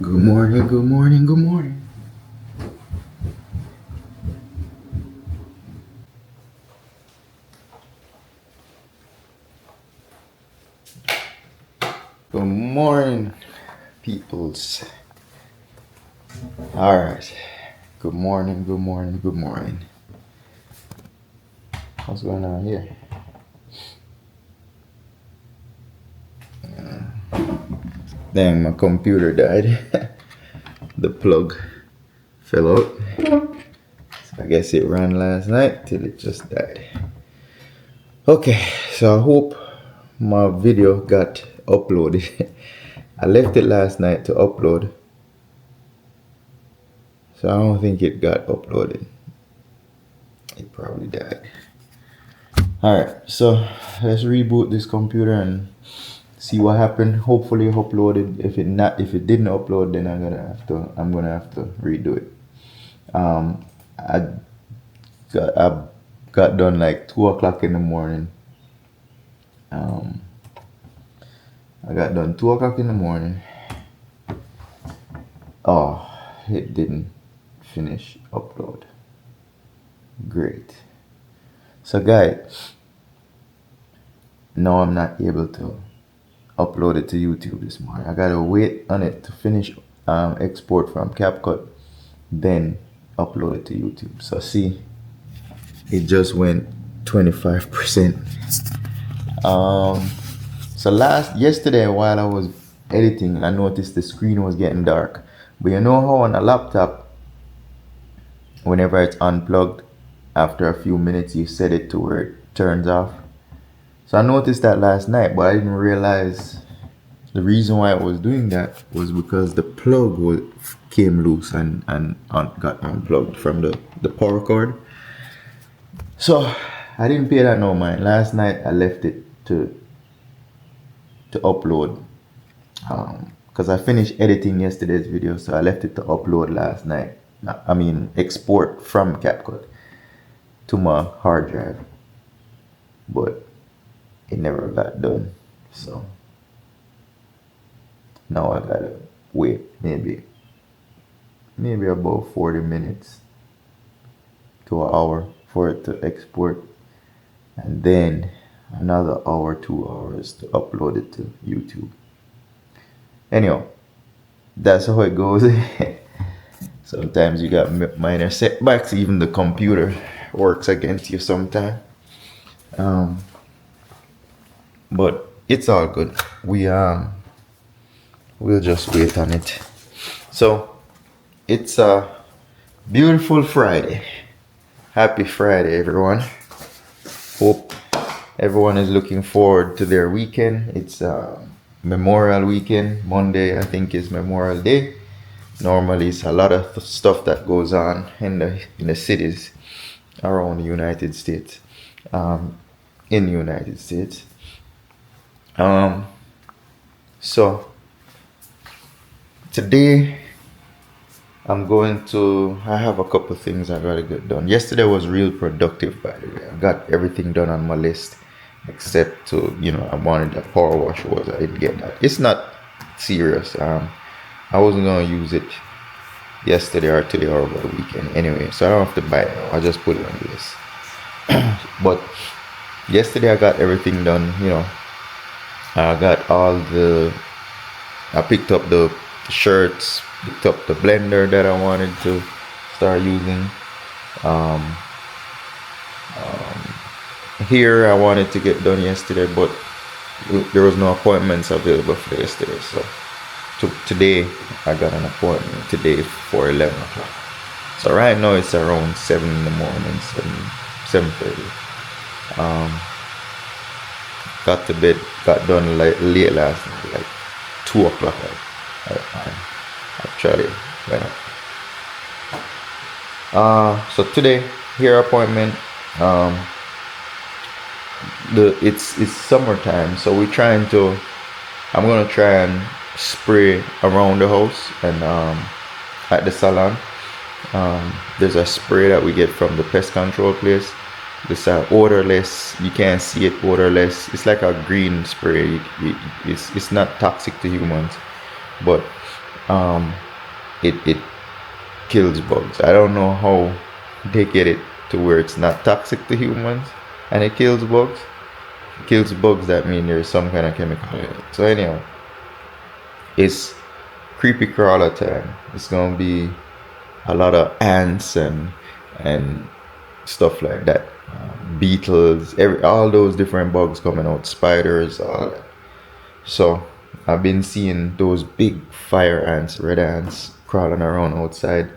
Good morning, good morning, good morning. Good morning, peoples. All right. Good morning, good morning, good morning. What's going on here? Dang, my computer died. The plug fell out. So I guess it ran last night till it just died. Okay, so I hope my video got uploaded. I left it last night to upload, so I don't think it got uploaded. It probably died. Alright, so let's reboot this computer and see what happened. Hopefully uploaded. If it didn't upload, then I'm gonna have to redo it. I got done like 2 o'clock in the morning. I got done 2 o'clock in the morning. Oh, it didn't finish upload. Great. So guys, now I'm not able to upload it to YouTube this morning. I gotta wait on it to finish export from CapCut, then upload it to YouTube. So see, it just went 25%. So yesterday while I was editing, I noticed the screen was getting dark. But you know how on a laptop, whenever it's unplugged, after a few minutes you set it to where it turns off. So I noticed that last night, but I didn't realize the reason why I was doing that was because the plug came loose and got unplugged from the power cord. So I didn't pay that no mind. Last night I left it to upload because I finished editing yesterday's video, so I left it to upload last night. I mean export from CapCut to my hard drive, but it never got done. So now I gotta wait maybe about 40 minutes to an hour for it to export, and then another hour, 2 hours to upload it to YouTube. Anyhow, that's how it goes. Sometimes you got minor setbacks. Even the computer works against you sometimes. But it's all good. We'll just wait on it. So it's a beautiful Friday. Happy Friday, everyone. Hope everyone is looking forward to their weekend. It's Memorial Weekend. Monday, I think, is Memorial Day. Normally, it's a lot of stuff that goes on in the cities around the United States. In the United States. So today I have a couple things I gotta get done. Yesterday was real productive, by the way. I got everything done on my list except I wanted a power wash hose. I didn't get that. It's not serious. I wasn't gonna use it yesterday or today or over the weekend anyway, so I don't have to buy it now. I just put it on the list. But yesterday I got everything done. I picked up the shirts, picked up the blender that I wanted to start using. Here I wanted to get done yesterday, but there was no appointments available for yesterday. So today I got an appointment today for 11 o'clock. So right now it's around 7 in the morning, 7:30. Got to bed, got done late last night, like 2 o'clock. I actually went up. So today, hair appointment. It's summertime, so I'm gonna try and spray around the house and at the salon. There's a spray that we get from the pest control place. It's odorless. You can't see it, odorless. It's like a green spray. It's not toxic to humans, but um, it kills bugs. I don't know how they get it to where it's not toxic to humans and it kills bugs. Kills bugs, that mean there's some kind of chemical in it. So anyhow, it's creepy crawler time. It's gonna be a lot of ants and stuff like that. Beetles, all those different bugs coming out, spiders, all that. So I've been seeing those big fire ants, red ants, crawling around outside.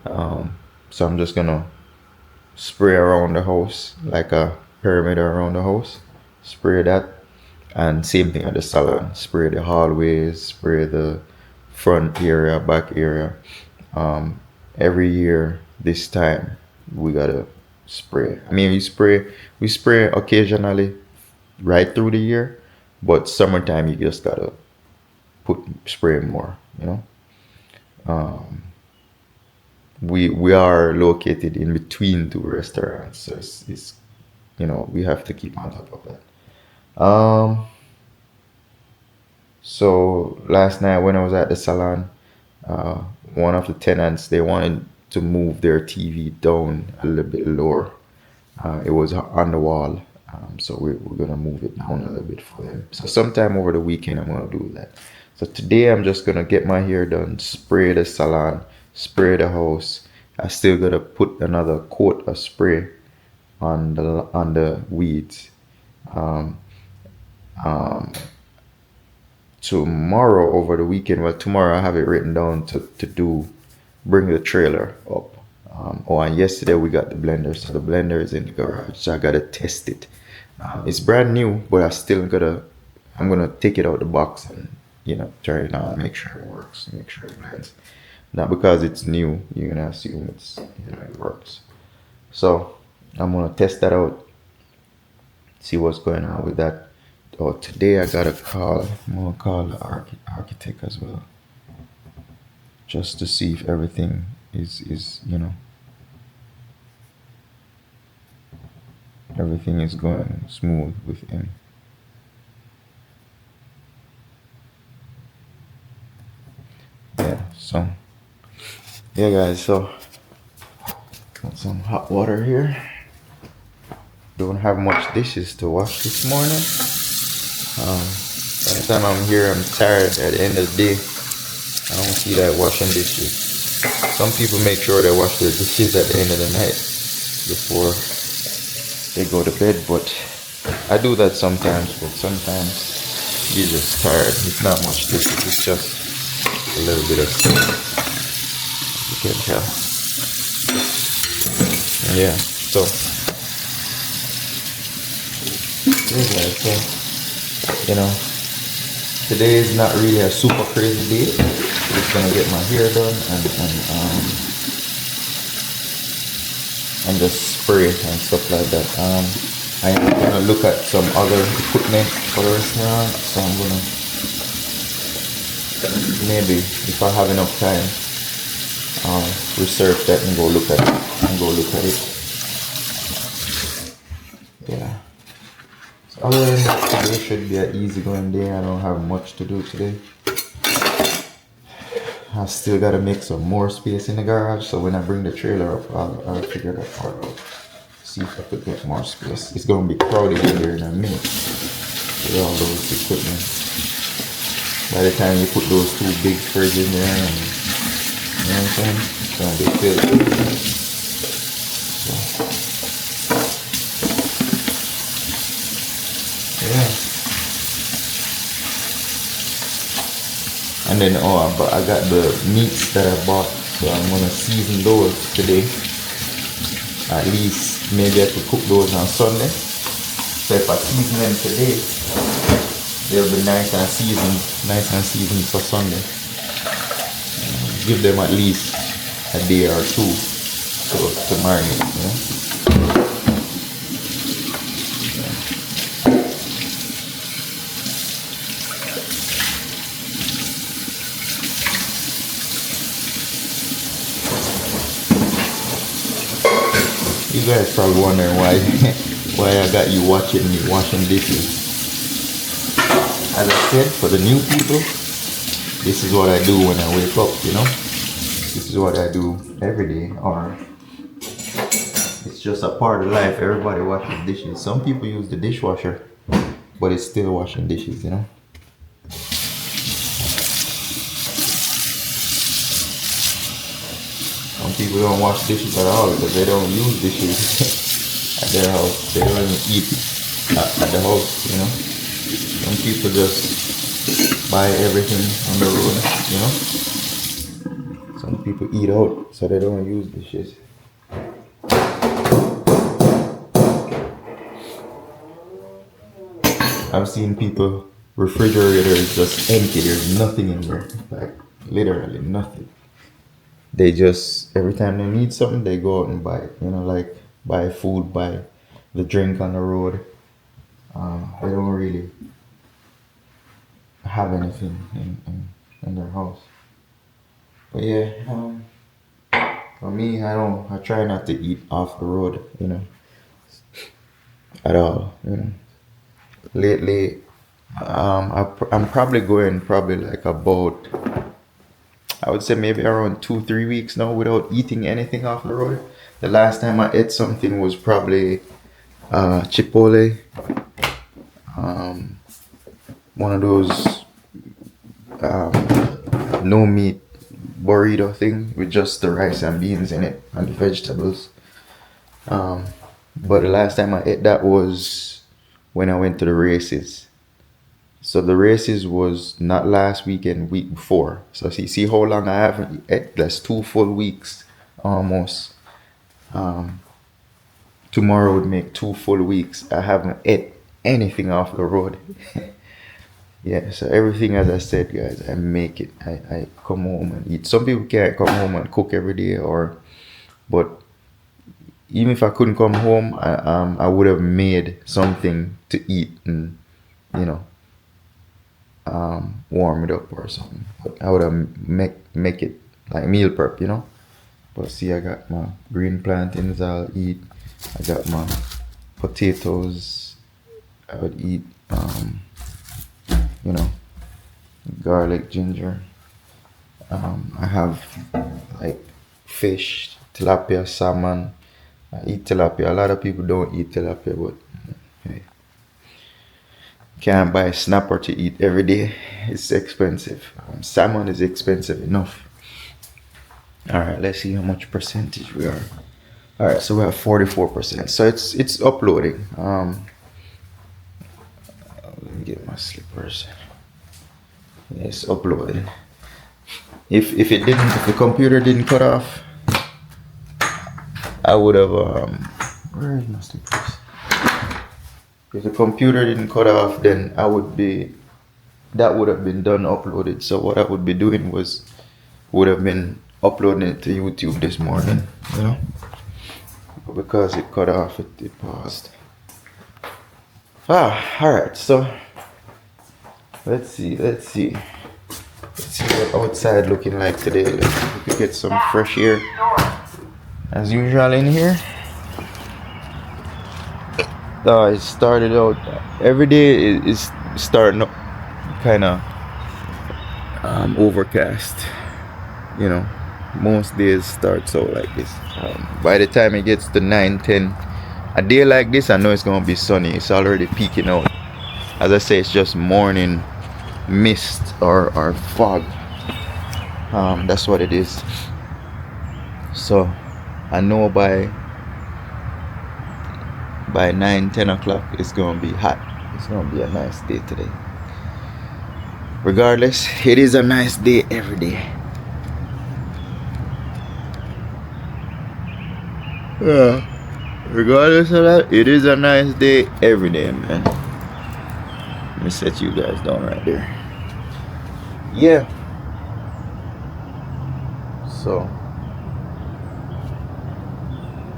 So I'm just gonna spray around the house like a perimeter around the house. Spray that, and same thing at the salon. Spray the hallways, spray the front area, back area. Every year this time we gotta spray. I mean, we spray occasionally right through the year, but summertime you just gotta spray more. You know, we are located in between two restaurants, so it's we have to keep on top of that. So last night when I was at the salon, uh, one of the tenants, they wanted to move their TV down a little bit lower. It was on the wall, so we're gonna move it down a little bit for them. So sometime over the weekend, I'm gonna do that. So today, I'm just gonna get my hair done, spray the salon, spray the house. I still gotta put another coat of spray on the weeds. Um, um, Tomorrow over the weekend, well, tomorrow I have it written down to bring the trailer up. And yesterday we got the blender, so the blender is in the garage, so I gotta test it. It's brand new, but I'm gonna take it out the box and try it out, make sure it works, make sure it blends. Not because it's new, you're gonna assume it works. So I'm gonna test that out, see what's going on with that. Oh, today I got a call. I'm gonna call the architect as well, just to see if everything is everything is going smooth with him. Yeah. So yeah, guys. So got some hot water here. Don't have much dishes to wash this morning. By the time I'm here, I'm tired at the end of the day. I don't see that washing dishes. Some people make sure they wash their dishes at the end of the night before they go to bed, but I do that sometimes, but sometimes you're just tired. It's not much dishes, it's just a little bit of steam. You can tell. Yeah, so today is not really a super crazy day. I'm just gonna get my hair done and just spray and stuff like that. I am gonna look at some other equipment for the restaurant, so I'm gonna maybe, if I have enough time, research that and go look at it. Yeah. Other than that, today should be an easygoing day. I don't have much to do today. I still gotta make some more space in the garage, so when I bring the trailer up, I'll figure that part out. See if I could get more space. It's gonna be crowded in there in a minute with all those equipment. By the time you put those two big fridges in there, and you know what I'm saying, it's gonna be filled. So, yeah. And then but I got the meats that I bought, so I'm gonna season those today. At least maybe I could cook those on Sunday. So if I season them today, they'll be nice and seasoned for Sunday. Give them at least a day or two to marinate, You guys probably wondering why I got you watching me washing dishes. As I said, for the new people, this is what I do when I wake up, you know. This is what I do every day, or it's just a part of life. Everybody washes dishes. Some people use the dishwasher, but it's still washing dishes, you know. Some people don't wash dishes at all because they don't use dishes at their house. They don't even eat at the house, you know. Some people just buy everything on the road, you know. Some people eat out, so they don't use dishes. I've seen people refrigerators just empty. There's nothing in there, like literally nothing. They just every time they need something, they go out and buy it. You know, like buy food, buy the drink on the road. They don't really have anything in their house. But yeah, for me, I try not to eat off the road, you know, at all. You know, lately, I'm probably going probably like about, I would say maybe around 2 3 weeks now without eating anything off the road. The last time I ate something was probably Chipotle, one of those no meat burrito thing with just the rice and beans in it and the vegetables. But the last time I ate that was when I went to the races. So the races was not last weekend, week before. So see how long I haven't ate. That's 2 full weeks almost. Tomorrow would make 2 full weeks. I haven't ate anything off the road. Yeah, so everything as I said, guys, I make it. I come home and eat. Some people can't come home and cook every day, but even if I couldn't come home, I would have made something to eat and you know warm it up or something. But I would have make it like meal prep, you know. But see, I got my green plantains I'll eat. I got my potatoes I would eat. You know, garlic, ginger. I have like fish, tilapia, salmon. I eat tilapia. A lot of people don't eat tilapia, but hey, can't buy snapper to eat every day. It's expensive. Salmon is expensive enough. All right, let's see how much percentage we are. All right, so we're at 44%. So it's uploading. Let me get my slippers. Yeah, it's uploading. If the computer didn't cut off, I would have where is my slippers? If the computer didn't cut off, then that would have been done uploaded. So what I would be doing would have been uploading it to YouTube this morning, you know. But because it cut off, it paused. All right. So let's see what outside looking like today. We could get some fresh air as usual in here. It started out every day is starting up kind of overcast, you know. Most days starts out like this. By the time it gets to 9-10, a day like this, I know it's gonna be sunny. It's already peaking out. As I say, it's just morning mist or fog. That's what it is. So I know by 9-10 o'clock it's gonna be hot. It's gonna be a nice day today. Regardless, it is a nice day every day. Yeah. Regardless of that, it is a nice day every day, man. Let me set you guys down right there. Yeah. So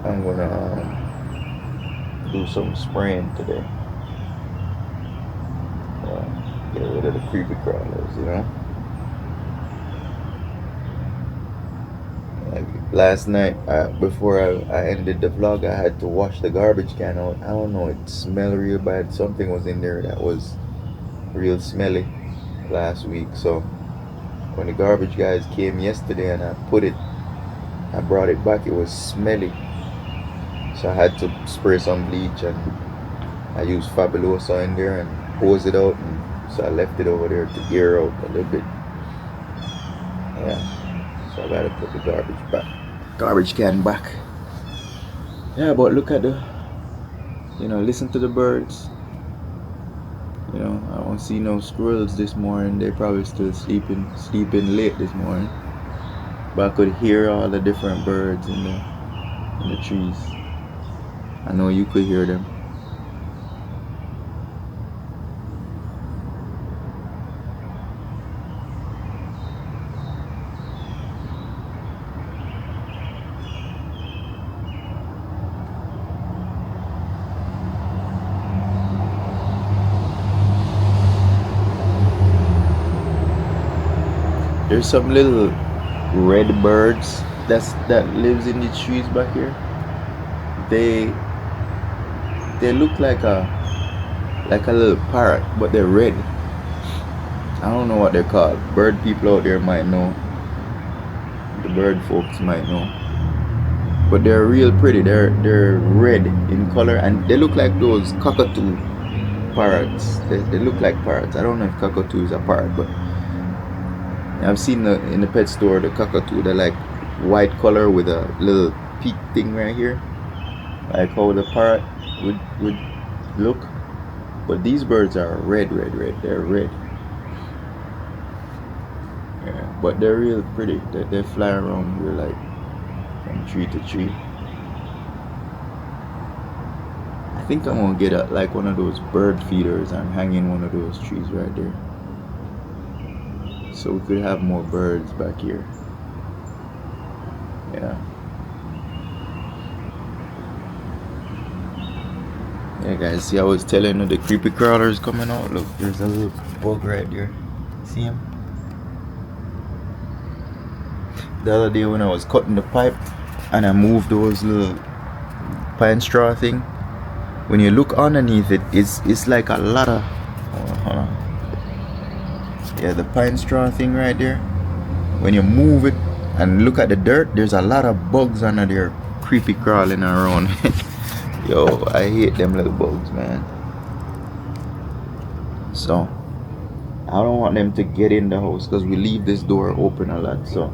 I'm gonna do some spraying today. Get rid of the creepy crawlers, you know. Like last night, before I ended the vlog, I had to wash the garbage can out. I don't know, it smelled real bad. Something was in there that was real smelly last week. So when the garbage guys came yesterday and I brought it back, it was smelly. So I had to spray some bleach and I used Fabuloso in there and hose it out. And so I left it over there to air out a little bit. Yeah. So I gotta put the garbage can back. Yeah, but look at listen to the birds. I don't see no squirrels this morning. They probably still sleeping late this morning. But I could hear all the different birds in the trees. I know you could hear them. There's some little red birds that lives in the trees back here. They look like a little parrot, but they're red. I don't know what they're called. Bird people out there might know. The bird folks might know. But they're real pretty. They're red in color and they look like those cockatoo parrots. They look like parrots. I don't know if cockatoo is a parrot, but I've seen in the pet store the cockatoo. They're like white color with a little peak thing right here, like how the parrot would look. But these birds are red. They're red. Yeah, but they're real pretty. They fly around here like from tree to tree. I think I'm gonna get like one of those bird feeders and hang in one of those trees right there, so we could have more birds back here. Yeah. Yeah, guys, see, I was telling you the creepy crawlers coming out. Look, there's a little bug right there. See him? The other day when I was cutting the pipe and I moved those little pine straw thing, when you look underneath it, it's like a lot of hold on. Yeah, the pine straw thing right there. When you move it and look at the dirt, there's a lot of bugs under there creepy crawling around. Yo, I hate them little bugs, man. So I don't want them to get in the house because we leave this door open a lot. So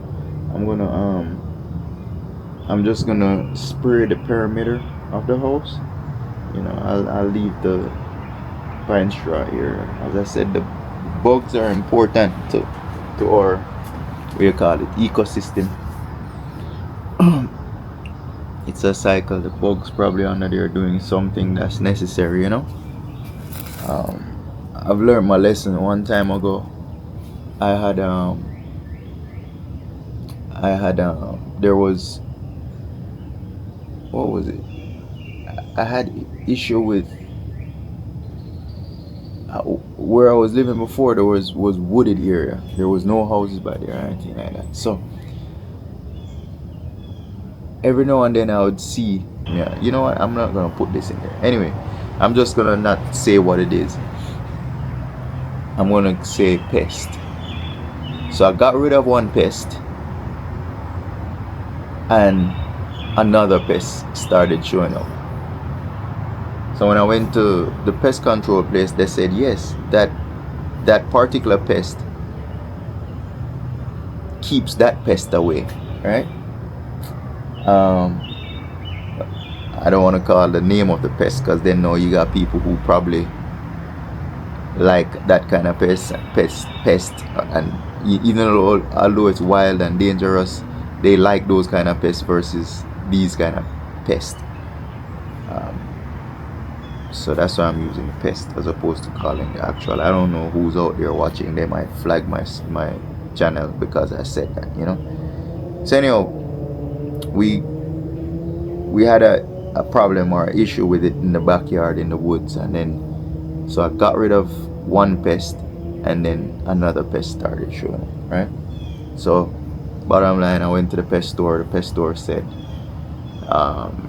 I'm just gonna spray the perimeter of the house. I'll leave the pine straw here. As I said, the bugs are important to our, what do you call it, ecosystem. It's a cycle. The bugs probably under there doing something that's necessary. I've learned my lesson one time ago. There was, what was it? I had issue with where I was living before. There was wooded area. There was no houses by there or anything like that. So every now and then I would see, yeah, you know what, I'm not gonna put this in there. Anyway, I'm just gonna not say what it is. I'm gonna say pest. So I got rid of one pest and another pest started showing up. So when I went to the pest control place, they said yes, that particular pest keeps that pest away, right? I don't want to call the name of the pest because they know you got people who probably like that kind of pest, and even although it's wild and dangerous, they like those kind of pests versus these kind of pests. So that's why I'm using pest as opposed to calling the actual. I don't know who's out there watching. They might flag my channel because I said that, So anyhow, we had a problem or an issue with it in the backyard in the woods, and then so I got rid of one pest and then another pest started showing up, right? So bottom line, I went to the pest store. The pest store said,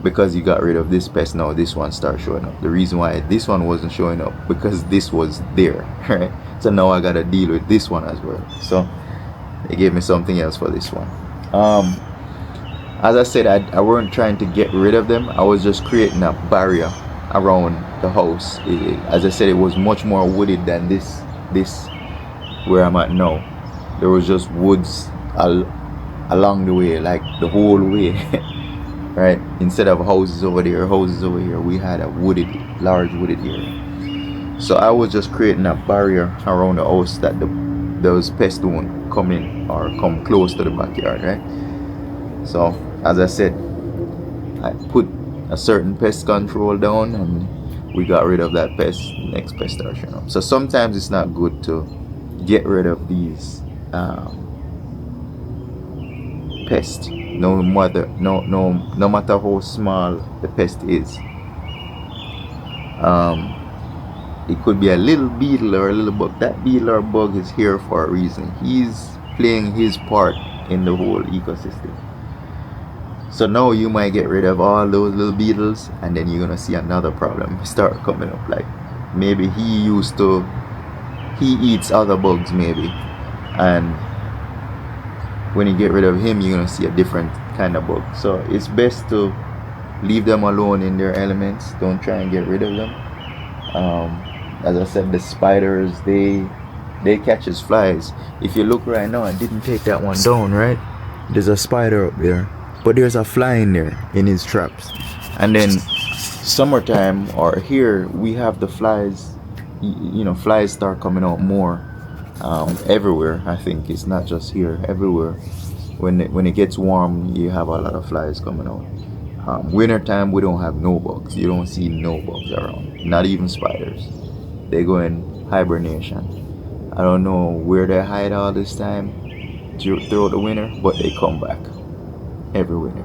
because you got rid of this pest, now this one starts showing up. The reason why this one wasn't showing up because this was there, right? So now I gotta deal with this one as well. So They gave me something else for this one. As I said, I weren't trying to get rid of them. I was just creating a barrier around the house. As I said, it was much more wooded than this where I'm at now. There was just woods along the way, like the whole way. Right? Instead of houses over there, houses over here, we had a large wooded area. So I was just creating a barrier around the house that those pests don't come in or come close to the backyard, right? So as I said, I put a certain pest control down and we got rid of that pest. Next pest starts showing up. So sometimes it's not good to get rid of these pests, no matter how small the pest is. It could be a little beetle or a little bug. That beetle or bug is here for a reason. He's playing his part in the whole ecosystem. So now you might get rid of all those little beetles, and then you're gonna see another problem start coming up. Like maybe he eats other bugs maybe, and when you get rid of him, you're gonna see a different kind of bug. So it's best to leave them alone in their elements. Don't try and get rid of them. As I said, the spiders, they catches flies. If you look right now, I didn't take that one down, right? There's a spider up there, but there's a fly in there in his traps. And then summertime or here we have the flies. You know, flies start coming out more everywhere. I think it's not just here, everywhere. When it gets warm, you have a lot of flies coming out. Winter time, we don't have no bugs. You don't see no bugs around, not even spiders. They go in hibernation. I don't know where they hide all this time throughout the winter, but they come back every winter,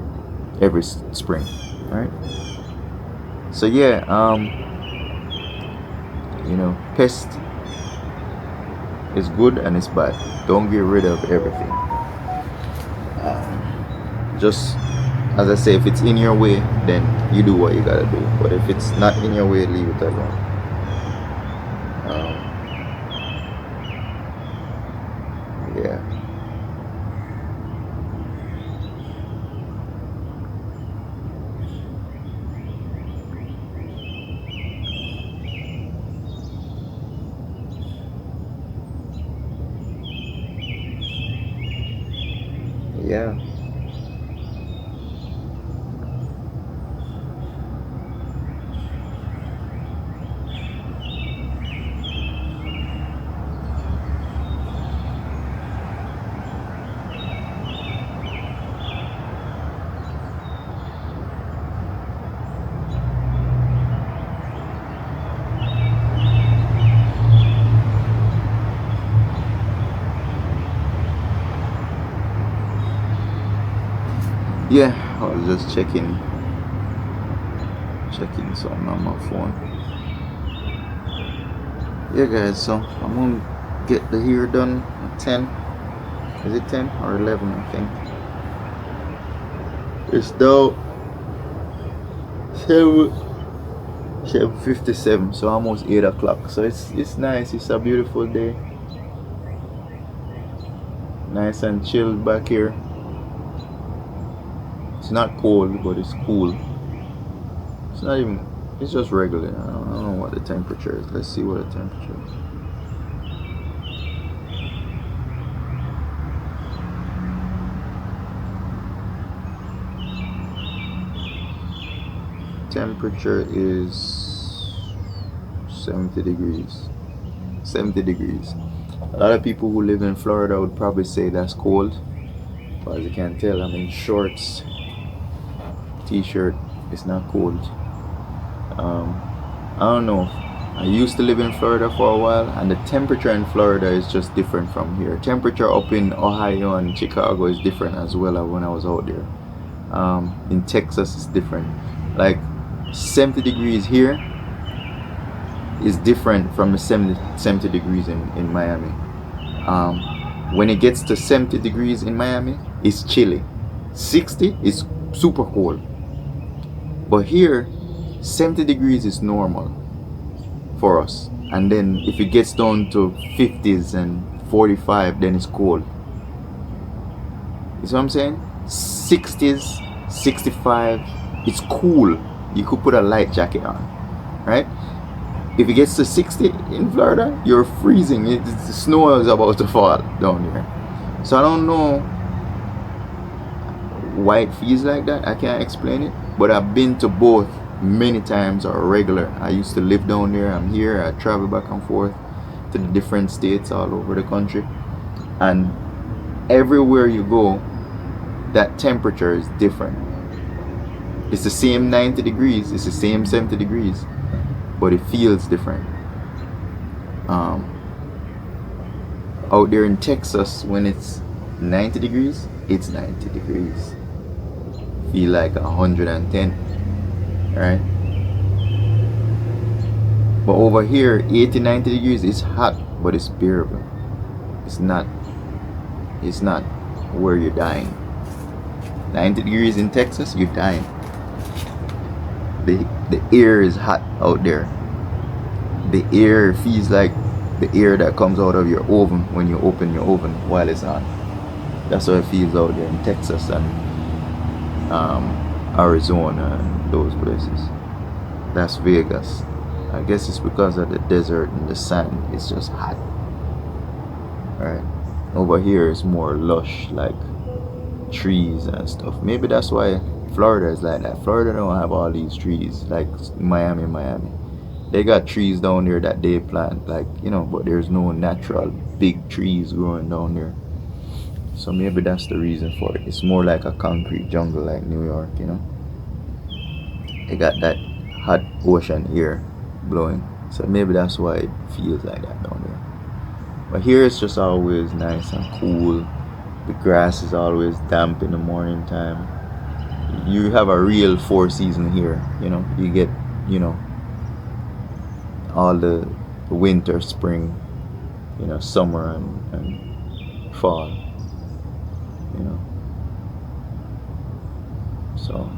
every spring, right? So yeah, you know, pest is good and it's bad. Don't get rid of everything. Just as I say, if it's in your way, then you do what you gotta do. But if it's not in your way, leave it alone. Yeah. Yeah. Yeah, I was just checking something on my phone. Yeah guys, so I'm gonna get the hair done at 10. Is it 10 or 11? I think it's now 7:57, so almost 8 o'clock. So it's nice. It's a beautiful day, nice and chilled back here. It's not cold, but it's cool. It's not even, it's just regular. I don't know what the temperature is. Let's see what the temperature is. Temperature is 70 degrees. 70 degrees. A lot of people who live in Florida would probably say that's cold. But as you can tell, I'm in shorts, t-shirt. It's not cold. I don't know. I used to live in Florida for a while, and the temperature in Florida is just different from here. Temperature up in Ohio and Chicago is different as well as when I was out there. In Texas it's different. Like 70 degrees here is different from the 70 degrees in Miami. When it gets to 70 degrees in Miami, it's chilly. 60 is super cold. But here, 70 degrees is normal for us. And then if it gets down to 50s and 45, then it's cold. You see what I'm saying? 60s, 65. It's cool. You could put a light jacket on, right? If it gets to 60 in Florida, you're freezing. The snow is about to fall down here. So I don't know why it feels like that. I can't explain it. But I've been to both many times or regular. I used to live down there. I'm here. I travel back and forth to the different states all over the country. And everywhere you go, that temperature is different. It's the same 90 degrees. It's the same 70 degrees. But it feels different. Out there in Texas, when it's 90 degrees, it's 90 degrees. Feel like 110, right? But over here, 80, 90 degrees, it's hot, but it's bearable. It's not where you're dying. 90 degrees in Texas, you're dying. The air is hot out there. The air feels like the air that comes out of your oven when you open your oven while it's on. That's how it feels out there in Texas and Arizona and those places. That's Vegas. I guess it's because of the desert and the sand. It's just hot. Alright. Over here it's more lush, like trees and stuff. Maybe that's why Florida is like that. Florida don't have all these trees like Miami. They got trees down there that they plant, like, you know, but there's no natural big trees growing down there. So maybe that's the reason for it. It's more like a concrete jungle like New York, you know. They got that hot ocean air blowing. So maybe that's why it feels like that down there. But here it's just always nice and cool. The grass is always damp in the morning time. You have a real 4 season here, you know. You get, you know, all the winter, spring, you know, summer and fall, you know. So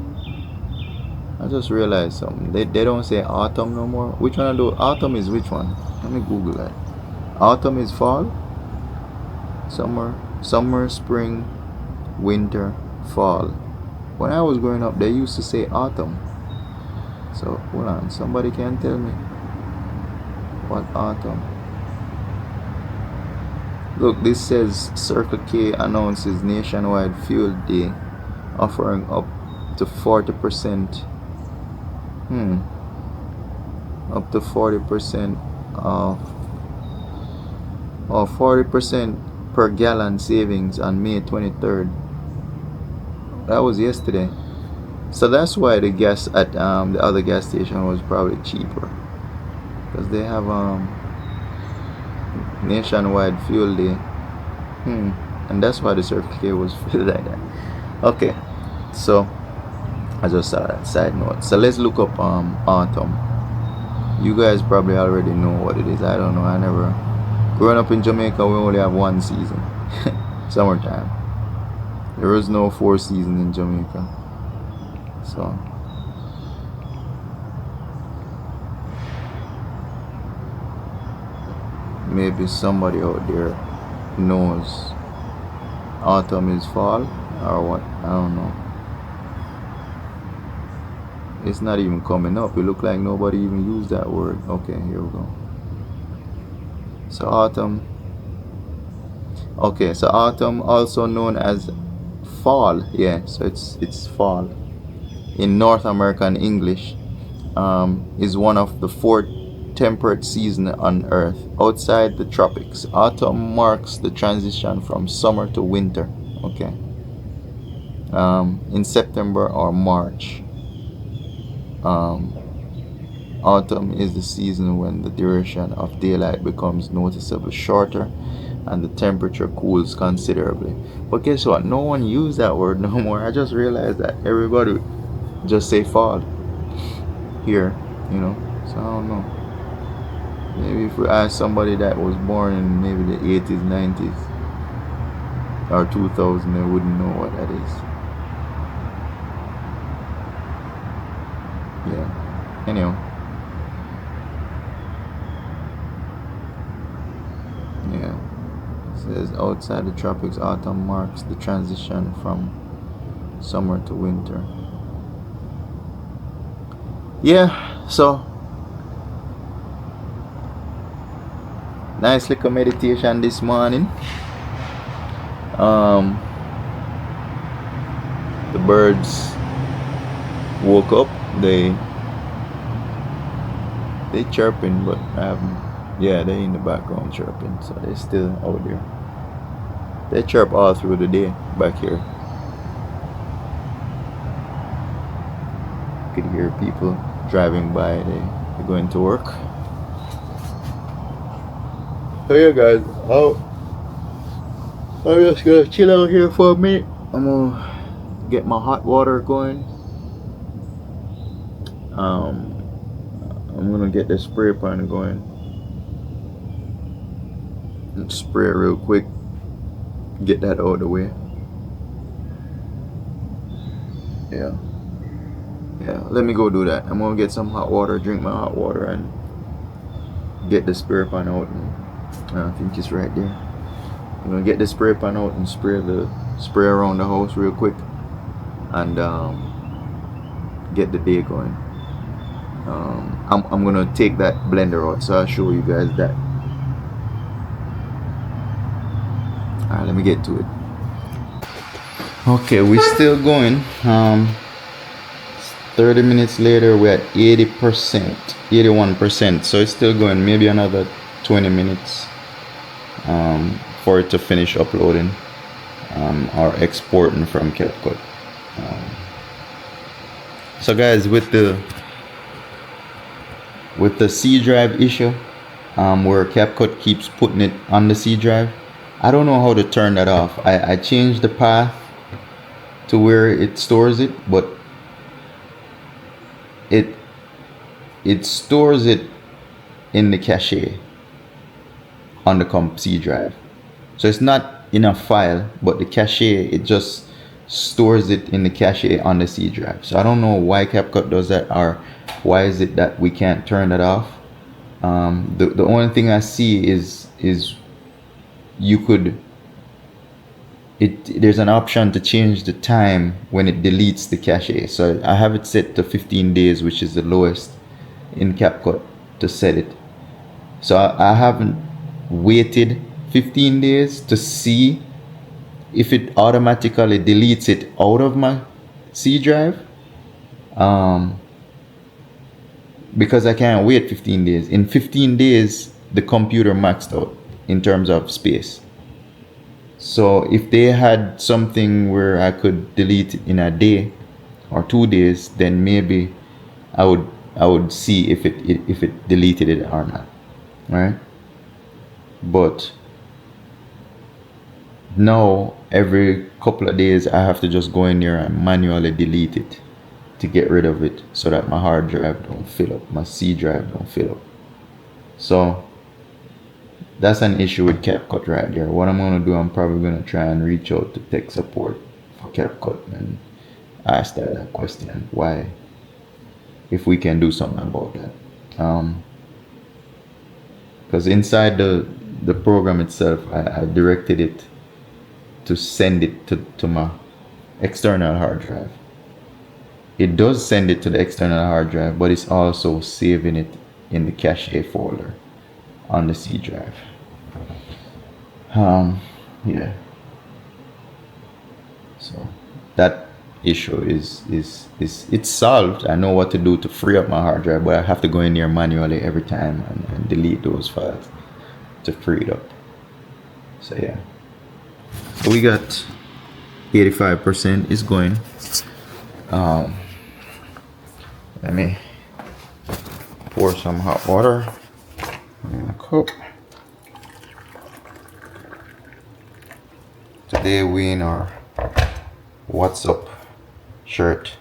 I just realized something. They don't say autumn no more. Which one I do? Autumn is which one? Let me Google that. Autumn is fall, summer, spring, winter, fall. When I was growing up, they used to say autumn. So hold on, somebody can tell me what autumn. Look, this says Circle K announces nationwide fuel day, offering up to 40%. Up to 40% off, or 40% per gallon savings on May 23rd. That was yesterday. So that's why the gas at the other gas station was probably cheaper, because they have nationwide fuel day. And that's why the Circle K was filled like that. Okay, so I just saw that side note. So let's look up autumn. You guys probably already know what it is. I don't know. I never. Growing up in Jamaica, we only have one season, summertime. There is no 4 seasons in Jamaica. So maybe somebody out there knows autumn is fall or what. I don't know. It's not even coming up. It look like nobody even used that word. Okay, here we go. So autumn. Okay, so autumn, also known as fall. Yeah, so it's fall in North American English, is one of the 4 temperate seasons on Earth outside the tropics. Autumn marks the transition from summer to winter. Okay. In September or March. Autumn is the season when the duration of daylight becomes noticeably shorter and the temperature cools considerably. But guess what? No one used that word no more. I just realized that everybody just say fall here, you know. So I don't know. Maybe if we ask somebody that was born in maybe the 80s, 90s, or 2000, they wouldn't know what that is. Yeah. Anyhow. Yeah. It says outside the tropics, autumn marks the transition from summer to winter. Yeah, so nice little meditation this morning. The birds woke up. They chirping, but yeah, they in the background chirping, so they still out there. They chirp all through the day back here. You could hear people driving by. They're going to work. So yeah, guys, I'm just gonna chill out here for a minute. I'm gonna get my hot water going. I'm gonna get the spray pan going and spray it real quick. Get that out of the way. Yeah, let me go do that. I'm gonna get some hot water, drink my hot water, and get the spray pan out. And I think it's right there. I'm gonna get the spray pan out and spray around the house real quick, and get the day going. I'm gonna take that blender out, so I'll show you guys that. Alright, let me get to it. Okay, we're still going. 30 minutes later, we're at 80%, 81%. So it's still going. Maybe another 20 minutes for it to finish uploading or exporting from CapCut. So guys, with the C drive issue, where CapCut keeps putting it on the C drive, I don't know how to turn that off. I changed the path to where it stores it, but it stores it in the cache on the comp C drive. So it's not in a file, but the cache, it just stores it in the cache on the C drive. So I don't know why CapCut does that, or why is it that we can't turn that off. The only thing I see is you could, there's an option to change the time when it deletes the cache. So I have it set to 15 days, which is the lowest in CapCut to set it. So I haven't waited 15 days to see if it automatically deletes it out of my C drive, because I can't wait 15 days. In 15 days, the computer maxed out in terms of space. So if they had something where I could delete it in a day or 2 days, then maybe I would see if it deleted it or not, right? But now every couple of days I have to just go in there and manually delete it to get rid of it, so that my hard drive don't fill up, my C drive don't fill up. So that's an issue with CapCut right there. What I'm gonna do, I'm probably gonna try and reach out to tech support for CapCut and ask that question, why, if we can do something about that. Because inside the program itself, I directed it to send it to my external hard drive. It does send it to the external hard drive, but it's also saving it in the cache folder on the C drive. Yeah. So that issue is it's solved. I know what to do to free up my hard drive, but I have to go in there manually every time and delete those files to free it up. So yeah. So we got 85% is going. Let me pour some hot water in a cup. Today we in our What's Up shirt.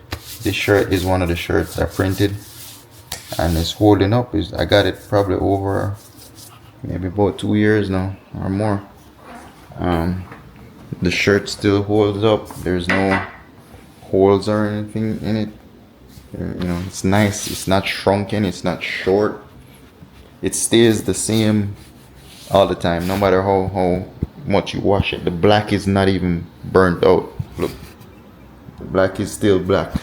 This shirt is one of the shirts I printed, and it's holding up. I got it probably over maybe about 2 years now or more. The shirt still holds up. There's no holes or anything in it. You know, it's nice. It's not shrunken. It's not short. It stays the same all the time, no matter how much you wash it, the black is not even burnt out. Look, the black is still black.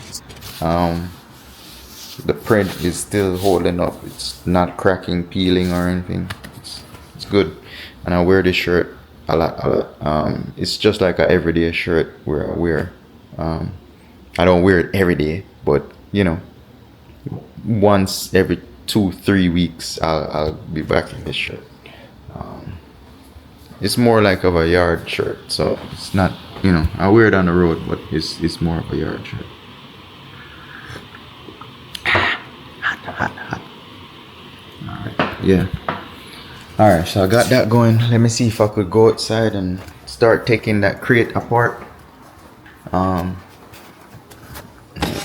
The print is still holding up. It's not cracking, peeling, or anything. It's good. And I wear this shirt a lot. It's just like an everyday shirt where I wear. I don't wear it every day, but you know, once every 2-3 weeks, I'll be back in this shirt. It's more like of a yard shirt, so it's not, you know, I wear it on the road, but it's more of a yard shirt. Hot. Alright, yeah. Alright, so I got that going. Let me see if I could go outside and start taking that crate apart.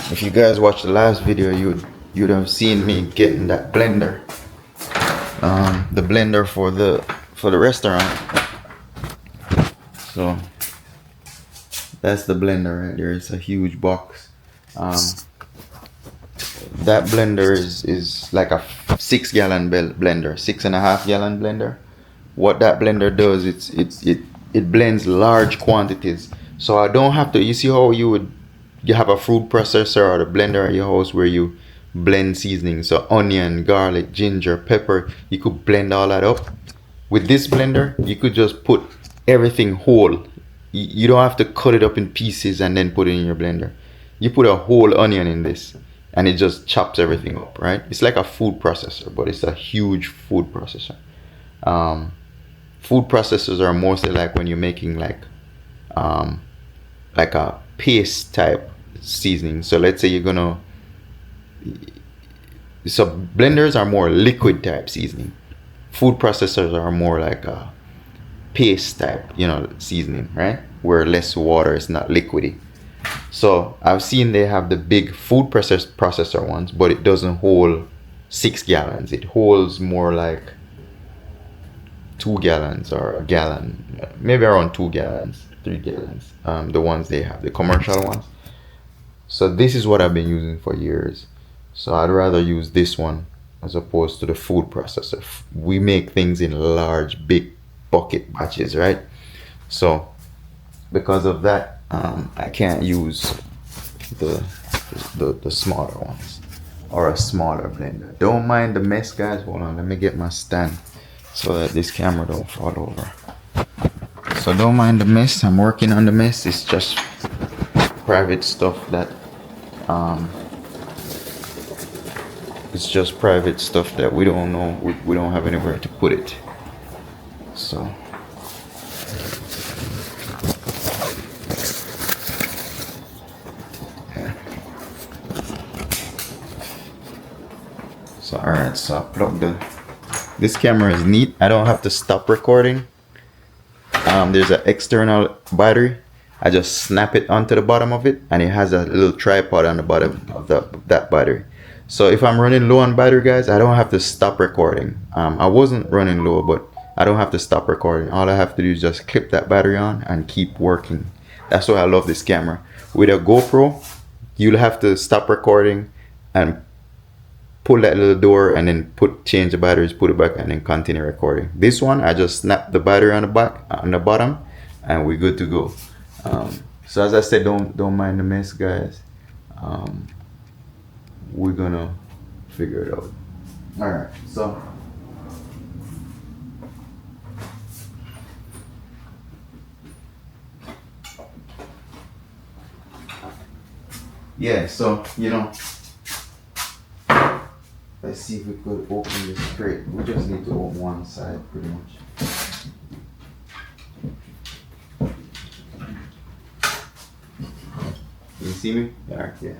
If you guys watched the last video, you'd have seen me getting that blender. The blender for the restaurant. So that's the blender right there. It's a huge box. That blender is like a 6-gallon blender, 6.5-gallon blender. What that blender does, it blends large quantities. So I don't have to. You see how you have a food processor or the blender at your house where you blend seasonings, so onion, garlic, ginger, pepper. You could blend all that up. With this blender, you could just put everything whole. You don't have to cut it up in pieces and then put it in your blender. You put a whole onion in this and it just chops everything up, right? It's like a food processor, but it's a huge food processor. Food processors are mostly like when you're making like a paste type seasoning. So let's say so blenders are more liquid type seasoning. Food processors are more like a paste type, you know, seasoning, right? Where less water, is not liquidy. So I've seen they have the big food processor ones, but it doesn't hold 6 gallons. It holds more like 2 gallons or a gallon, maybe around 2 gallons, 3 gallons. The ones they have, the commercial ones. So this is what I've been using for years. So I'd rather use this one as opposed to the food processor. We make things in large, big bucket batches, right? So because of that, I can't use the smaller ones or a smaller blender. Don't mind the mess, guys. Hold on, let me get my stand so that this camera don't fall over. So don't mind the mess. I'm working on the mess. It's just private stuff that it's just private stuff that we don't know. We don't have anywhere to put it. So alright, so I plugged this camera is neat. I don't have to stop recording. There's an external battery. I just snap it onto the bottom of it, and it has a little tripod on the bottom of that battery. So if I'm running low on battery, guys, I don't have to stop recording. I wasn't running low, but I don't have to stop recording. All I have to do is just clip that battery on and keep working. That's why I love this camera. With a GoPro, you'll have to stop recording and pull that little door and then change the batteries, put it back, and then continue recording. This one, I just snap the battery on the bottom, and we're good to go. So as I said, don't mind the mess, guys. We're gonna figure it out. All right, so yeah, so you know, let's see if we could open this crate. We just need to open one side pretty much. You see me? Alright, yeah.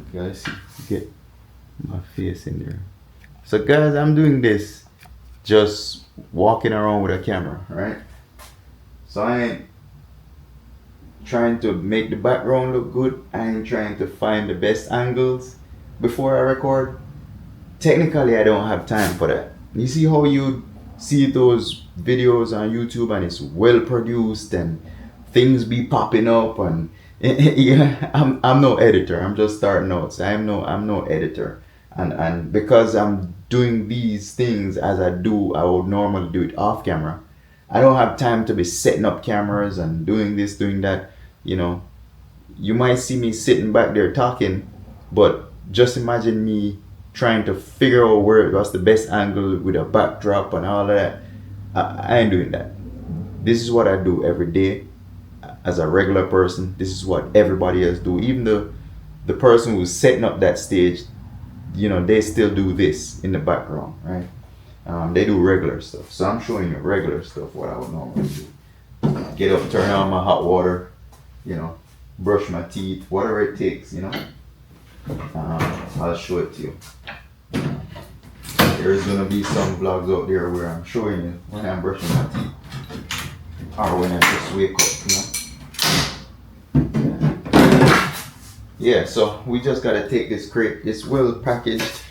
Okay, let's see. Get my face in there. So guys, I'm doing this just walking around with a camera, right? So I ain't trying to make the background look good. I ain't trying to find the best angles before I record. Technically, I don't have time for that. You see how you see those videos on YouTube and it's well produced and things be popping up, and yeah, I'm no editor. I'm just starting out. So I'm no editor, and because I'm doing these things as I would normally do it off camera. I don't have time to be setting up cameras and doing this, doing that. You know, you might see me sitting back there talking, but just imagine me trying to figure out what's the best angle with a backdrop and all of that. I ain't doing that. This is what I do every day as a regular person. This is what everybody else do. Even the person who's setting up that stage, you know, they still do this in the background, right? They do regular stuff. So I'm showing you regular stuff, what I would normally do. Get up, turn on my hot water, you know, brush my teeth, whatever it takes, you know. I'll show it to you. There's gonna be some vlogs out there where I'm showing you when I'm brushing my teeth or when I just wake up, you know. Yeah, so we just gotta take this crate. It's well packaged.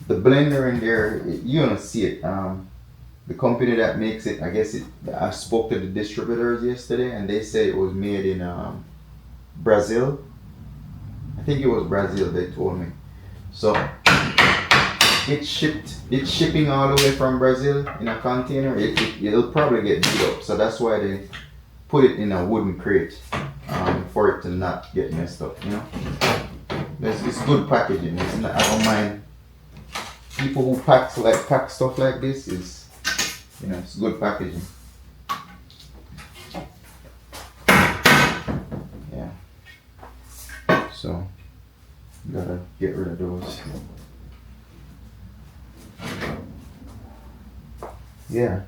The blender in there, you're gonna see it. The company that makes it, I spoke to the distributors yesterday and they said it was made in Brazil. I think it was Brazil, they told me. So it's shipping all the way from Brazil in a container. It'll probably get beat up, so that's why they put it in a wooden crate, for it to not get messed up, you know. It's good packaging. I don't mind people who pack stuff like this. Is, you know, it's good packaging. Yeah. So gotta get rid of those. Yeah.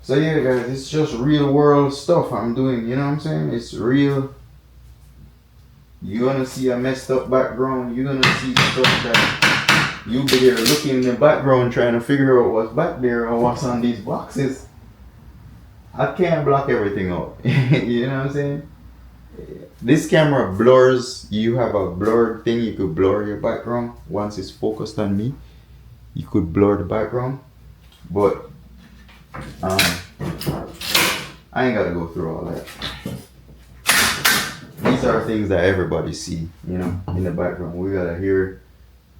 So yeah, guys, it's just real world stuff I'm doing, you know what I'm saying? It's real. You're gonna see a messed up background. You're gonna see stuff that you'll be there looking in the background trying to figure out what's back there or what's on these boxes. I can't block everything out. You know what I'm saying? This camera blurs. You have a blurred thing. You could blur your background. Once it's focused on me, you could blur the background. But I ain't gotta go through all that. These are things that everybody see, you know, in the background. We got a hair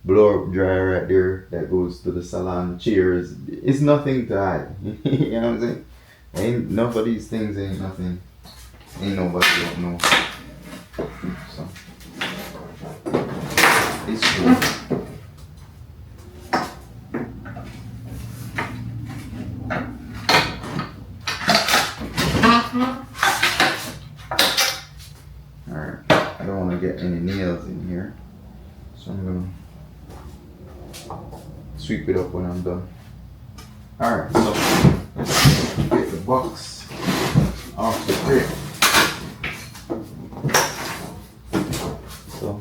blow up dryer right there that goes to the salon chairs. It's nothing to hide. You know what I'm saying? Ain't enough of these things ain't nothing. Ain't nobody don't know. So it's cool. Alright, I don't want to get any nails in here, so I'm gonna sweep it up when I'm done. Alright, so let's get the box off the crate. So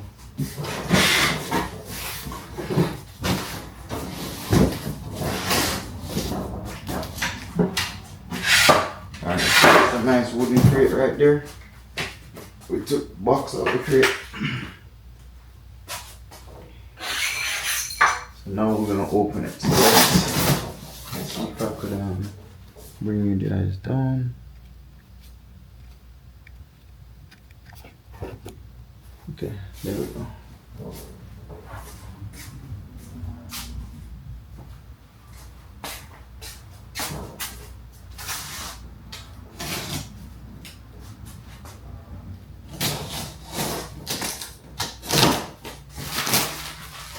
alright, that's a nice wooden crate right there. We took the box out of the crate. So now we're gonna open it. So let's see if I could bring you guys down. Okay, there we go.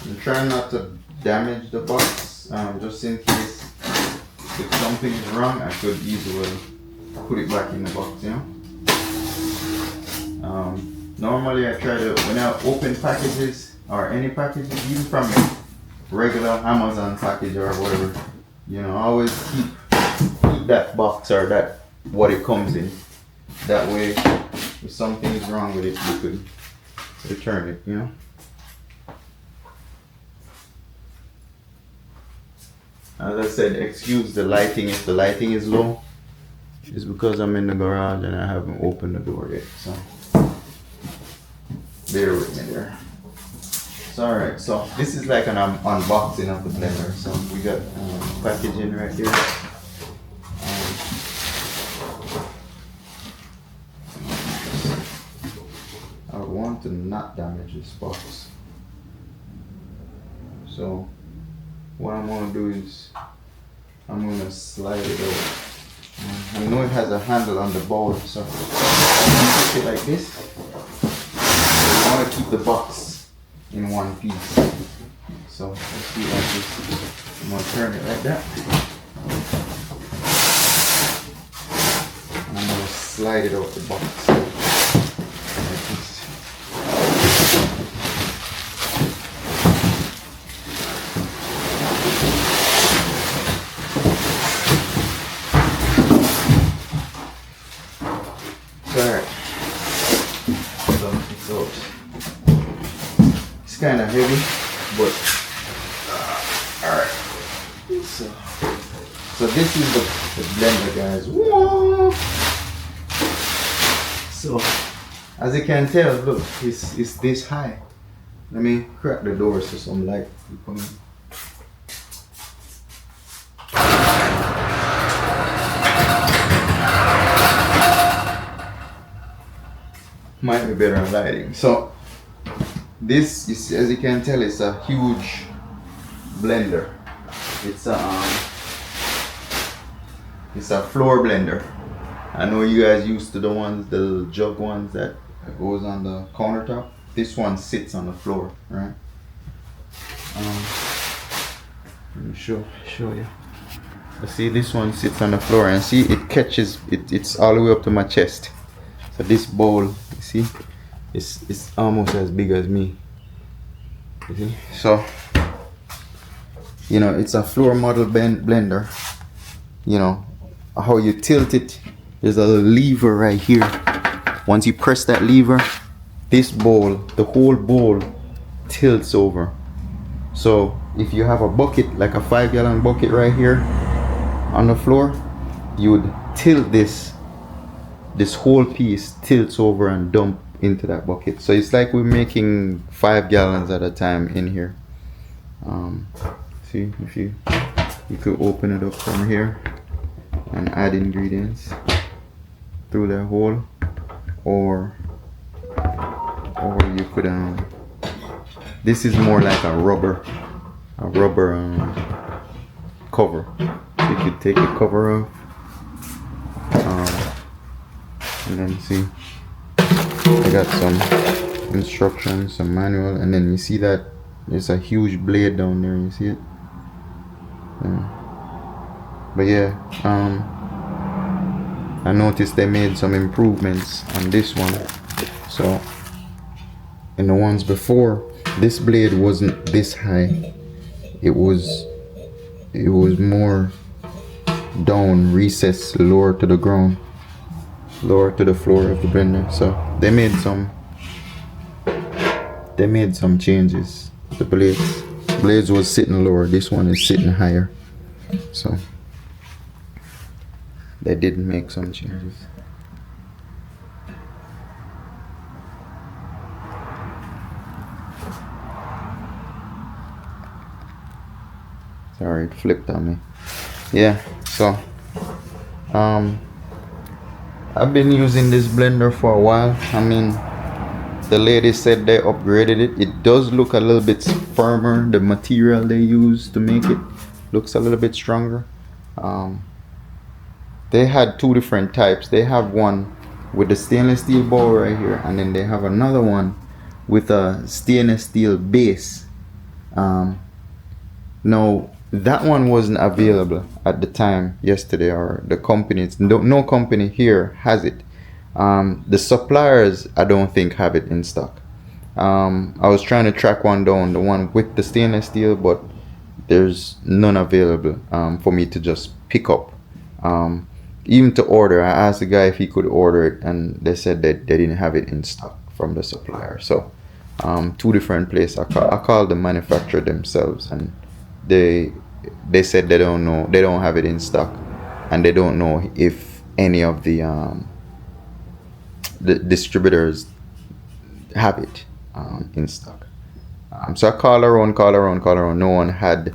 I'm trying not to damage the box, just in case if something is wrong, I could easily put it back in the box, you know. Normally I try to, when I open packages or any packages, even from a regular Amazon package or whatever, you know, I always keep that box or that what it comes in. That way, if something is wrong with it, you could return it, you know. As I said, excuse the lighting if the lighting is low. It's because I'm in the garage and I haven't opened the door yet, so bear with me there. So alright, so this is like an unboxing of the blender. So we got packaging right here. I want to not damage this box. So what I'm gonna do is I'm gonna slide it over. I know it has a handle on the bowl, so push it like this. I want to keep the box in one piece. So let's do it like this. I'm gonna turn it like that. And I'm gonna slide it out the box. Like this. Alright. So it's out. It's kind of heavy, but alright. So this is the blender, guys. Whoa! So as you can tell, look, it's this high. Let me crack the door so some light will come in. Might be better on lighting. So this is, as you can tell, it's a huge blender. It's a floor blender. I know you guys used to the ones, the little jug ones that goes on the countertop. This one sits on the floor, right? Let me show you. See, this one sits on the floor, and see, it catches it. It's all the way up to my chest. So this bowl, you see, it's almost as big as me. You see? So, you know, it's a floor model blender. You know, how you tilt it, there's a lever right here. Once you press that lever, this bowl, the whole bowl tilts over. So if you have a bucket, like a 5-gallon bucket right here on the floor, you would tilt this whole piece tilts over and dump into that bucket. So it's like we're making 5 gallons at a time in here. See, if you could open it up from here and add ingredients through that hole, or you could this is more like a rubber cover. So you could take the cover off, and then see, I got some instructions, some manual, and then you see that there's a huge blade down there. You see it? But yeah, I noticed they made some improvements on this one. So in the ones before, this blade wasn't this high. It was more down, recessed, lower to the ground, lower to the floor of the blender. So they made some changes. The blades was sitting lower. This one is sitting higher. So they did make some changes. Sorry, it flipped on me. Yeah, so I've been using this blender for a while. I mean, the lady said they upgraded it. It does look a little bit firmer. The material they use to make it looks a little bit stronger. They had two different types. They have one with the stainless steel bowl right here, and then they have another one with a stainless steel base. Now that one wasn't available at the time yesterday, or the companies, no company here has it. The suppliers, I don't think, have it in stock. I was trying to track one down, the one with the stainless steel, but there's none available for me to just pick up. Even to order, I asked the guy if he could order it, and they said that they didn't have it in stock from the supplier. So two different places. I called the manufacturer themselves, and they said they don't know, they don't have it in stock, and they don't know if any of the distributors have it in stock. So I called around. No one had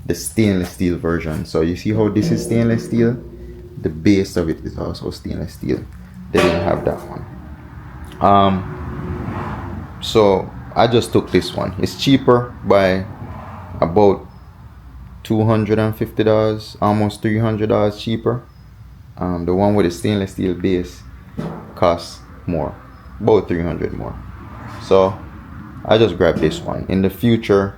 the stainless steel version. So you see how this is stainless steel? The base of it is also stainless steel. They didn't have that one. So I just took this one. It's cheaper by about $250, almost $300 cheaper. The one with the stainless steel base costs more, about 300 more. So I just grabbed this one. In the future,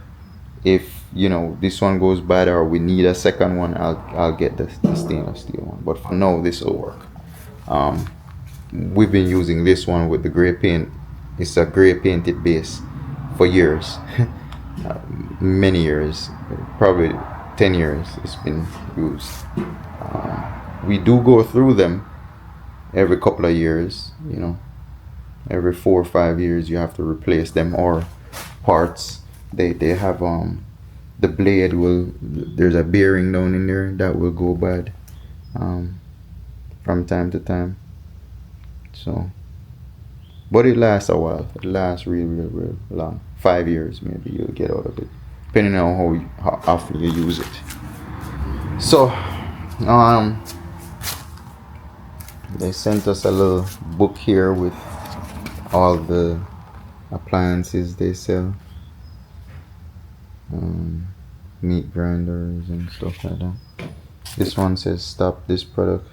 if this one goes bad or we need a second one, I'll get the stainless steel one. But for now, this will work. We've been using this one with the gray paint. It's a gray painted base for years. Many years, probably 10 years it's been used. We do go through them every couple of years, every 4 or 5 years you have to replace them, or parts. They have the blade there's a bearing down in there that will go bad from time to time. So, but it lasts a while. It lasts real long. 5 years maybe you'll get out of it, depending on how often you use it. So they sent us a little book here with all the appliances they sell, meat grinders and stuff like that. This one says stop this product,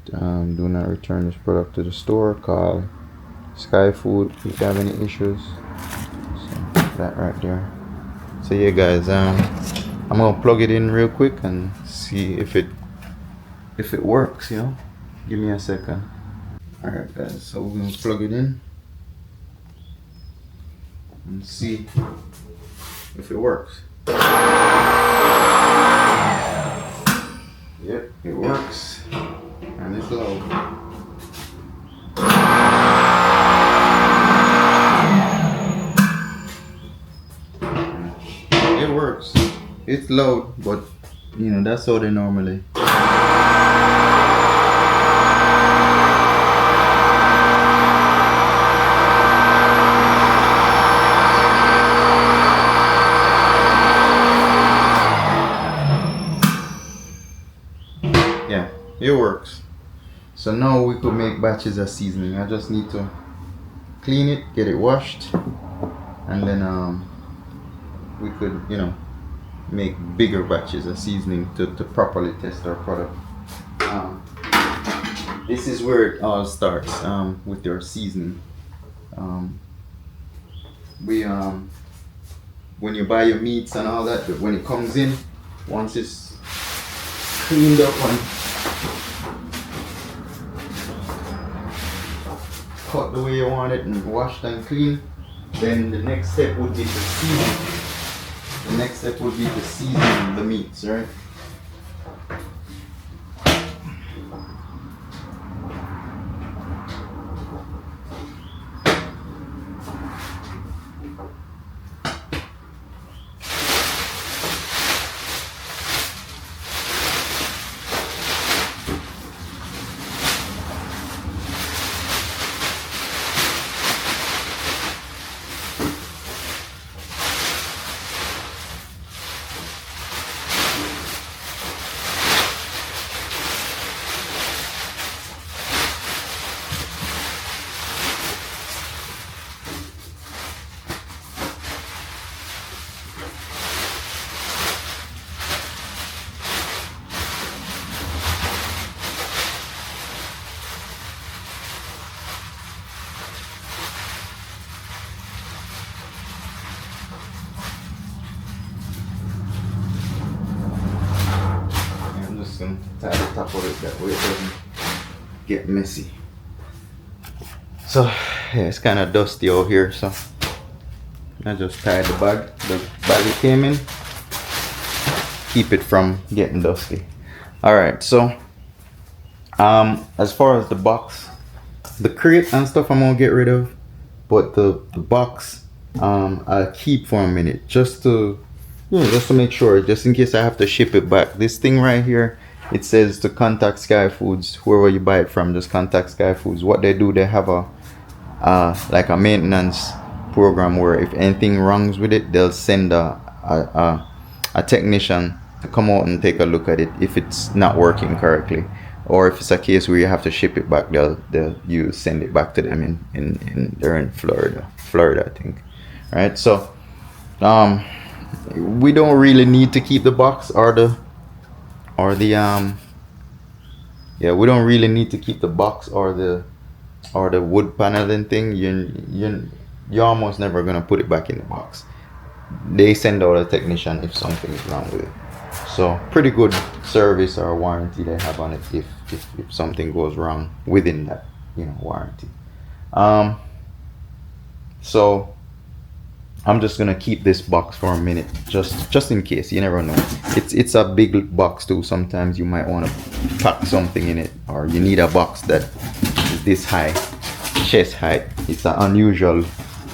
do not return this product to the store, call Sky Food if you have any issues. So that right there. So yeah guys, I'm gonna plug it in real quick and see if it works. Give me a second. Alright guys, so we're gonna plug it in and see if it works. Yep, it works, and it's low. It works. It's low, but that's how they normally. Yeah, it works. So now we could make batches of seasoning. I just need to clean it, get it washed, and then we could make bigger batches of seasoning to properly test our product. This is where it all starts, with your seasoning. When you buy your meats and all that, when it comes in, once it's cleaned up and cut the way you want it and washed and clean, then the next step would be to season. The next step would be to season the meats, right? Tie the top of it that way it doesn't get messy. So yeah, it's kind of dusty out here, so I just tied the bag it came in, keep it from getting dusty. Alright, so as far as the box, the crate and stuff I'm gonna get rid of, but the box I'll keep for a minute just to make sure, just in case I have to ship it back. This thing right here, it says to contact Sky Foods. Whoever you buy it from, just contact Sky Foods. What they do, they have a like a maintenance program where if anything wrongs with it, they'll send a technician to come out and take a look at it if it's not working correctly, or if it's a case where you have to ship it back, you send it back to them they're in Florida I think. Right, so we don't really need to keep the box or the yeah, we don't really need to keep the box or the wood paneling thing. You're almost never gonna put it back in the box. They send out a technician if something is wrong with it. So pretty good service or warranty they have on it if something goes wrong within that, you know, warranty. So I'm just gonna keep this box for a minute, just in case. You never know. It's a big box too. Sometimes you might want to pack something in it, or you need a box that is this high, chest height. It's an unusual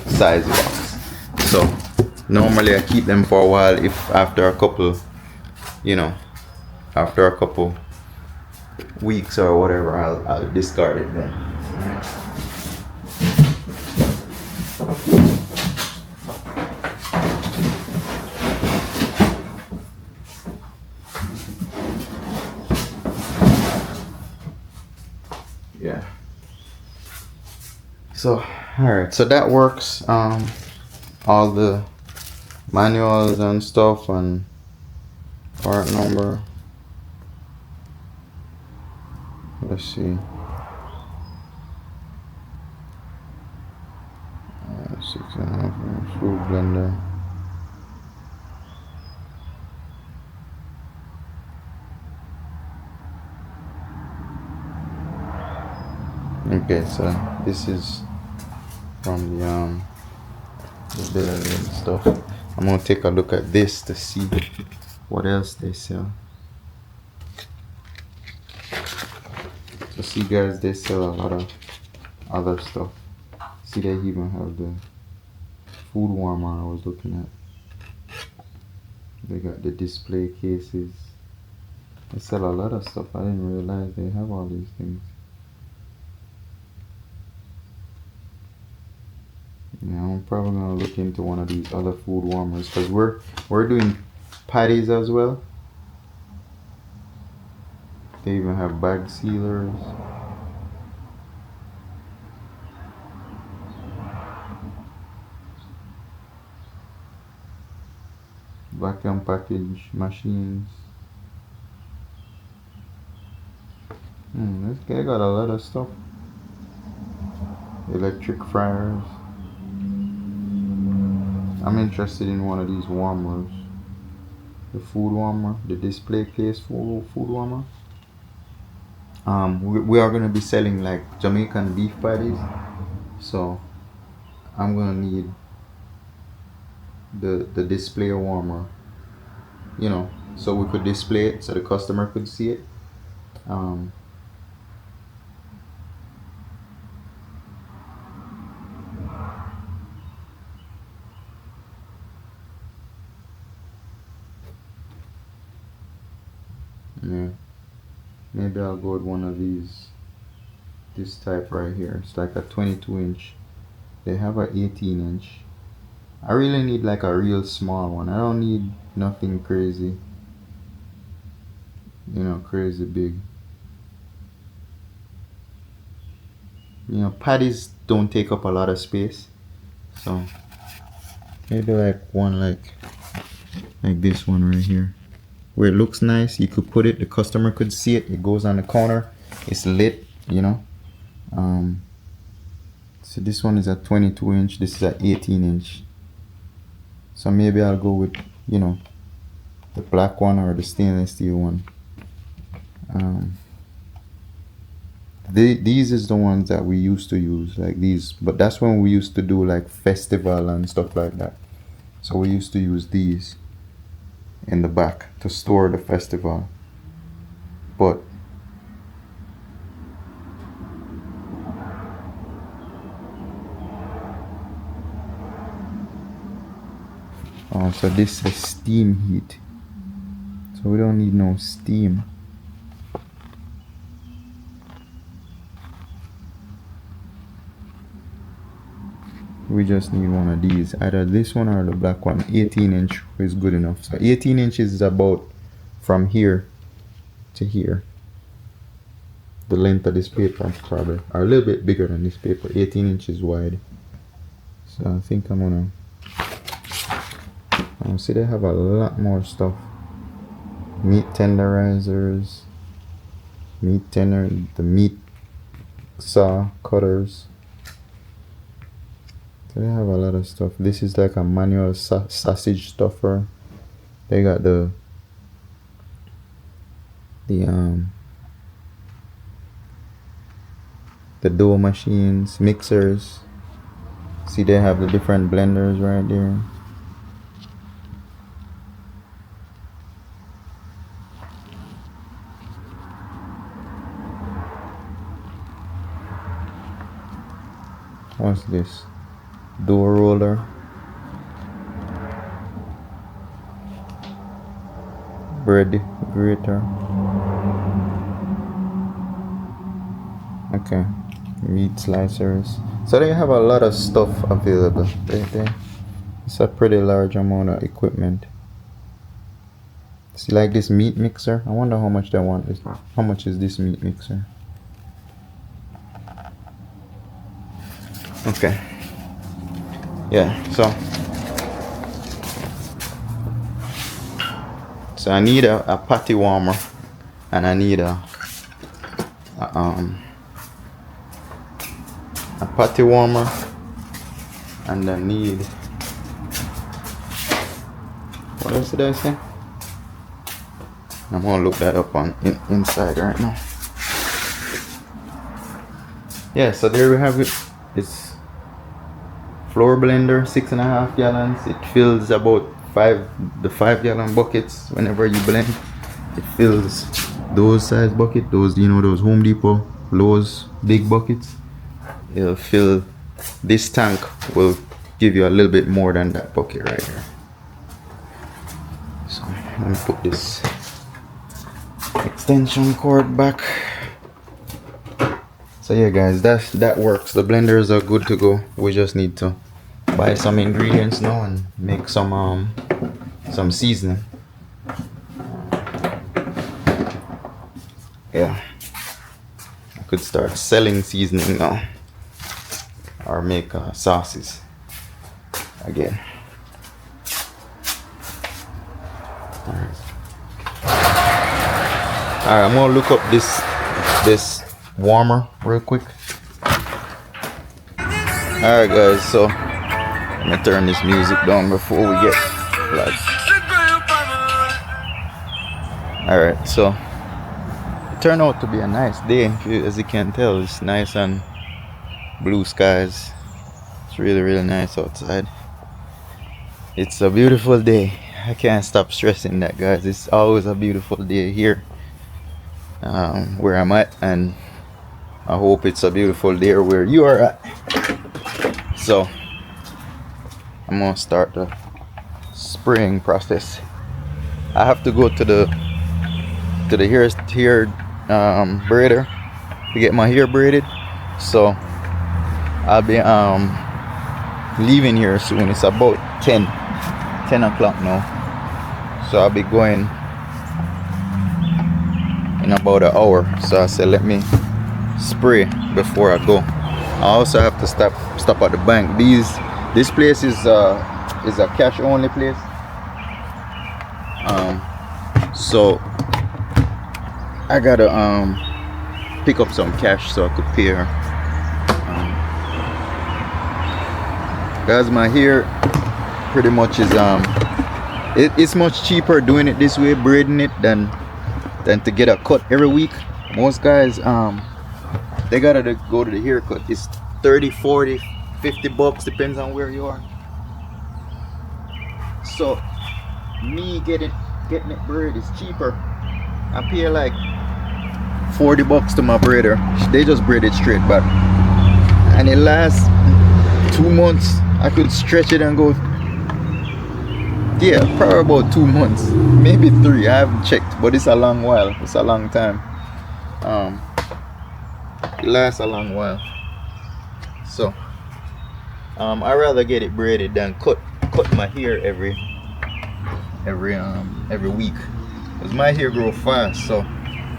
size box. So normally I keep them for a while. If after a couple, you know, after a couple weeks or whatever, I'll discard it then. Yeah. So alright, so that works. All the manuals and stuff and part number. Let's see. 6.5 food blender. Okay, so this is from the bill and stuff. I'm gonna take a look at this to see what else they sell. So see guys, they sell a lot of other stuff. See, they even have the food warmer I was looking at. They got the display cases. They sell a lot of stuff. I didn't realize they have all these things. Yeah, I'm probably gonna look into one of these other food warmers because we're doing patties as well. They even have bag sealers. Vacuum package machines. This guy got a lot of stuff. Electric fryers. I'm interested in one of these warmers. The food warmer, the display case food warmer. We are gonna be selling like Jamaican beef patties, so I'm gonna need the display warmer, you know, so we could display it so the customer could see it. Yeah, maybe I'll go with one of these, this type right here. It's like a 22-inch. They have a 18-inch. I really need like a real small one. I don't need nothing crazy, you know, crazy big. You know, patties don't take up a lot of space, so maybe like one like this one right here, where it looks nice. You could put it, the customer could see it. It goes on the counter. It's lit, you know. So this one is a 22-inch. This is a 18-inch. So maybe I'll go with, you know, the black one or the stainless steel one. These is the ones that we used to use, like these, but that's when we used to do like festival and stuff like that. So we used to use these in the back to store the festival. But so this is steam heat, so we don't need no steam. We just need one of these, either this one or the black one. 18-inch is good enough. So 18 inches is about from here to here. The length of this paper probably, or a little bit bigger than this paper. 18 inches wide. So I think I'm gonna See, they have a lot more stuff. Meat tenderizers, the meat saw cutters. So they have a lot of stuff. This is like a manual sausage stuffer. They got the dough machines, mixers. See, they have the different blenders right there. What's this? Dough roller. Bread grater. Okay. Meat slicers. So they have a lot of stuff available. It's a pretty large amount of equipment. See, like this meat mixer. I wonder how much they want. How much is this meat mixer? Okay. Yeah. So I need a patty warmer, and I need a patty warmer, and I need, what else did I say? I'm gonna look that up on inside right now. Yeah, so there we have it. It's flour blender, 6.5 gallons. It fills about 5 gallon buckets whenever you blend. It fills those size bucket, those, you know, those Home Depot, Lowe's big buckets. It'll fill, this tank will give you a little bit more than that bucket right here. So let me put this extension cord back. So yeah guys, that works. The blenders are good to go. We just need to buy some ingredients now and make some seasoning. Yeah, I could start selling seasoning now, or make sauces again. Alright, I'm gonna look up this warmer real quick. Alright guys, so let me turn this music down before we get like. Alright, so it turned out to be a nice day. As you can tell, it's nice and blue skies. It's really nice outside. It's a beautiful day. I can't stop stressing that, guys. It's always a beautiful day here where I'm at, and I hope it's a beautiful day where you are at. So I'm gonna start the spraying process. I have to go to the hair braider to get my hair braided, so I'll be leaving here soon. It's about 10 o'clock now, so I'll be going in about an hour. So I said let me spray before I go. I also have to stop at the bank. This place is a cash only place, so I gotta pick up some cash so I could pay her. Guys, my hair pretty much is it's much cheaper doing it this way, braiding it, than to get a cut every week. Most guys they gotta go to the haircut. It's 30, 40, 50 bucks, depends on where you are. So me getting it braided is cheaper. I pay like 40 bucks to my braider. They just braid it straight back, and it lasts 2 months. I could stretch it and go, yeah, probably about 2 months, maybe 3. I haven't checked, but it's a long while. It's a long time. It lasts a long while. So I rather get it braided than cut my hair every week, because my hair grow fast, so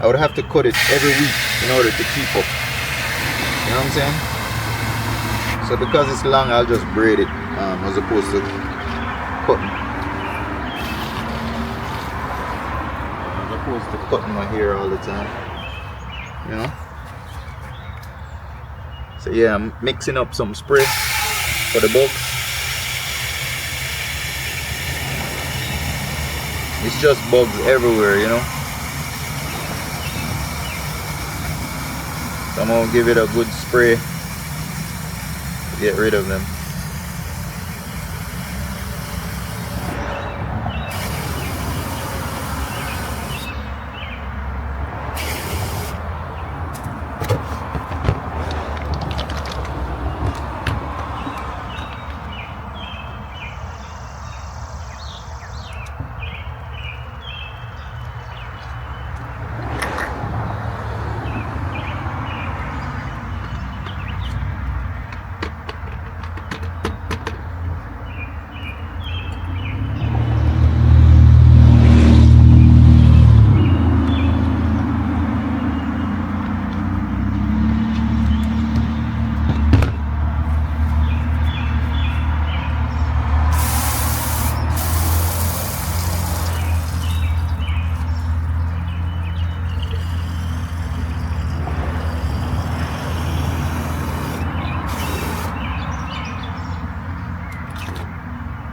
I would have to cut it every week in order to keep up. You know what I'm saying? So because it's long, I'll just braid it as opposed to cutting. opposed to cutting my hair all the time, you know. So yeah, I'm mixing up some spray for the bugs. It's just bugs everywhere, you know. So I'm gonna give it a good spray to get rid of them.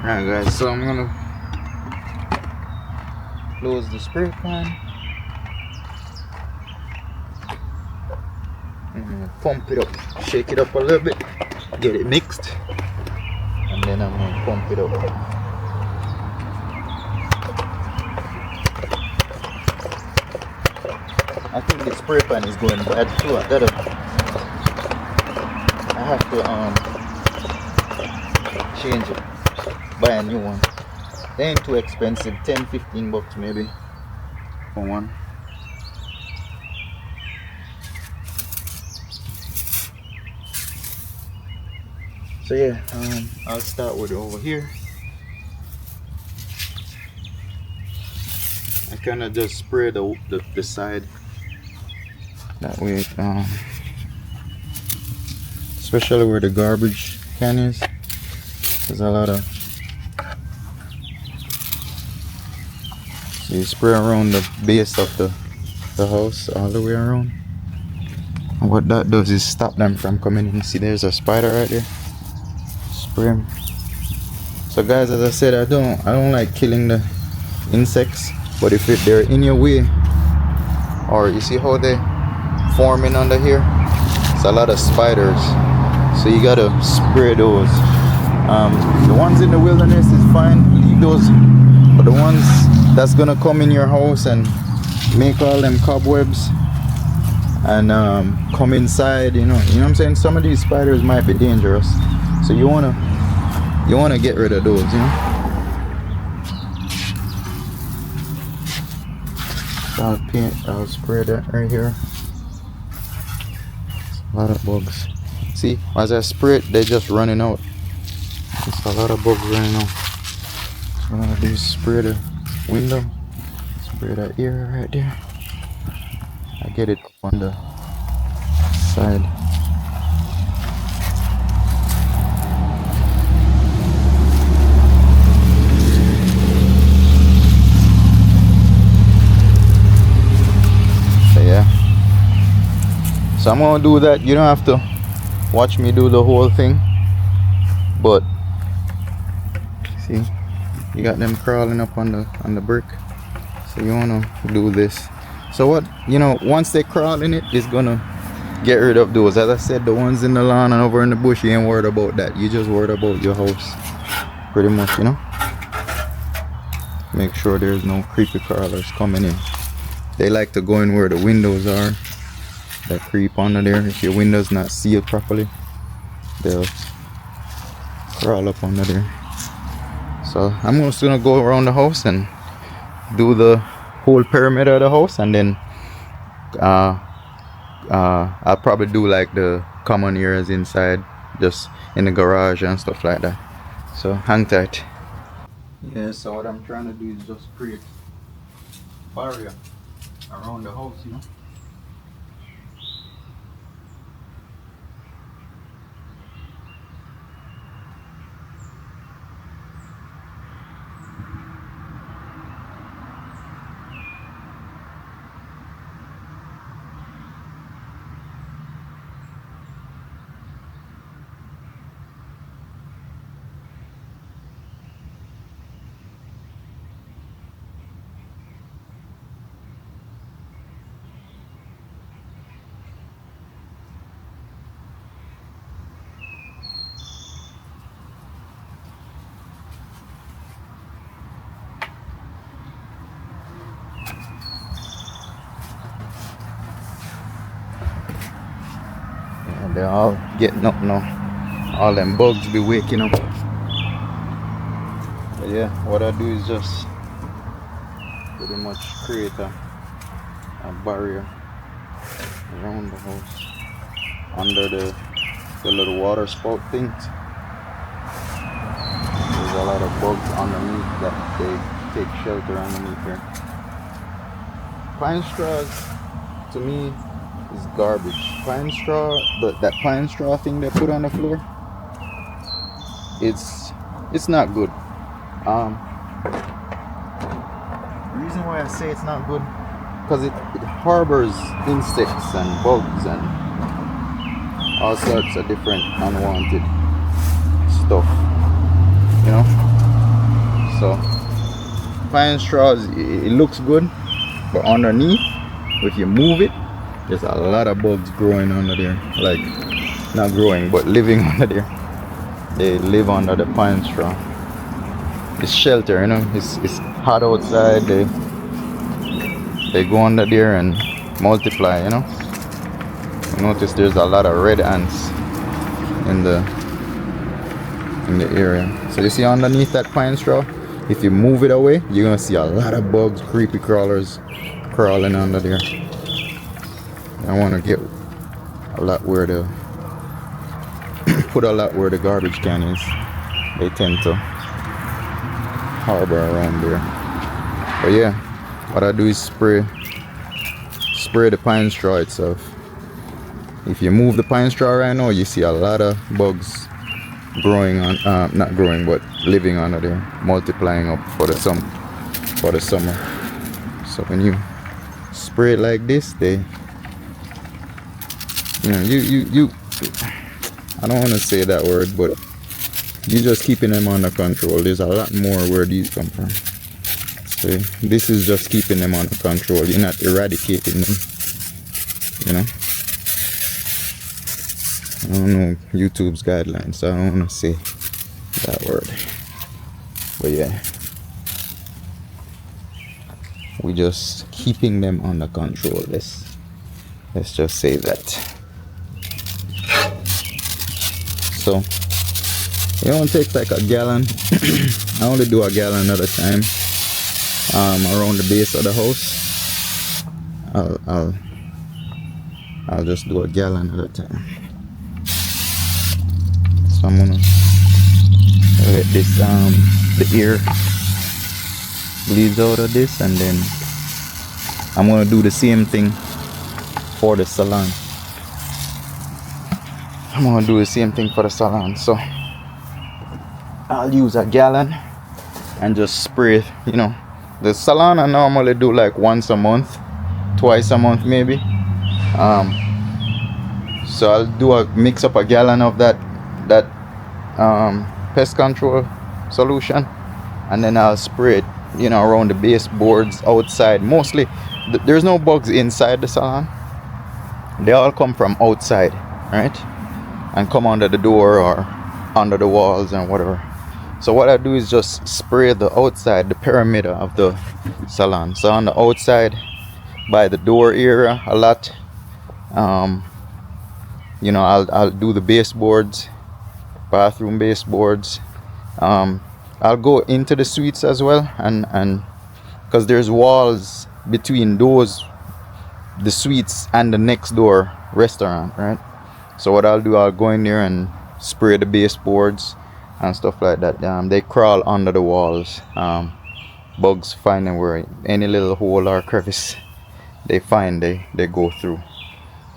Alright guys, so I'm gonna close the spray can and pump it up, shake it up a little bit, get it mixed, and then I'm gonna pump it up. I think the spray pan is going bad too. I have to change it, buy a new one. They ain't too expensive, 10-15 bucks maybe for one. So yeah, I'll start with over here. I kind of just spray the side. That way, especially where the garbage can is, there's a lot of. So you spray around the base of the house all the way around. And what that does is stop them from coming in. See, there's a spider right there. Spray 'em. So guys, as I said, I don't like killing the insects, but if they're in your way, or you see how they forming under here, it's a lot of spiders, so you gotta spray those. The ones in the wilderness is fine, leave those, but the ones that's gonna come in your house and make all them cobwebs and come inside, you know what I'm saying, some of these spiders might be dangerous, so you wanna get rid of those, you know. So I'll spray that right here. A lot of bugs. See, as I spray it, they're just running out. It's a lot of bugs running out. So I'm gonna do is spray the window, spray that area right there. I get it on the side. So yeah. So I'm gonna do that. You don't have to watch me do the whole thing, but see, you got them crawling up on the brick, so you wanna do this. So what, once they crawl in it, it's gonna get rid of those. As I said, the ones in the lawn and over in the bush, you ain't worried about that. You just worried about your house, pretty much, make sure there's no creepy crawlers coming in. They like to go in where the windows are, that creep under there. If your window's not sealed properly, they'll crawl up under there. So I'm just gonna go around the house and do the whole perimeter of the house, and then I'll probably do like the common areas inside, just in the garage and stuff like that. So hang tight. Yeah, so what I'm trying to do is just create barrier around the house, And they're all getting up now. All them bugs be waking up. But yeah, what I do is just pretty much create a barrier around the house under the little water spout things. There's a lot of bugs underneath that they take shelter underneath here. Pine straws to me is garbage. Pine straw, that pine straw thing they put on the floor, it's not good. The reason why I say it's not good, because it harbors insects and bugs and all sorts of different unwanted stuff, you know. So pine straws, it looks good, but underneath, if you move it, there's a lot of bugs growing under there. Like, not growing, but living under there. They live under the pine straw. It's shelter, you know. It's hot outside. They go under there and multiply, you know. You notice there's a lot of red ants in the area. So you see underneath that pine straw, if you move it away, you're gonna see a lot of bugs, creepy crawlers crawling under there. I want to get a lot where the put a lot where the garbage can is. They tend to harbor around there. But yeah, what I do is spray the pine straw itself. If you move the pine straw right now, you see a lot of bugs growing on, not growing, but living under there, multiplying up for the summer. So when you spray it like this, they, you know, you I don't want to say that word, but you're just keeping them under control. There's a lot more where these come from. So this is just keeping them under control. You're not eradicating them, you know. I don't know YouTube's guidelines, so I don't want to say that word. But yeah, we just keeping them under control. Let's just say that. So it only takes like a gallon. I only do a gallon at a time. Around the base of the house, I'll just do a gallon at a time. So I'm gonna let this the air bleeds out of this, and then I'm gonna do the same thing for the salon. I'm gonna do the same thing for the salon. So I'll use a gallon and just spray it, you know. The salon I normally do like once a month, twice a month maybe. So I'll mix up a gallon of that pest control solution, and then I'll spray it, you know, around the baseboards outside. Mostly there's no bugs inside the salon. They all come from outside, right, and come under the door or under the walls and whatever. So what I do is just spray the outside, the perimeter of the salon. So on the outside by the door area a lot. You know, I'll do the baseboards, bathroom baseboards. I'll go into the suites as well, and because there's walls between the suites and the next door restaurant, right? So what I'll do, I'll go in there and spray the baseboards and stuff like that. They crawl under the walls. Bugs finding where any little hole or crevice they find, they go through.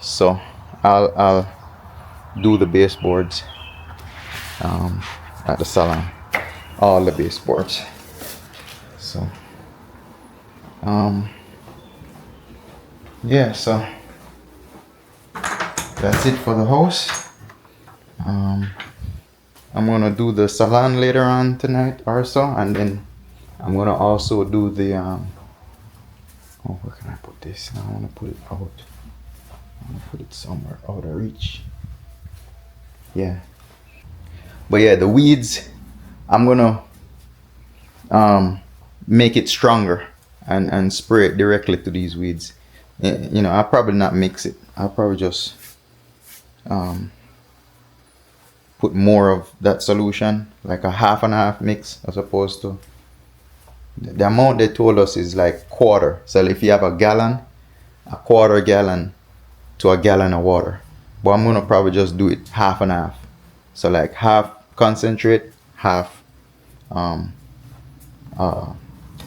So I'll do the baseboards at the salon, all the baseboards. So yeah, so that's it for the house. I'm gonna do the salon later on tonight or so, and then I'm gonna also do the oh, where can I put this? I want to put it out. I want to put it somewhere out of reach. Yeah. But yeah, the weeds, I'm gonna make it stronger and spray it directly to these weeds. You know, I'll probably not mix it. I'll probably just put more of that solution, like a half and half mix, as opposed to the amount they told us is like quarter. So if you have a gallon, a quarter gallon to a gallon of water. But I'm gonna probably just do it half and half. So like half concentrate, half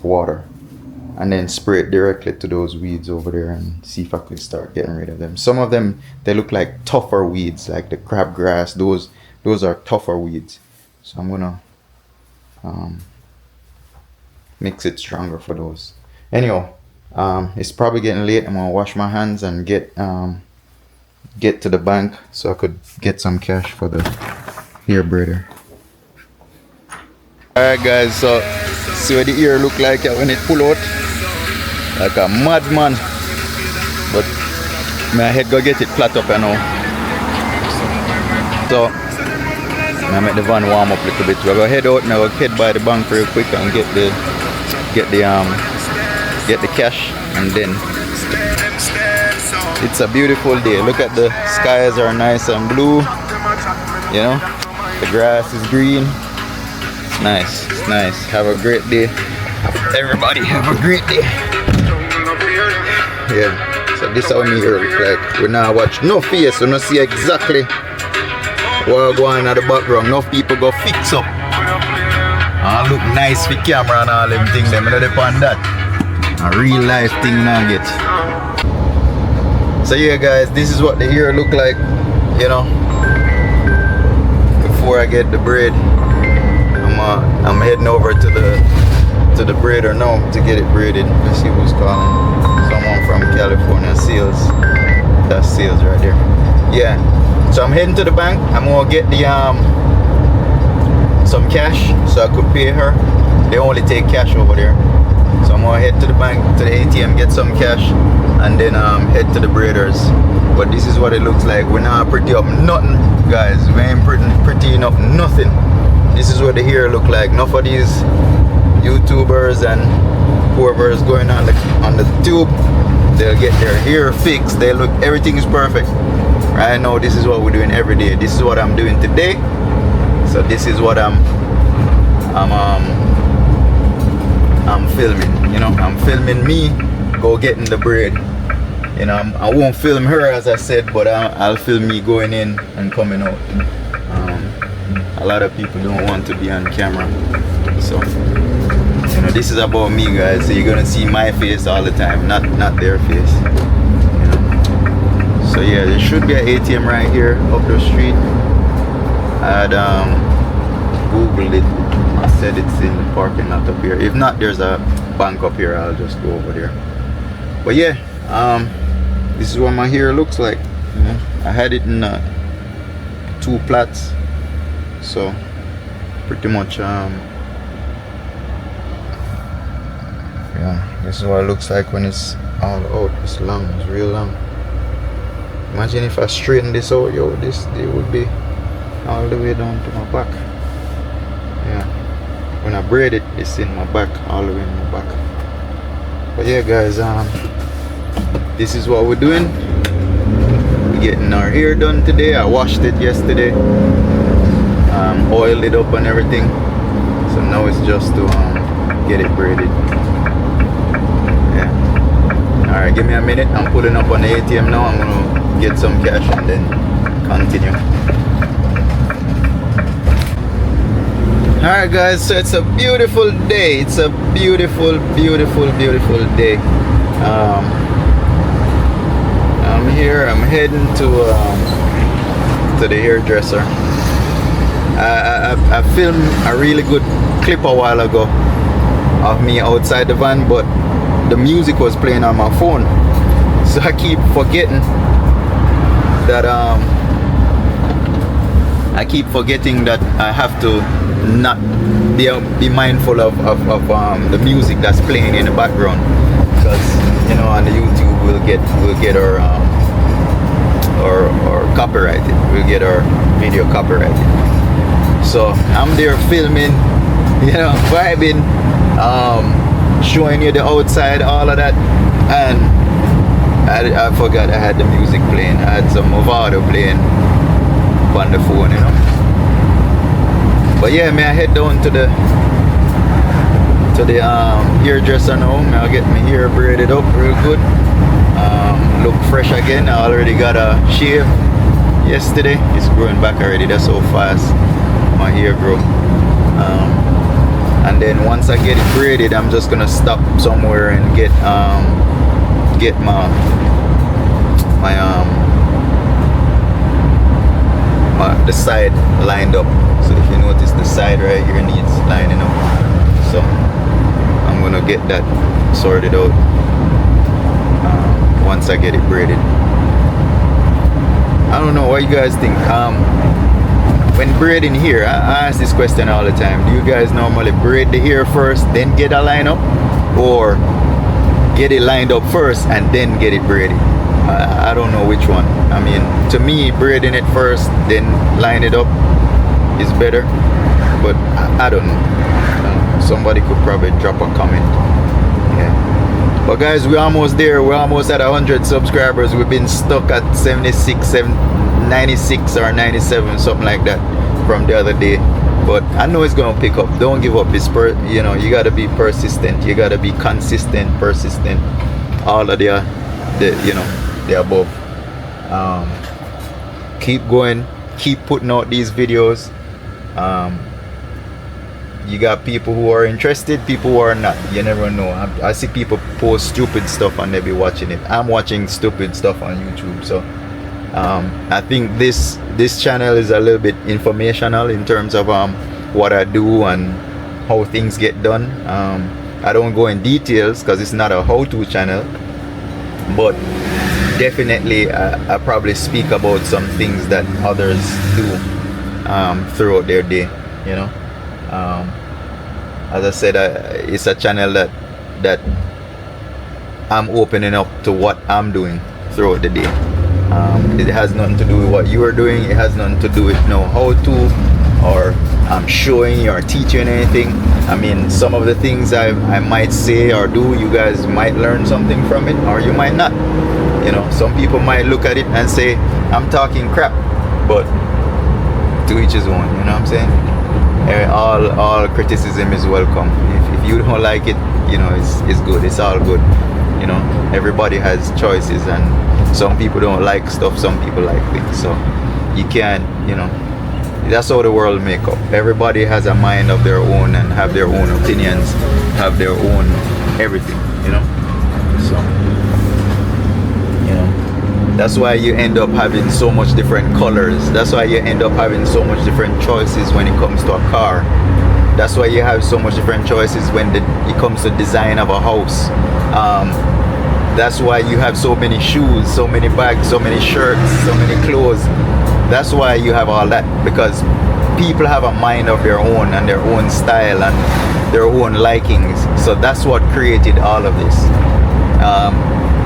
water, and then spray it directly to those weeds over there and see if I can start getting rid of them. Some of them, they look like tougher weeds, like the crabgrass. Those are tougher weeds. So I'm gonna mix it stronger for those. Anyhow, it's probably getting late. I'm gonna wash my hands and get to the bank so I could get some cash for the hair braider. Alright guys, so see what the ear look like when it pull out, like a madman. But my head go get it flat up, you know. So I make the van warm up a little bit. We're gonna head out now. We'll head by the bank real quick and get the cash, and then it's a beautiful day. Look at the skies are nice and blue. You know, the grass is green. It's nice. It's nice. Have a great day. Everybody have a great day. Yeah. So this is how me here look like. We now watch no face. We don't see exactly what going on in the background. Enough people go fix up. I look nice for camera and all them things. Them not depend that. A real life thing now get. So yeah guys, this is what the hair look like, you know, before I get the braid. I'm heading over to the braider now to get it braided. Let's see who's calling. Someone from California. Sales. That's sales right there. Yeah. So I'm heading to the bank. I'm gonna get the some cash so I could pay her. They only take cash over there. So I'm gonna head to the bank, to the ATM, get some cash, and then head to the braiders. But this is what it looks like. We're not pretty up nothing, guys. We ain't pretty up nothing. This is what the hair look like. Enough of these YouTubers and whoever is going on the tube, they'll get their hair fixed. They look, everything is perfect. Right now, this is what we're doing every day. This is what I'm doing today. So this is what I'm filming. You know, I'm filming me go getting the braid. You know, I won't film her as I said, but I'll film me going in and coming out. A lot of people don't want to be on camera, so you know, this is about me, guys. So you're gonna see my face all the time, not their face. You know? So yeah, there should be an ATM right here up the street. I had googled it. I said it's in the parking lot up here. If not, there's a bank up here. I'll just go over there. But yeah, this is what my hair looks like. You know? I had it in 2 plaits, so pretty much yeah, this is what it looks like when it's all out. It's long, it's real long. Imagine if I straighten this out, yo, this it would be all the way down to my back. Yeah, when I braid it, it's in my back, all the way in my back. But yeah guys, this is what we're doing. We're getting our hair done today. I washed it yesterday, oiled it up and everything, so now it's just to get it braided. Yeah. Alright, give me a minute. I'm pulling up on the ATM now. I'm gonna get some cash and then continue. Alright guys, so it's a beautiful day. It's a beautiful day. I'm here, I'm heading to the hairdresser. I filmed a really good clip a while ago of me outside the van, but the music was playing on my phone, so I keep forgetting that I have to not be mindful of the music that's playing in the background, because you know on the YouTube we'll get our copyrighted. We'll get our video copyrighted. So I'm there filming, you know, vibing, showing you the outside, all of that, and I forgot I had the music playing. I had some Movado playing. up on the phone, you know. But yeah, may I head down to the hairdresser now. May I get my hair braided up real good. Look fresh again. I already got a shave yesterday. It's growing back already. That's how fast my hair grow. And then once I get it braided, I'm just gonna stop somewhere and get the side lined up. So if you notice, the side right here needs lining up. So I'm gonna get that sorted out once I get it braided. I don't know what you guys think. When braiding hair, I ask this question all the time. Do you guys normally braid the hair first, then get a line up, or get it lined up first and then get it braided? I don't know which one. I mean, to me, braiding it first, then line it up is better. But I don't know. Somebody could probably drop a comment. Yeah. But guys, we're almost there. We're almost at 100 subscribers. We've been stuck at 96 or 97, something like that, from the other day. But I know it's gonna pick up. Don't give up. You know, you gotta be persistent. You gotta be consistent, persistent. All of the above. Keep going. Keep putting out these videos. You got people who are interested, people who are not. You never know. I see people post stupid stuff and they be watching it. I'm watching stupid stuff on YouTube. So I think this channel is a little bit informational in terms of what I do and how things get done. I don't go in details because it's not a how-to channel, but definitely I probably speak about some things that others do throughout their day, you know. As I said, it's a channel that I'm opening up to what I'm doing throughout the day. It has nothing to do with what you are doing. It has nothing to do with how to, or I'm showing or teaching anything. I mean, some of the things I might say or do, you guys might learn something from it, or you might not. You know, some people might look at it and say I'm talking crap, but to each his own. You know what I'm saying? All criticism is welcome. If you don't like it, you know, it's good. It's all good. You know, everybody has choices, and some people don't like stuff, some people like things. So you can't, you know, that's how the world make up. Everybody has a mind of their own and have their own opinions, have their own everything, you know. So, you know, that's why you end up having so much different colors. That's why you end up having so much different choices when it comes to a car. That's why you have so much different choices when it comes to design of a house. That's why you have so many shoes, so many bags, so many shirts, so many clothes. That's why you have all that, because people have a mind of their own and their own style and their own likings. So that's what created all of this.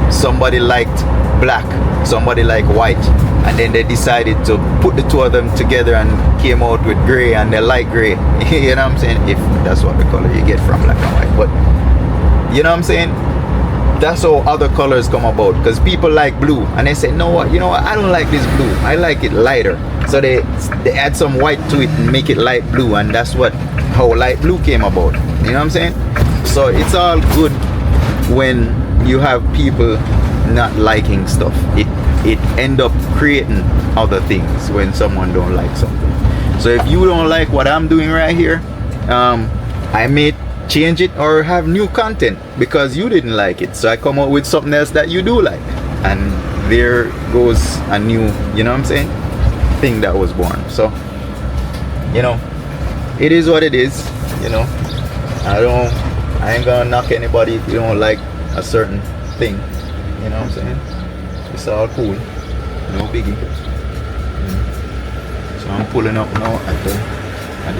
Somebody liked black, somebody liked white, and then they decided to put the two of them together and came out with gray, and they like gray. You know what I'm saying? If that's what the color you get from black and white. But you know what I'm saying? That's how other colors come about, because people like blue and they say, no, what, you know what, I don't like this blue, I like it lighter. So they add some white to it and make it light blue, and that's how light blue came about. You know what I'm saying? So it's all good when you have people not liking stuff. It end up creating other things when someone don't like something. So if you don't like what I'm doing right here, I may change it or have new content because you didn't like it, so I come out with something else that you do like, and there goes a new, you know what I'm saying, thing that was born. So, you know, it is what it is. You know, I ain't gonna knock anybody if you don't like a certain thing. You know what I'm saying? It's all cool, no biggie. So I'm pulling up now at the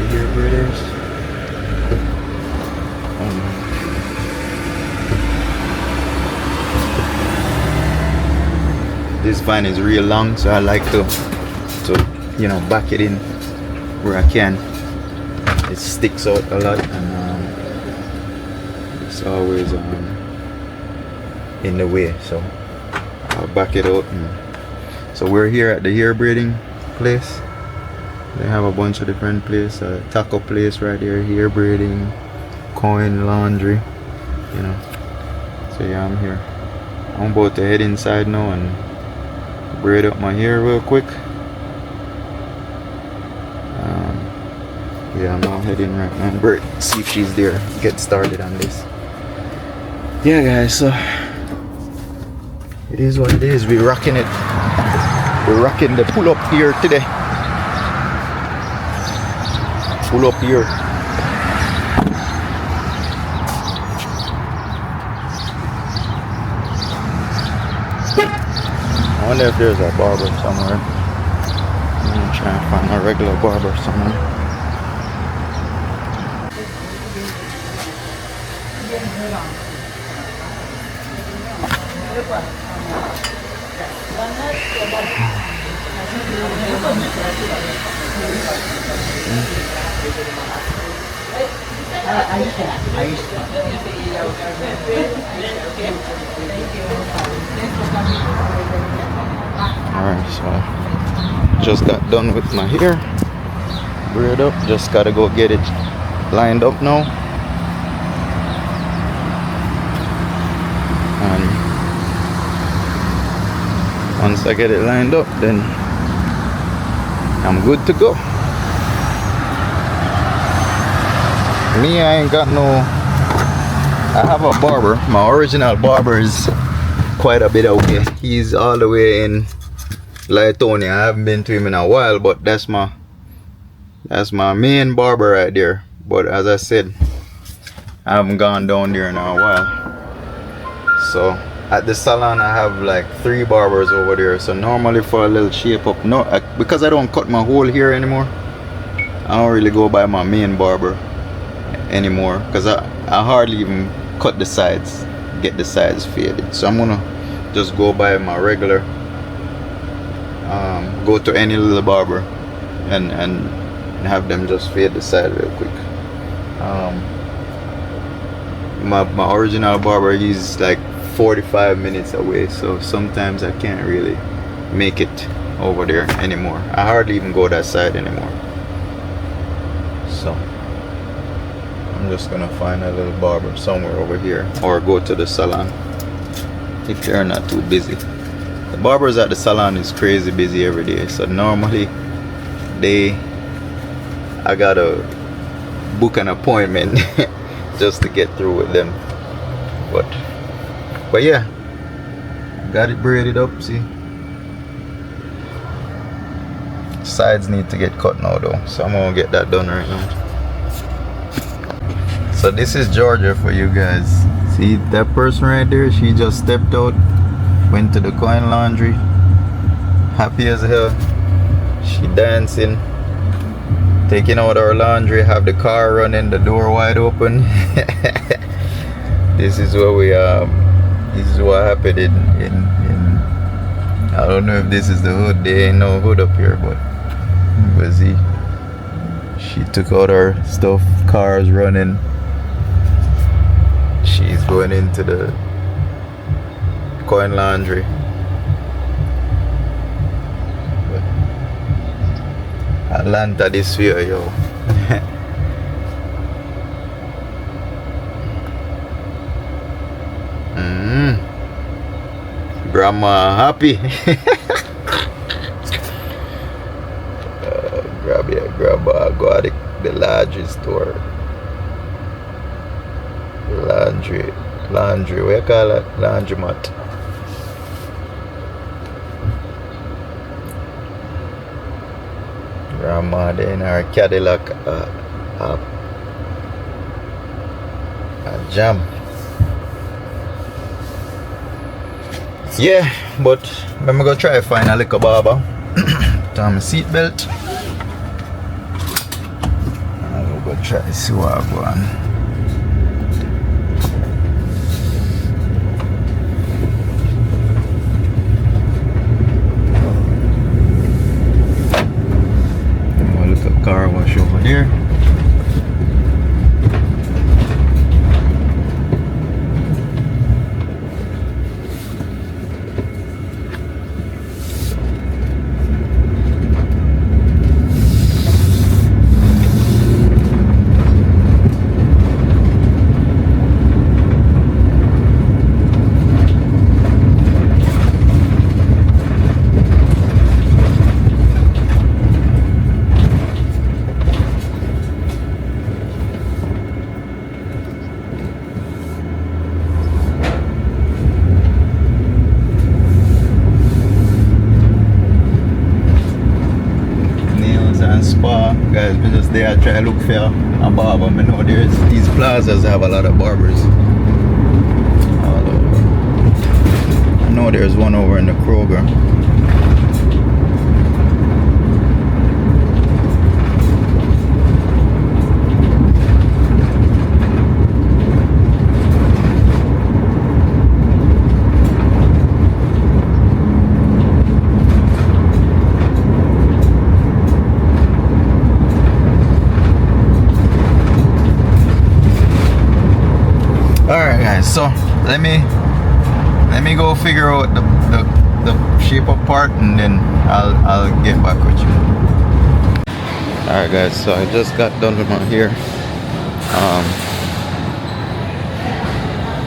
hair braiders. This vine is real long, so I like to you know, back it in where I can. It sticks out a lot, and it's always in the way, so I'll back it out. So we're here at the hair braiding place. They have a bunch of different places. Taco place right there, hair braiding, coin laundry, you know. So yeah, I'm here. I'm about to head inside now and braid up my hair real quick. Yeah, I'm now heading right now and braid. See if she's there. Get started on this. Yeah, guys. So it is what it is. We're rocking it. We're rocking the pull up here today. Pull up here. I wonder if there's a barber somewhere. I'm gonna try and find a regular barber somewhere. Alright, so just got done with my hair, braid up, just gotta go get it lined up now. And once I get it lined up, then I'm good to go. Me, I ain't got no, I have a barber. My original barber is quite a bit away. He's all the way in Latonia. I haven't been to him in a while, but that's my main barber right there. But as I said, I haven't gone down there in a while. So at the salon I have like 3 barbers over there. So normally for a little shape up, because I don't cut my whole hair anymore, I don't really go by my main barber anymore, because I hardly even cut the sides, get the sides faded. So I'm gonna just go by my regular, go to any little barber and have them just fade the side real quick. My original barber, he's like 45 minutes away, so sometimes I can't really make it over there anymore. I hardly even go that side anymore. So I'm just gonna find a little barber somewhere over here, or go to the salon if they're not too busy. The barbers at the salon is crazy busy every day, so normally I gotta book an appointment just to get through with them. But yeah, got it braided up. See, sides need to get cut now though, so I'm gonna get that done right now. So this is Georgia for you guys. See that person right there? She just stepped out, went to the coin laundry, happy as hell. She dancing, taking out our laundry, have the car running, the door wide open. This is where we this is what happened in I don't know if this is the hood. There ain't no hood up here, but see, she took out our stuff, cars running. She's going into the coin laundry. Atlanta this year, yo. Grandma happy. Grandma go at the laundry store. Laundry, what you call it? Laundromat. Grandma in her Cadillac a jam. Yeah, but I'm gonna try to find a little barber. Turn my seatbelt. I'm gonna try to see what I'm going. Car wash over there. and spa. Guys, we just there try to look for a barber. I know there's these plazas have a lot of barbers. All over. I know there's one over in the Kroger. Alright guys, so let me go figure out the shape of part, and then I'll get back with you. Alright guys, so I just got done with my hair.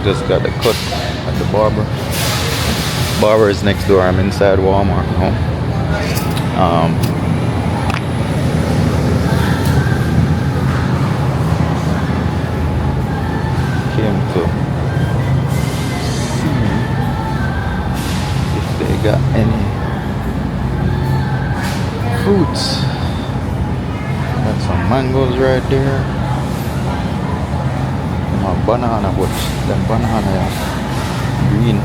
Just got the cut at the barber. Barber is next door. I'm inside Walmart now. Came to see if they got any fruits. Got some mangoes right there. And a banana, but them banana are green.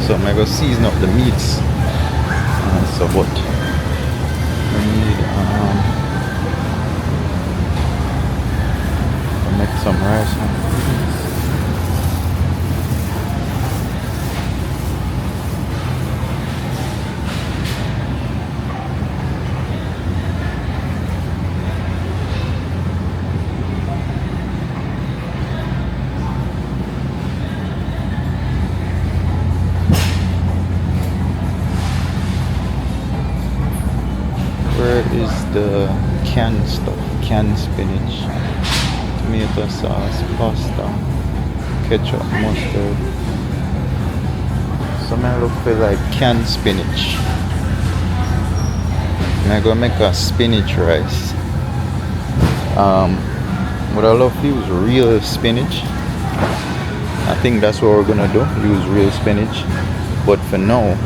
So I'm gonna season up the meats. So what? I need to make some rice and beans. Where is the canned stuff? Canned spinach, tomato sauce, pasta, ketchup, mustard. So I'm gonna look for like canned spinach. And I'm gonna make a spinach rice. What I love to use real spinach. I think that's what we're gonna do. Use real spinach. But for now,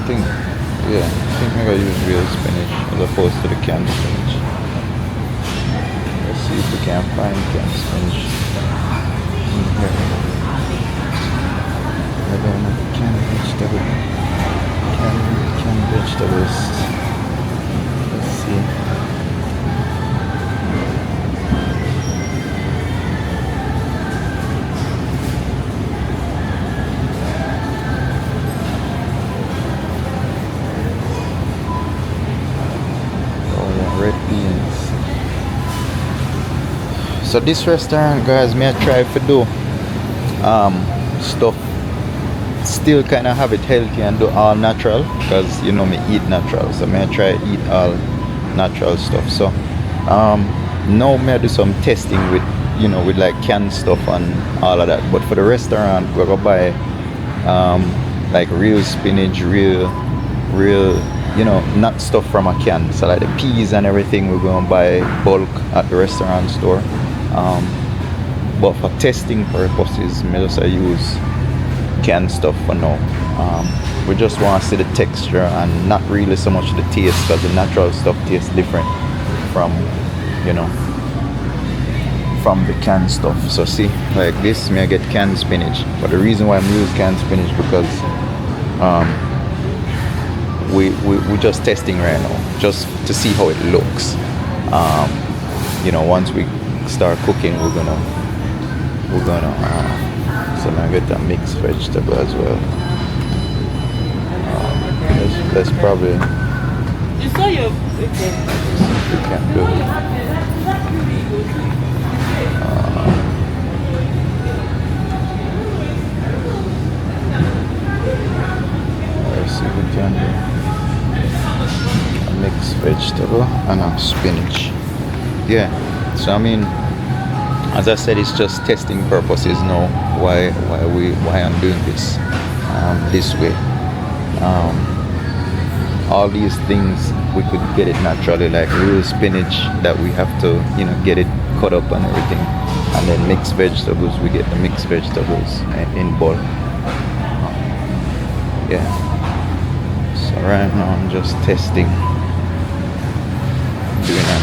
I think I gotta use real spinach as opposed to the canned spinach. Let's see if we can find canned spinach in here. I don't know, canned vegetable. Canned vegetables. Let's see. Red beans. So this restaurant, guys, may I try to do stuff, still kind of have it healthy and do all natural, because you know me eat natural, so may I try to eat all natural stuff. So now may I do some testing with, you know, with like canned stuff and all of that. But for the restaurant, we're gonna buy like real spinach, real, you know, not stuff from a can. So like the peas and everything we're gonna buy bulk at the restaurant store. But for testing purposes, me just use canned stuff for now. We just want to see the texture and not really so much the taste, because the natural stuff tastes different from, you know, from the canned stuff. So see, like this, me I get canned spinach. But the reason why I'm using canned spinach because we're just testing right now, just to see how it looks. You know, once we start cooking, we're gonna so I'm gonna get that mixed vegetable as well. Let's probably, You saw your we can do it. Let's see if we can do a mixed vegetable and a spinach. Yeah, so I mean, As I said, it's just testing purposes now. Why I'm doing this this way. All these things we could get it naturally, like real spinach that we have to get it cut up and everything, and then mixed vegetables, we get the mixed vegetables in bulk. Yeah, so right now I'm just testing, doing a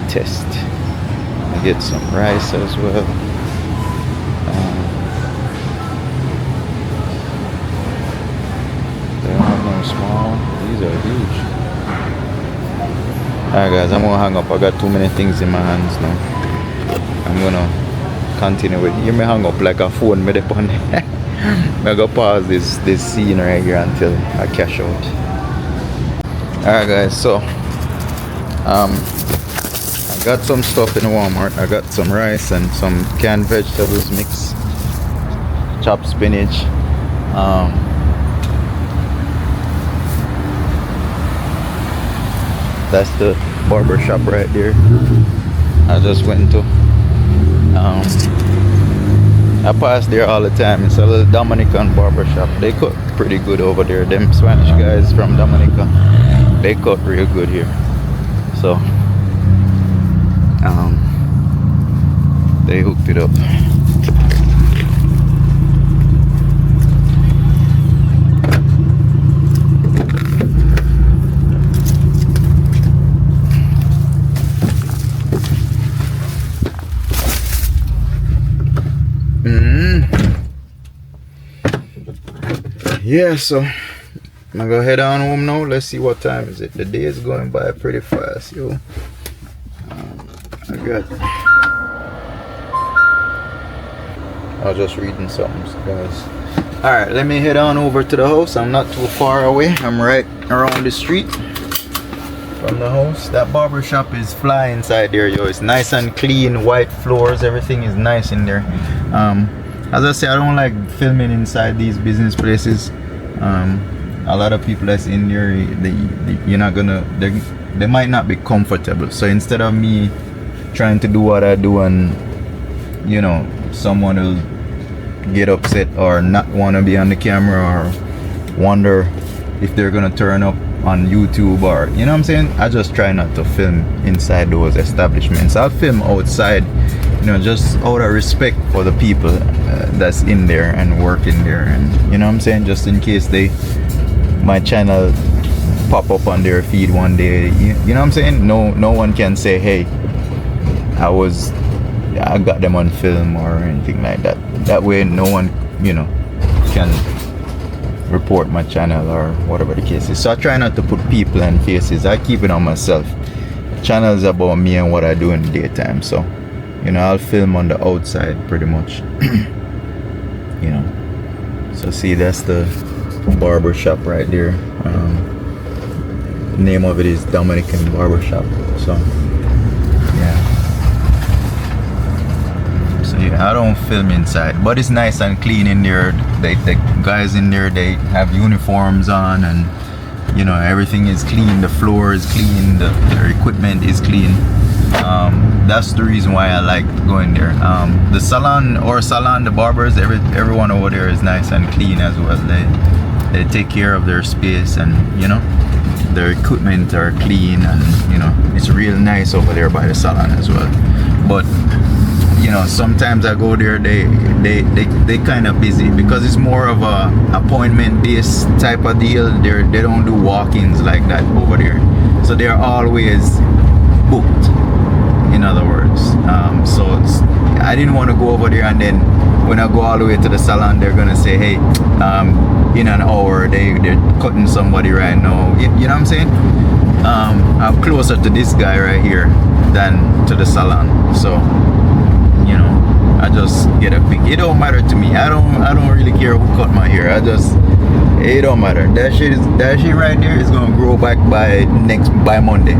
test. I get some rice as well. They are no small, these are huge. Alright guys, I'm gonna hang up. I got too many things in my hands now. I'm gonna continue with, you may hang up like a phone made up on there. I'm gonna pause this scene right here until I cash out. Alright guys, so I got some stuff in Walmart. I got some rice and some canned vegetables mix, chopped spinach. That's the barber shop right there. I just went to. I pass there all the time. It's a little Dominican barber shop. They cut pretty good over there. Them Spanish guys from Dominica, they cut real good here. So they hooked it up. Yeah, so I'm gonna go head on home now. Let's see what time is it. The day is going by pretty fast, yo. I was just reading something, guys. Alright, let me head on over to the house. I'm not too far away. I'm right around the street from the house. That barber shop is fly inside there, yo. It's nice and clean, white floors, everything is nice in there. As I say, I don't like filming inside these business places. A lot of people that's in there, they might not be comfortable. So instead of me trying to do what I do and someone will get upset or not want to be on the camera or wonder if they're gonna turn up on YouTube, or you know what I'm saying, I just try not to film inside those establishments. I'll film outside, just out of respect for the people that's in there and working there, and you know what I'm saying, just in case my channel pop up on their feed one day, you know what I'm saying, no one can say, hey, I got them on film or anything like that. That way no one can report my channel or whatever the case is. So I try not to put people and faces. I keep it on myself. Channel is about me and what I do in the daytime, so I'll film on the outside pretty much. So see, that's the barber shop right there. The name of it is Dominican Barber Shop. So yeah, I don't film inside, but it's nice and clean in there. The guys in there, they have uniforms on, and everything is clean. The floor is clean, their equipment is clean. That's the reason why I like going there. The salon, the barbers, everyone over there is nice and clean as well. They take care of their space, and their equipment are clean, and it's real nice over there by the salon as well. But sometimes I go there, they kind of busy because it's more of a appointment based type of deal. They don't do walk-ins like that over there, so they're always booked, in other words. So I didn't want to go over there and then when I go all the way to the salon, they're gonna say, hey, in an hour they're cutting somebody right now. You know what I'm saying? I'm closer to this guy right here than to the salon, so I just get a pick. It don't matter to me. I don't really care who cut my hair. It don't matter. That shit right there is gonna grow back by Monday.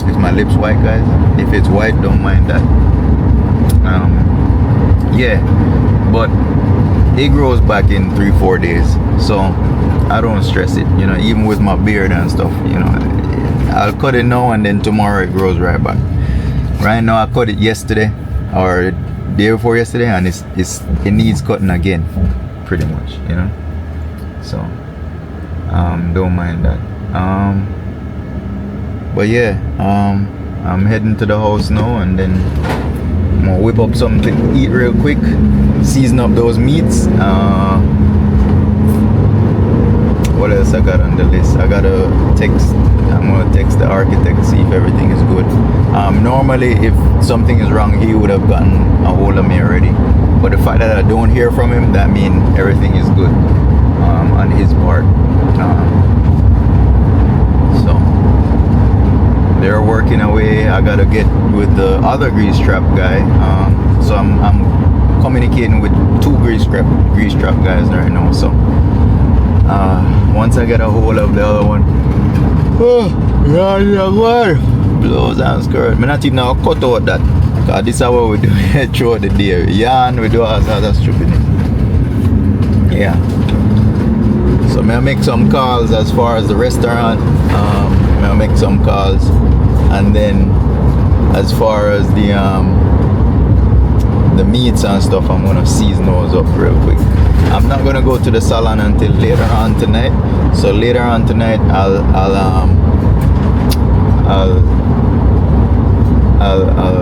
Is my lips white, guys? If it's white, don't mind that. Yeah, but it grows back in 3-4 days, so I don't stress it. Even with my beard and stuff, I'll cut it now and then tomorrow it grows right back. Right now I cut it yesterday or day before yesterday, and it needs cutting again, pretty much, you know. So don't mind that. But yeah, I'm heading to the house now, and then I'm gonna whip up something to eat real quick, season up those meats. What else I got on the list? I'm gonna text the architect, see if everything is good. Normally if something is wrong, he would have gotten a hold of me already, but the fact that I don't hear from him, that means everything is good on his part. So they're working away. I gotta get with the other grease trap guy, so I'm communicating with two grease trap guys right now. So once I get a hold of the other one, blows and skirt. I'm not even now cut out that, because this is what we do throughout the day. Yarn, we do all sorts of stupid. Yeah. So I make some calls as far as the restaurant. I make some calls, and then as far as the meats and stuff, I'm gonna season those up real quick. I'm not gonna go to the salon until later on tonight. So later on tonight, I'll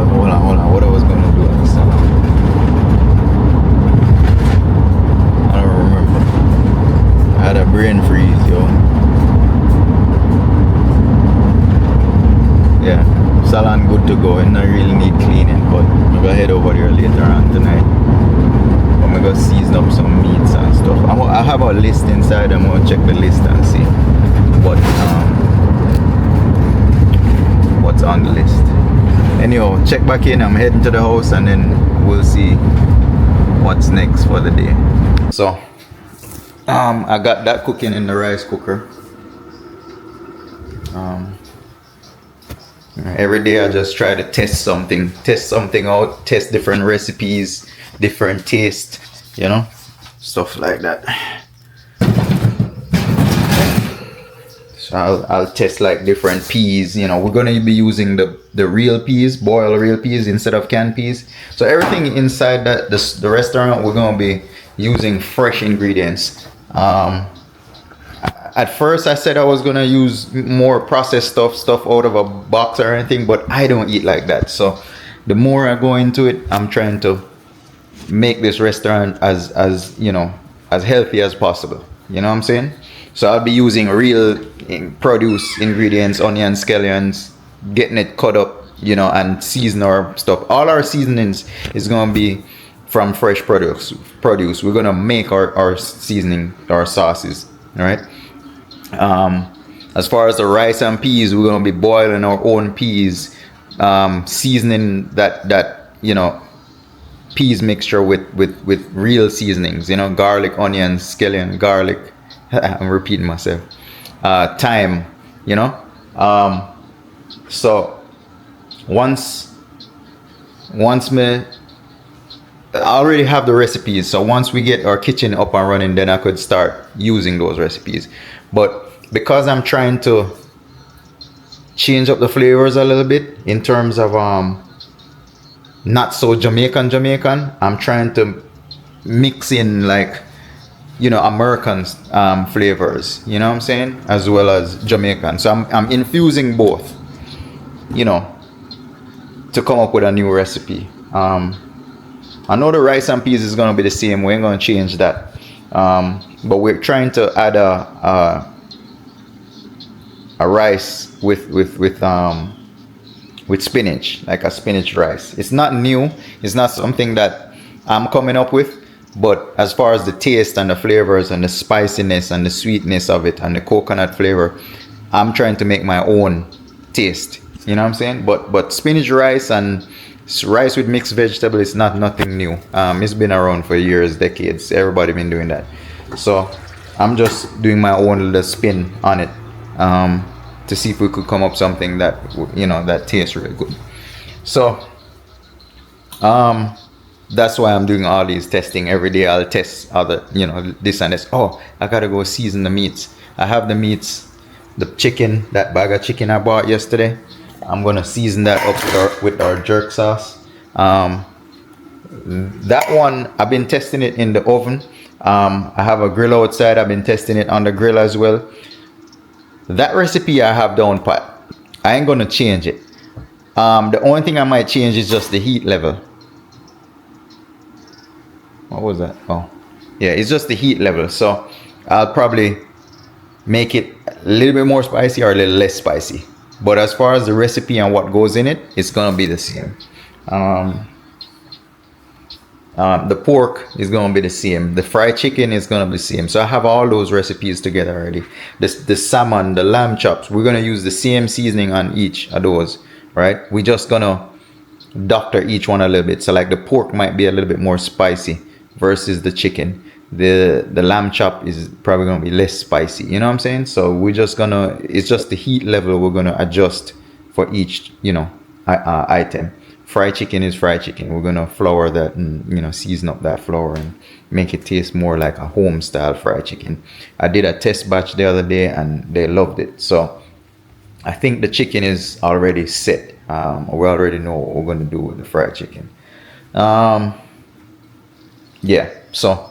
hold on. What I was gonna do at the salon, I don't remember. I had a brain freeze, yo. Yeah, salon good to go. It not really need cleaning, but I'm gonna head over there later on tonight. I'm gonna season up some meats and stuff. I have a list inside. I'm gonna check the list and see what's on the list. Anyhow, check back in. I'm heading to the house, and then we'll see what's next for the day. So I got that cooking in the rice cooker. Every day I just try to test something out, test different recipes, different taste, you know, stuff like that. So I'll test like different peas. You know, we're gonna be using the real peas, boiled real peas instead of canned peas. So everything inside the restaurant, we're gonna be using fresh ingredients. At first I said I was gonna use more processed stuff out of a box or anything, but I don't eat like that. So the more I go into it, I'm trying to make this restaurant as you know, as healthy as possible. You know what I'm saying? So I'll be using real produce ingredients, onions, scallions, getting it cut up, you know, and season our stuff. All our seasonings is gonna be from fresh produce. We're gonna make our seasoning, our sauces, all right? As far as the rice and peas, we're gonna be boiling our own peas, seasoning that you know, peas mixture with real seasonings, you know, garlic, onions, scallion, garlic. I'm repeating myself. Thyme, you know. So once I already have the recipes, so once we get our kitchen up and running, then I could start using those recipes. But because I'm trying to change up the flavors a little bit in terms of not so Jamaican, I'm trying to mix in, like, you know, American flavors, you know what I'm saying, as well as Jamaican. So I'm infusing both, you know, to come up with a new recipe. I know the rice and peas is gonna be the same. We ain't gonna change that, but we're trying to add a rice with spinach, like a spinach rice. It's not new. It's not something that I'm coming up with. But as far as the taste and the flavors and the spiciness and the sweetness of it and the coconut flavor, I'm trying to make my own taste. You know what I'm saying? But spinach rice and rice with mixed vegetable is nothing new. It's been around for years, decades. Everybody been doing that. So I'm just doing my own little spin on it, to see if we could come up something that, you know, that tastes really good. So that's why I'm doing all these testing every day. I'll test other, you know, this and this. Oh, I gotta go season the meats. I have the meats, the chicken, that bag of chicken I bought yesterday. I'm gonna season that up with our jerk sauce. That one, I've been testing it in the oven. I have a grill outside. I've been testing it on the grill as well. That recipe I have down pat. I ain't gonna change it. The only thing I might change is just the heat level. What was that? Oh, yeah, it's just the heat level. So I'll probably make it a little bit more spicy or a little less spicy. But as far as the recipe and what goes in it, it's gonna be the same. The pork is gonna be the same. The fried chicken is gonna be the same. So I have all those recipes together already. The salmon, the lamb chops, we're gonna use the same seasoning on each of those, right? We're just gonna doctor each one a little bit. So like the pork might be a little bit more spicy versus the chicken. The lamb chop is probably gonna be less spicy. You know what I'm saying? So we're just gonna, it's just the heat level we're gonna adjust for each, item. Fried chicken is fried chicken. We're gonna flour that and season up that flour and make it taste more like a home style fried chicken. I did a test batch the other day and they loved it. So I think the chicken is already set. We already know what we're gonna do with the fried chicken. Yeah, so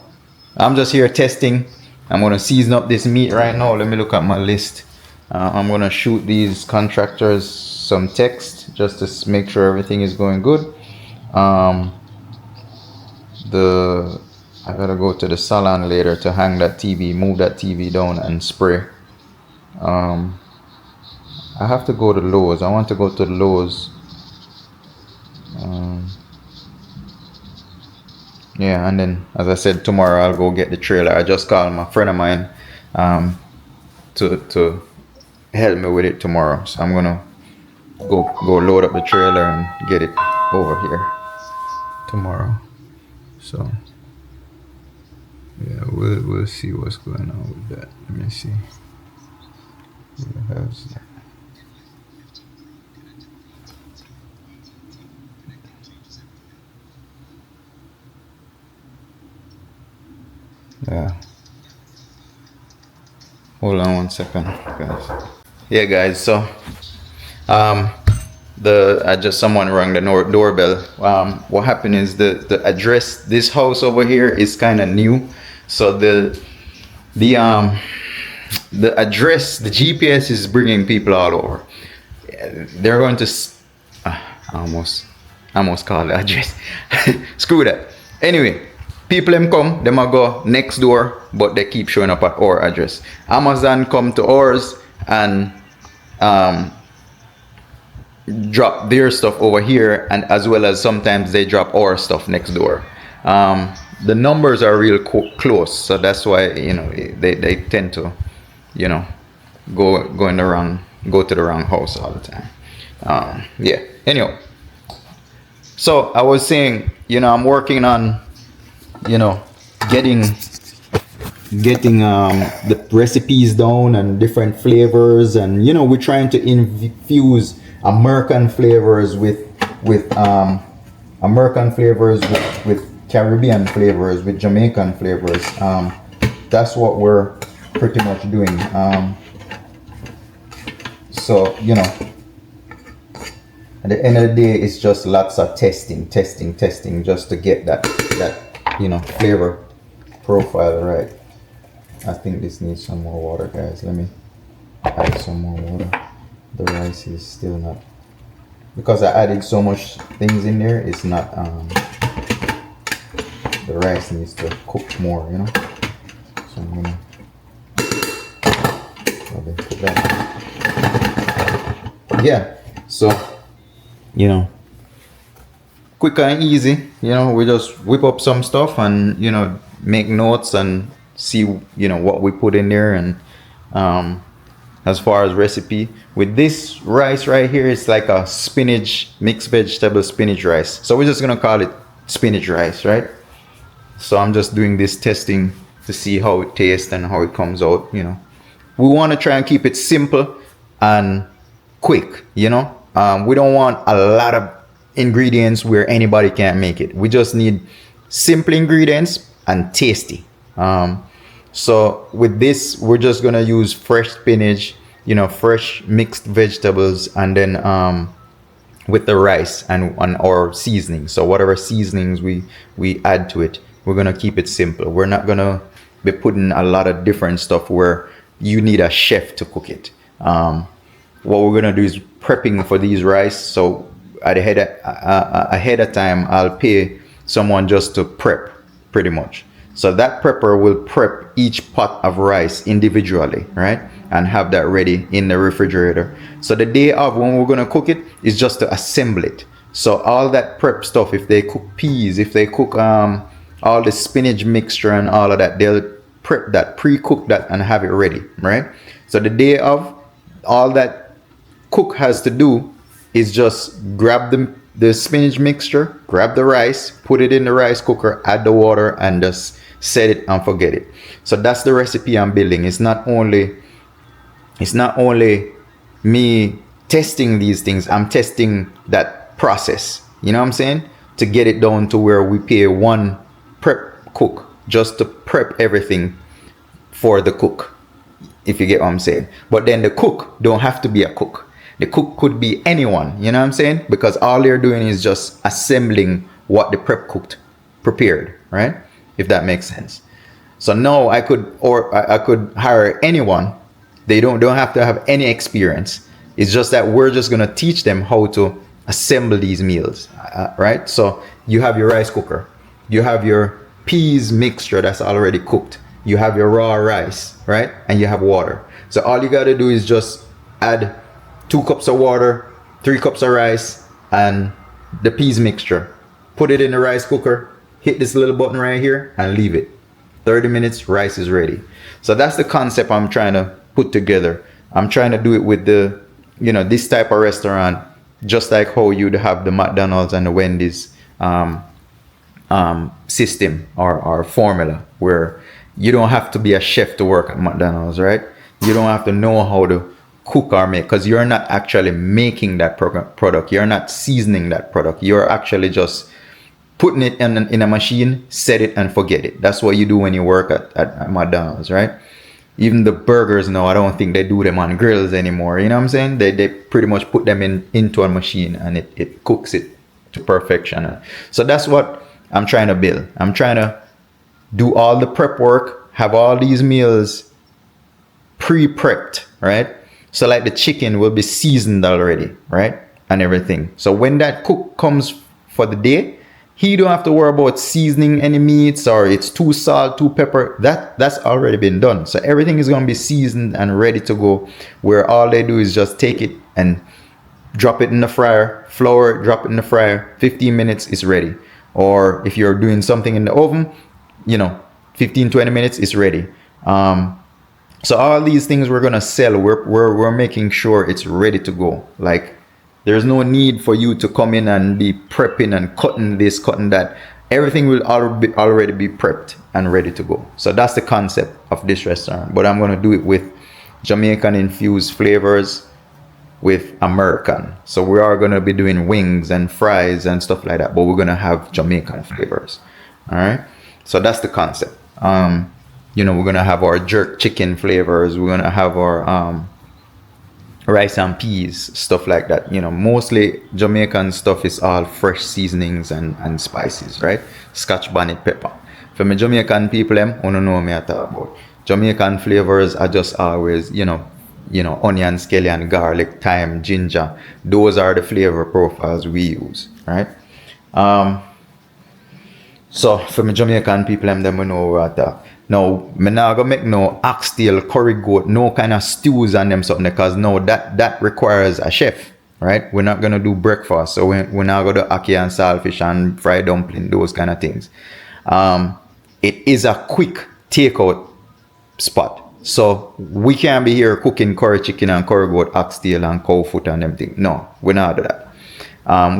I'm just here testing. I'm gonna season up this meat right now. Let me look at my list. I'm gonna shoot these contractors some text just to make sure everything is going good. I gotta go to the salon later to hang that TV, move that TV down and spray. I have to go to Lowe's. I want to go to Lowe's. Yeah, and then as I said, tomorrow I'll go get the trailer. I just called my friend of mine to help me with it tomorrow. So I'm gonna go load up the trailer and get it over here tomorrow. So yeah, we'll see what's going on with that. Let me see. Yeah. Hold on 1 second, guys. Yeah, guys. So, someone rang the doorbell. What happened is the address, this house over here is kind of new, so the address, the GPS is bringing people all over. They're going to I almost called the address. Screw that. Anyway, people them come, them a go next door, but they keep showing up at our address. Amazon come to ours and drop their stuff over here, and as well as sometimes they drop our stuff next door. The numbers are real close, so that's why they tend to go to the wrong house all the time. Yeah. Anyway, so I was saying, I'm working on getting the recipes down and different flavors, and we're trying to infuse American flavors with Caribbean flavors, with Jamaican flavors. That's what we're pretty much doing. So at the end of the day, it's just lots of testing just to get that flavor profile right. I think this needs some more water, guys. Let me add some more water. The rice is still not, because I added so much things in there, it's not the rice needs to cook more, so I'm gonna put that. Yeah, so quick and easy. We just whip up some stuff and make notes and see what we put in there. And as far as recipe with this rice right here, it's like a spinach, mixed vegetable spinach rice, so we're just gonna call it spinach rice, right? So I'm just doing this testing to see how it tastes and how it comes out. We want to try and keep it simple and quick. We don't want a lot of ingredients where anybody can make it. We just need simple ingredients and tasty. So with this, we're just gonna use fresh spinach, fresh mixed vegetables, and then with the rice and or seasoning. So whatever seasonings we add to it, we're gonna keep it simple. We're not gonna be putting a lot of different stuff where you need a chef to cook it. What we're gonna do is prepping for these rice. So ahead of time, I'll pay someone just to prep, pretty much. So that prepper will prep each pot of rice individually, right? And have that ready in the refrigerator. So the day of when we're gonna cook it is just to assemble it. So all that prep stuff, if they cook peas, if they cook all the spinach mixture and all of that, they'll prep that, pre-cook that, and have it ready, right? So the day of, all that cook has to do is just grab the spinach mixture, grab the rice, put it in the rice cooker, add the water, and just set it and forget it. So that's the recipe I'm building. It's not only me testing these things, I'm testing that process, you know what I'm saying, to get it down to where we pay one prep cook just to prep everything for the cook, if you get what I'm saying. But then the cook don't have to be a cook. The cook could be anyone, you know what I'm saying, because all they're doing is just assembling what the prep cooked prepared, right? If that makes sense. So now I could hire anyone. They don't have to have any experience. It's just that we're just gonna teach them how to assemble these meals, right? So you have your rice cooker, you have your peas mixture that's already cooked, you have your raw rice, right? And you have water. So all you gotta do is just add 2 cups of water, 3 cups of rice, and the peas mixture. Put it in the rice cooker, hit this little button right here, and leave it. 30 minutes, rice is ready. So that's the concept I'm trying to put together. I'm trying to do it with the, this type of restaurant, just like how you'd have the McDonald's and the Wendy's system or formula, where you don't have to be a chef to work at McDonald's, right? You don't have to know how to cook or make, because you're not actually making that product. You're not seasoning that product. You're actually just putting it in a machine, set it and forget it. That's what you do when you work at McDonald's, right? Even the burgers now, I don't think they do them on grills anymore. You know what I'm saying? They pretty much put them into a machine, and it cooks it to perfection. So that's what I'm trying to build. I'm trying to do all the prep work, have all these meals pre-prepped, right? So like the chicken will be seasoned already, right? And everything. So when that cook comes for the day, he don't have to worry about seasoning any meats, or it's too salt, too pepper. That's already been done. So everything is going to be seasoned and ready to go, where all they do is just take it and drop it in the fryer, flour it, drop it in the fryer, 15 minutes, it's ready. Or if you're doing something in the oven, 15-20 minutes, it's ready. So all these things we're gonna sell, we're making sure it's ready to go. Like, there's no need for you to come in and be prepping and cutting this, cutting that. Everything will already be prepped and ready to go. So that's the concept of this restaurant. But I'm gonna do it with Jamaican infused flavors with American. So we are gonna be doing wings and fries and stuff like that, but we're gonna have Jamaican flavors. All right. So that's the concept. We're gonna have our jerk chicken flavors. We're gonna have our rice and peas, stuff like that. Mostly Jamaican stuff is all fresh seasonings and spices, right? Scotch bonnet pepper. For me Jamaican people, them don't know me at all about. Jamaican flavors are just always, onion, scallion, garlic, thyme, ginger. Those are the flavor profiles we use, right? So for me Jamaican people, them we know what that. Now, I'm not gonna make no oxtail, curry goat, no kind of stews and them something, because no, that requires a chef, right? We're not gonna do breakfast, so we're not gonna do ackee and saltfish and fried dumpling, those kind of things. It is a quick takeout spot, so we can't be here cooking curry chicken and curry goat, oxtail and cow foot and them things. No, we're not do that.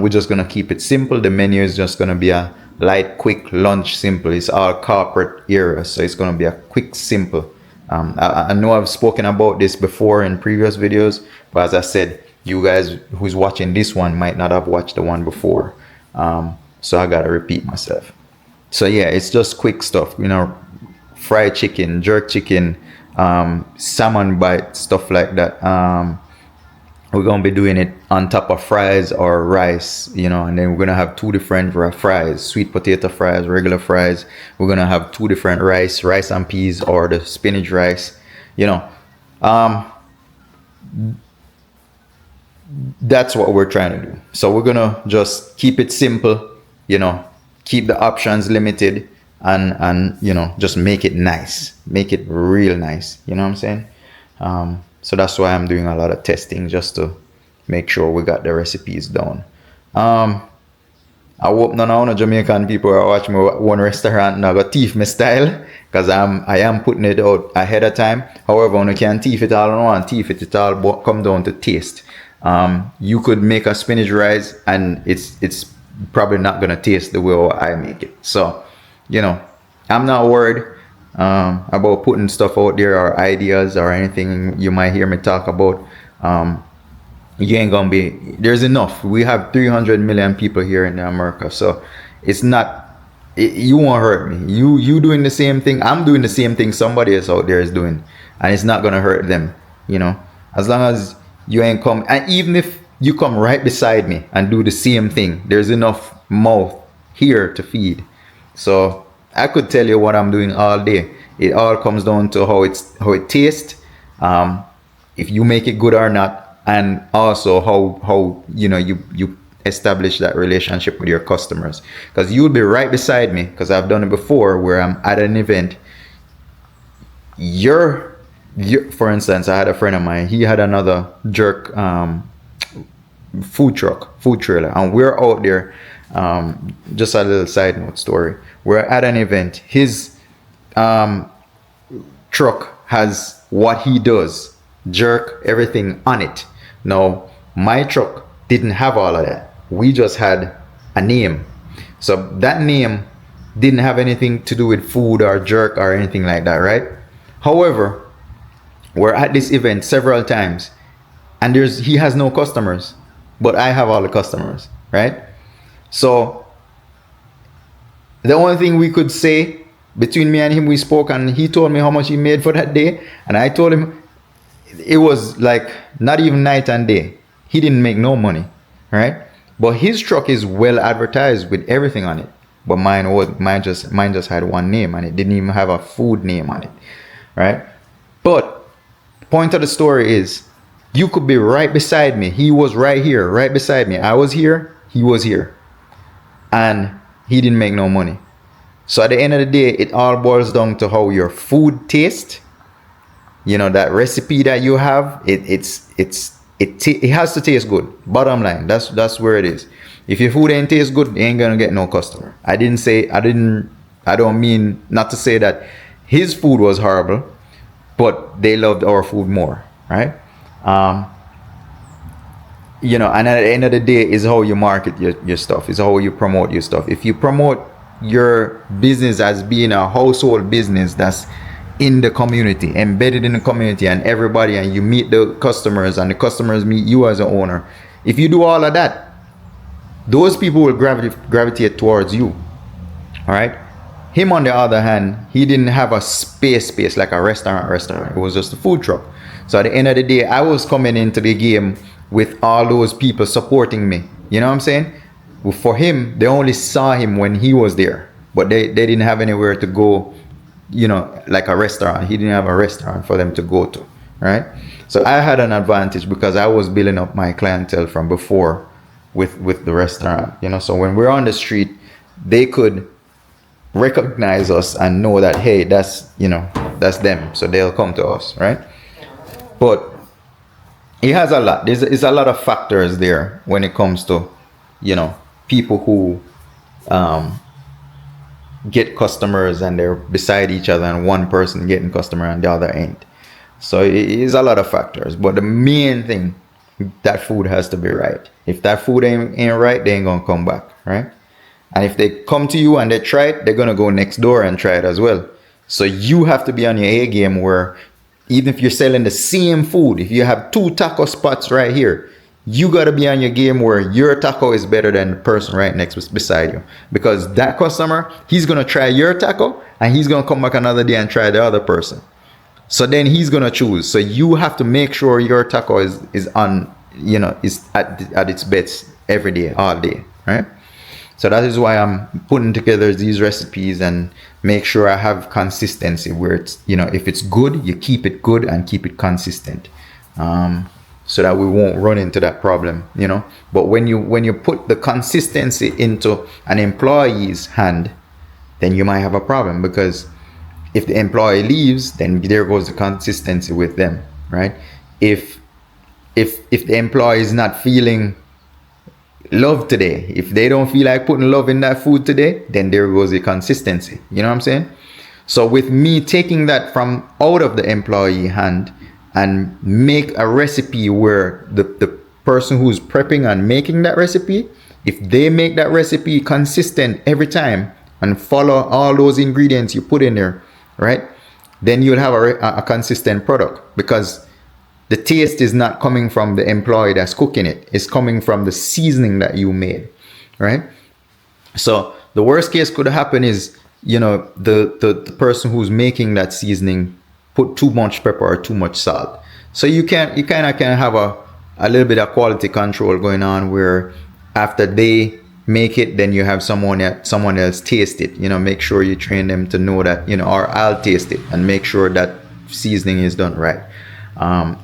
We're just gonna keep it simple. The menu is just gonna be a light, quick lunch, simple. It's all corporate area, so it's gonna be a quick, simple. I know I've spoken about this before in previous videos, but as I said, you guys who's watching this one might not have watched the one before, so I gotta repeat myself. So yeah, it's just quick stuff, fried chicken, jerk chicken, salmon bite, stuff like that. We're gonna be doing it on top of fries or rice, and then we're gonna have two different fries: sweet potato fries, regular fries. We're gonna have two different rice and peas, or the spinach rice. That's what we're trying to do. So we're gonna just keep it simple, keep the options limited, and just make it nice, make it real nice. You know what I'm saying? So that's why I'm doing a lot of testing, just to make sure we got the recipes down. I hope none of the Jamaican people are watching me one restaurant now got thief my style, because I am putting it out ahead of time. However, when you can't thief it all on one, thief it all come down to taste. You could make a spinach rice and it's probably not gonna taste the way I make it. So, I'm not worried about putting stuff out there, or ideas, or anything you might hear me talk about. You ain't gonna be, there's enough. We have 300 million people here in America, so it's not, you won't hurt me. You doing the same thing, I'm doing the same thing somebody else out there is doing, and it's not gonna hurt them. As long as you ain't come, and even if you come right beside me and do the same thing, there's enough mouth here to feed. So I could tell you what I'm doing all day. It all comes down to how it tastes, if you make it good or not, and also how you establish that relationship with your customers. Because you'll be right beside me, because I've done it before, where I'm at an event. For instance, I had a friend of mine. He had another jerk food trailer, and we're out there. Just a little side note story. We're at an event. His truck has what he does, jerk, everything on it. Now, my truck didn't have all of that. We just had a name. So that name didn't have anything to do with food or jerk or anything like that, right? However, we're at this event several times, and he has no customers, but I have all the customers, right? So the only thing we could say between me and him, we spoke, and he told me how much he made for that day, and I told him it was like not even night and day. He didn't make no money, right? But his truck is well advertised with everything on it. But mine just had one name, and it didn't even have a food name on it, right? But point of the story is, you could be right beside me. He was right here, right beside me. I was here, he was here, and he didn't make no money. So at the end of the day, it all boils down to how your food tastes. That recipe that you have, it has to taste good. Bottom line, that's where it is. If your food ain't taste good, you ain't gonna get no customer. I don't mean not to say that his food was horrible, but they loved our food more, right? And at the end of the day, is how you market your stuff, is how you promote your stuff. If you promote your business as being a household business that's in the community, embedded in the community, and everybody, and you meet the customers, and the customers meet you as an owner, if you do all of that, those people will gravitate towards you. All right. Him, on the other hand, he didn't have a space like a restaurant. It was just a food truck. So at the end of the day, I was coming into the game with all those people supporting me. You know what I'm saying? For him, they only saw him when he was there, but they didn't have anywhere to go, like a restaurant. He didn't have a restaurant for them to go to, right? So I had an advantage because I was building up my clientele from before with the restaurant, So when we're on the street, they could recognize us and know that, hey, that's them, so they'll come to us, right? But it has a lot. There's a lot of factors there when it comes to people who get customers and they're beside each other, and one person getting customer and the other ain't. So it is a lot of factors, but the main thing, that food has to be right. If that food ain't right, they ain't gonna come back, right? And if they come to you and they try it, they're gonna go next door and try it as well. So you have to be on your A game, where even if you're selling the same food, if you have 2 taco spots right here, you gotta be on your game where your taco is better than the person right next beside you. Because that customer, he's gonna try your taco, and he's gonna come back another day and try the other person. So then he's gonna choose. So you have to make sure your taco is on, is at its best every day, all day, right? So that is why I'm putting together these recipes and make sure I have consistency where it's, if it's good, you keep it good and keep it consistent, so that we won't run into that problem, But when you put the consistency into an employee's hand, then you might have a problem, because if the employee leaves, then there goes the consistency with them, right? If the employee is not feeling love today, if they don't feel like putting love in that food today, then there goes the consistency. You know what I'm saying? So with me taking that from out of the employee hand and make a recipe where the person who's prepping and making that recipe, if they make that recipe consistent every time and follow all those ingredients you put in there, right, then you'll have a consistent product, because the taste is not coming from the employee that's cooking it. It's coming from the seasoning that you made, right? So the worst case could happen is, the person who's making that seasoning put too much pepper or too much salt. So you kind of can have a little bit of quality control going on, where after they make it, then you have someone else taste it. Make sure you train them to know that, or I'll taste it and make sure that seasoning is done right,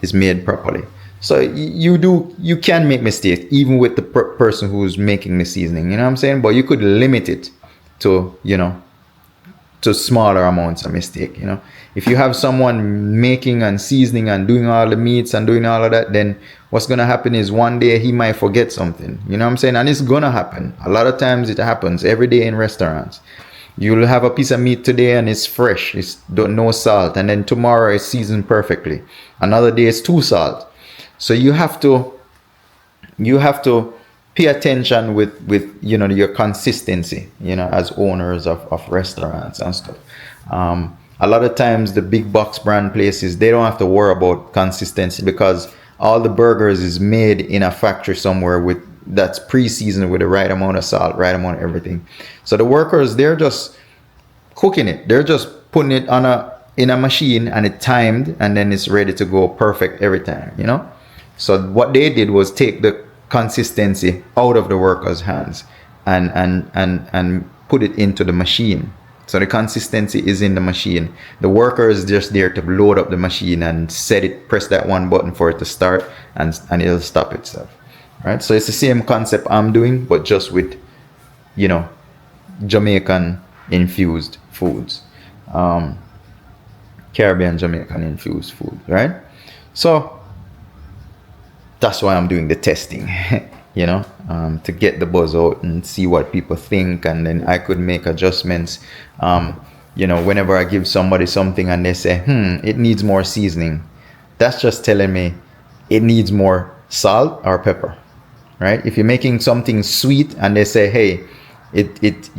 is made properly. So you can make mistakes even with the person who's making the seasoning. You know what I'm saying? But you could limit it to to smaller amounts of mistake. If you have someone making and seasoning and doing all the meats and doing all of that, then what's gonna happen is one day he might forget something. You know what I'm saying? And it's gonna happen. A lot of times it happens every day in restaurants. You'll have a piece of meat today and it's fresh, it's no salt, and then tomorrow it's seasoned perfectly. Another day it's too salt. So you have to pay attention with your consistency, as owners of restaurants and stuff. A lot of times the big box brand places, they don't have to worry about consistency, because all the burgers is made in a factory somewhere that's pre-seasoned with the right amount of salt, right amount of everything. So the workers, they're just cooking it. They're just putting it in a machine, and it's timed, and then it's ready to go perfect every time, So what they did was take the consistency out of the workers' hands and put it into the machine. So the consistency is in the machine. The worker is just there to load up the machine and press that one button for it to start, and it'll stop itself. Right? So it's the same concept I'm doing, but just with, Jamaican infused foods. Caribbean Jamaican infused food, right? So that's why I'm doing the testing, to get the buzz out and see what people think, and then I could make adjustments. Whenever I give somebody something and they say, it needs more seasoning, that's just telling me it needs more salt or pepper, right? If you're making something sweet and they say, hey, it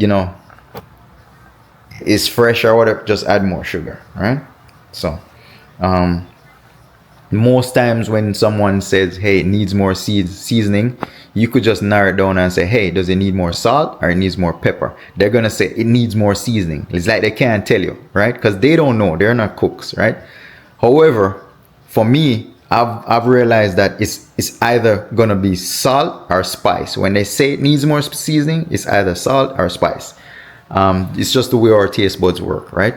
is fresh or whatever, just add more sugar, right? So, most times when someone says, hey, it needs more seasoning, you could just narrow it down and say, hey, does it need more salt or it needs more pepper? They're going to say it needs more seasoning. It's like they can't tell you, right? Because they don't know. They're not cooks, right? However, for me, I've realized that it's either going to be salt or spice. When they say it needs more seasoning, it's either salt or spice. It's just the way our taste buds work, right?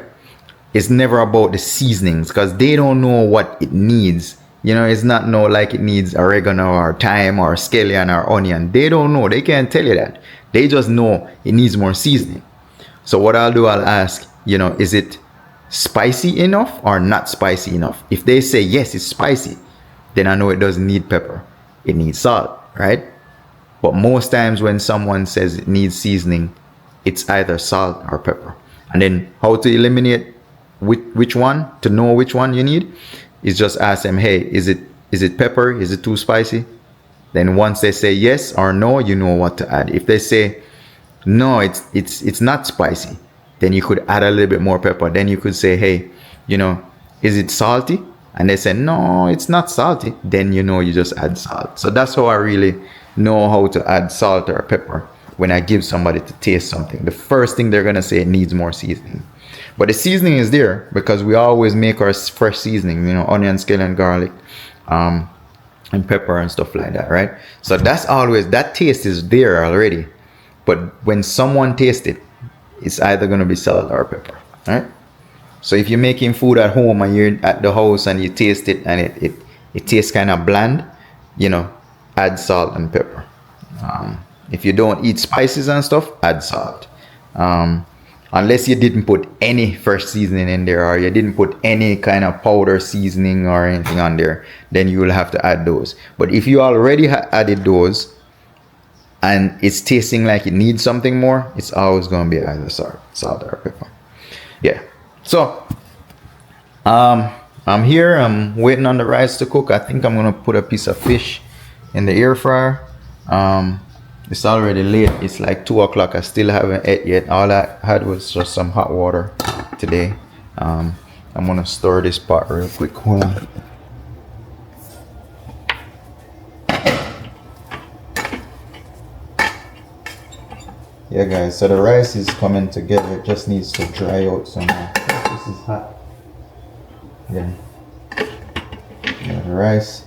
It's never about the seasonings, because they don't know what it needs. It's not like it needs oregano or thyme or scallion or onion. They don't know. They can't tell you that. They just know it needs more seasoning. So what I'll do, I'll ask, is it spicy enough or not spicy enough? If they say, yes, it's spicy, then I know it doesn't need pepper. It needs salt, right? But most times when someone says it needs seasoning, it's either salt or pepper. And then how to eliminate which one, to know which one you need, is just ask them, hey, is it pepper? Is it too spicy? Then once they say yes or no, you know what to add. If they say no, it's not spicy, then you could add a little bit more pepper. Then you could say, hey, is it salty? And they say no, it's not salty. Then you just add salt. So that's how I really know how to add salt or pepper when I give somebody to taste something. The first thing they're gonna say, it needs more seasoning. But the seasoning is there because we always make our fresh seasoning, you know, onion, scallion, garlic, and pepper and stuff like that, right? So that's always, that taste is there already. But when someone tastes it, it's either going to be salt or pepper, right? So if you're making food at home and you're at the house and you taste it and it tastes kind of bland, you know, add salt and pepper. If you don't eat spices and stuff, add salt. Unless you didn't put any fresh seasoning in there or you didn't put any kind of powder seasoning or anything on there, then you will have to add those. But if you already added those and it's tasting like it needs something more, it's always going to be either salt or pepper. Yeah. So I'm here, I'm waiting on the rice to cook. I think I'm going to put a piece of fish in the air fryer. It's already late. It's like 2 o'clock. I still haven't ate yet. All I had was just some hot water today. I'm gonna stir this pot real quick. Hold on. Yeah, guys. So the rice is coming together. It just needs to dry out some more. This is hot. Yeah. The rice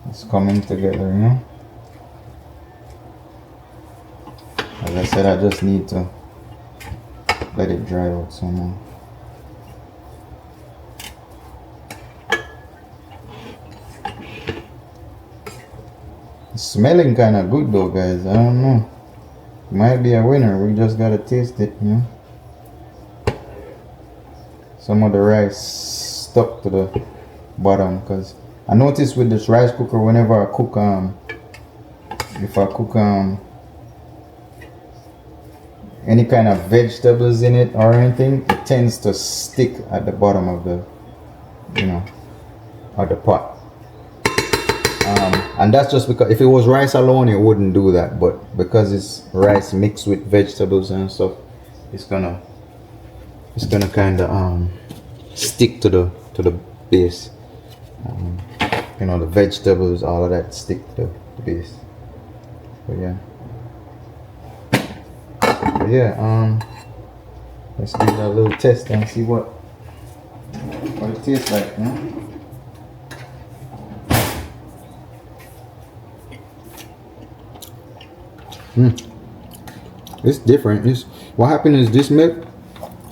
is coming together, you know. As I said, I just need to let it dry out some more. It's smelling kind of good though, guys. I don't know. It might be a winner. We just gotta taste it, you know. Some of the rice stuck to the bottom because I noticed with this rice cooker, whenever I cook, if I cook any kind of vegetables in it or anything, it tends to stick at the bottom of the, you know, of the pot. And that's just because if it was rice alone, it wouldn't do that. But because it's rice mixed with vegetables and stuff, it's gonna kind of stick to the base. You know, the vegetables, all of that stick to the base. But yeah. But yeah, let's give it a little test and see what it tastes like, you know? It's different. What happened is this milk,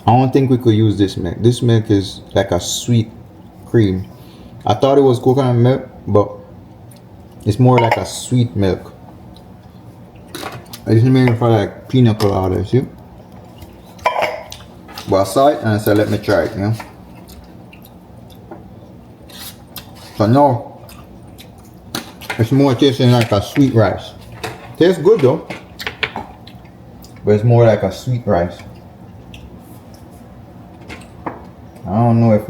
I don't think we could use this milk. This milk is like a sweet cream. I thought it was coconut milk, but it's more like a sweet milk. It's made for like pina colada, see? But I saw it and I said, let me try it, you know? So now, it's more tasting like a sweet rice. Tastes good though, but it's more like a sweet rice. I don't know if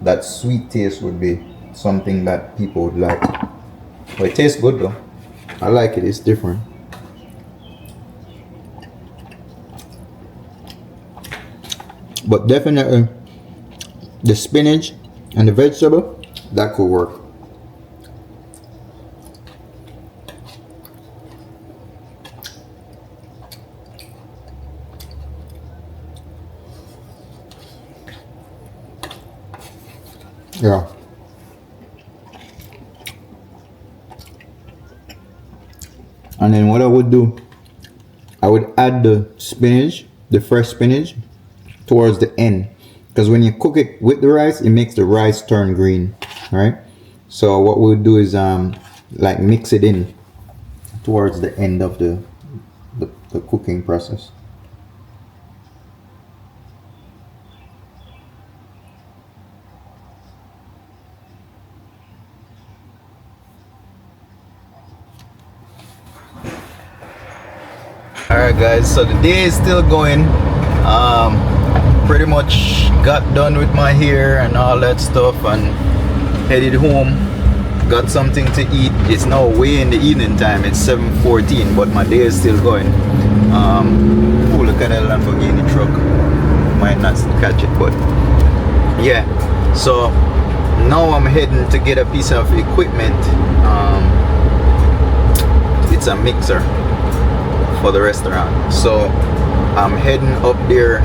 that sweet taste would be something that people would like. But it tastes good though. I like it, it's different. But definitely the spinach and the vegetable, that could work. Yeah. And then what I would do, I would add the spinach, the fresh spinach, towards the end, because when you cook it with the rice, it makes the rice turn green, right? So what we'll do is like mix it in towards the end of the cooking process. Alright guys, so the day is still going. Pretty much got done with my hair and all that stuff and headed home. Got something to eat. It's now way in the evening time. It's 7:14, but my day is still going. Oh, look at that Lamborghini truck. Might not catch it, but yeah. So now I'm heading to get a piece of equipment. It's a mixer for the restaurant. So I'm heading up there.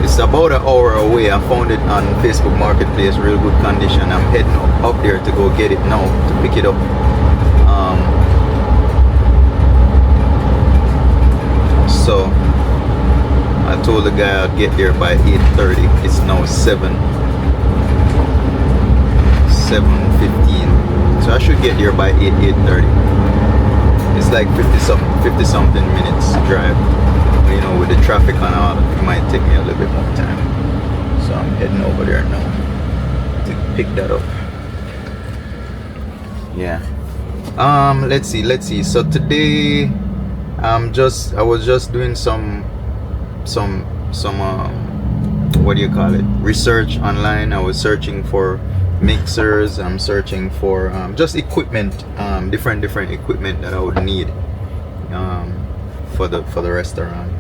It's about an hour away. I found it on Facebook Marketplace, real good condition. I'm heading up there to go get it now, to pick it up. So I told the guy I'd get there by 8:30. It's now 7:15. So I should get there by 8:30. It's like 50 something minutes drive. You know, with the traffic and all, it might take me a little bit more time. So I'm heading over there now to pick that up. Yeah. Let's see. So today, I was just doing some what do you call it? Research online. I was searching for mixers. I'm searching for just equipment, different equipment that I would need for the restaurant.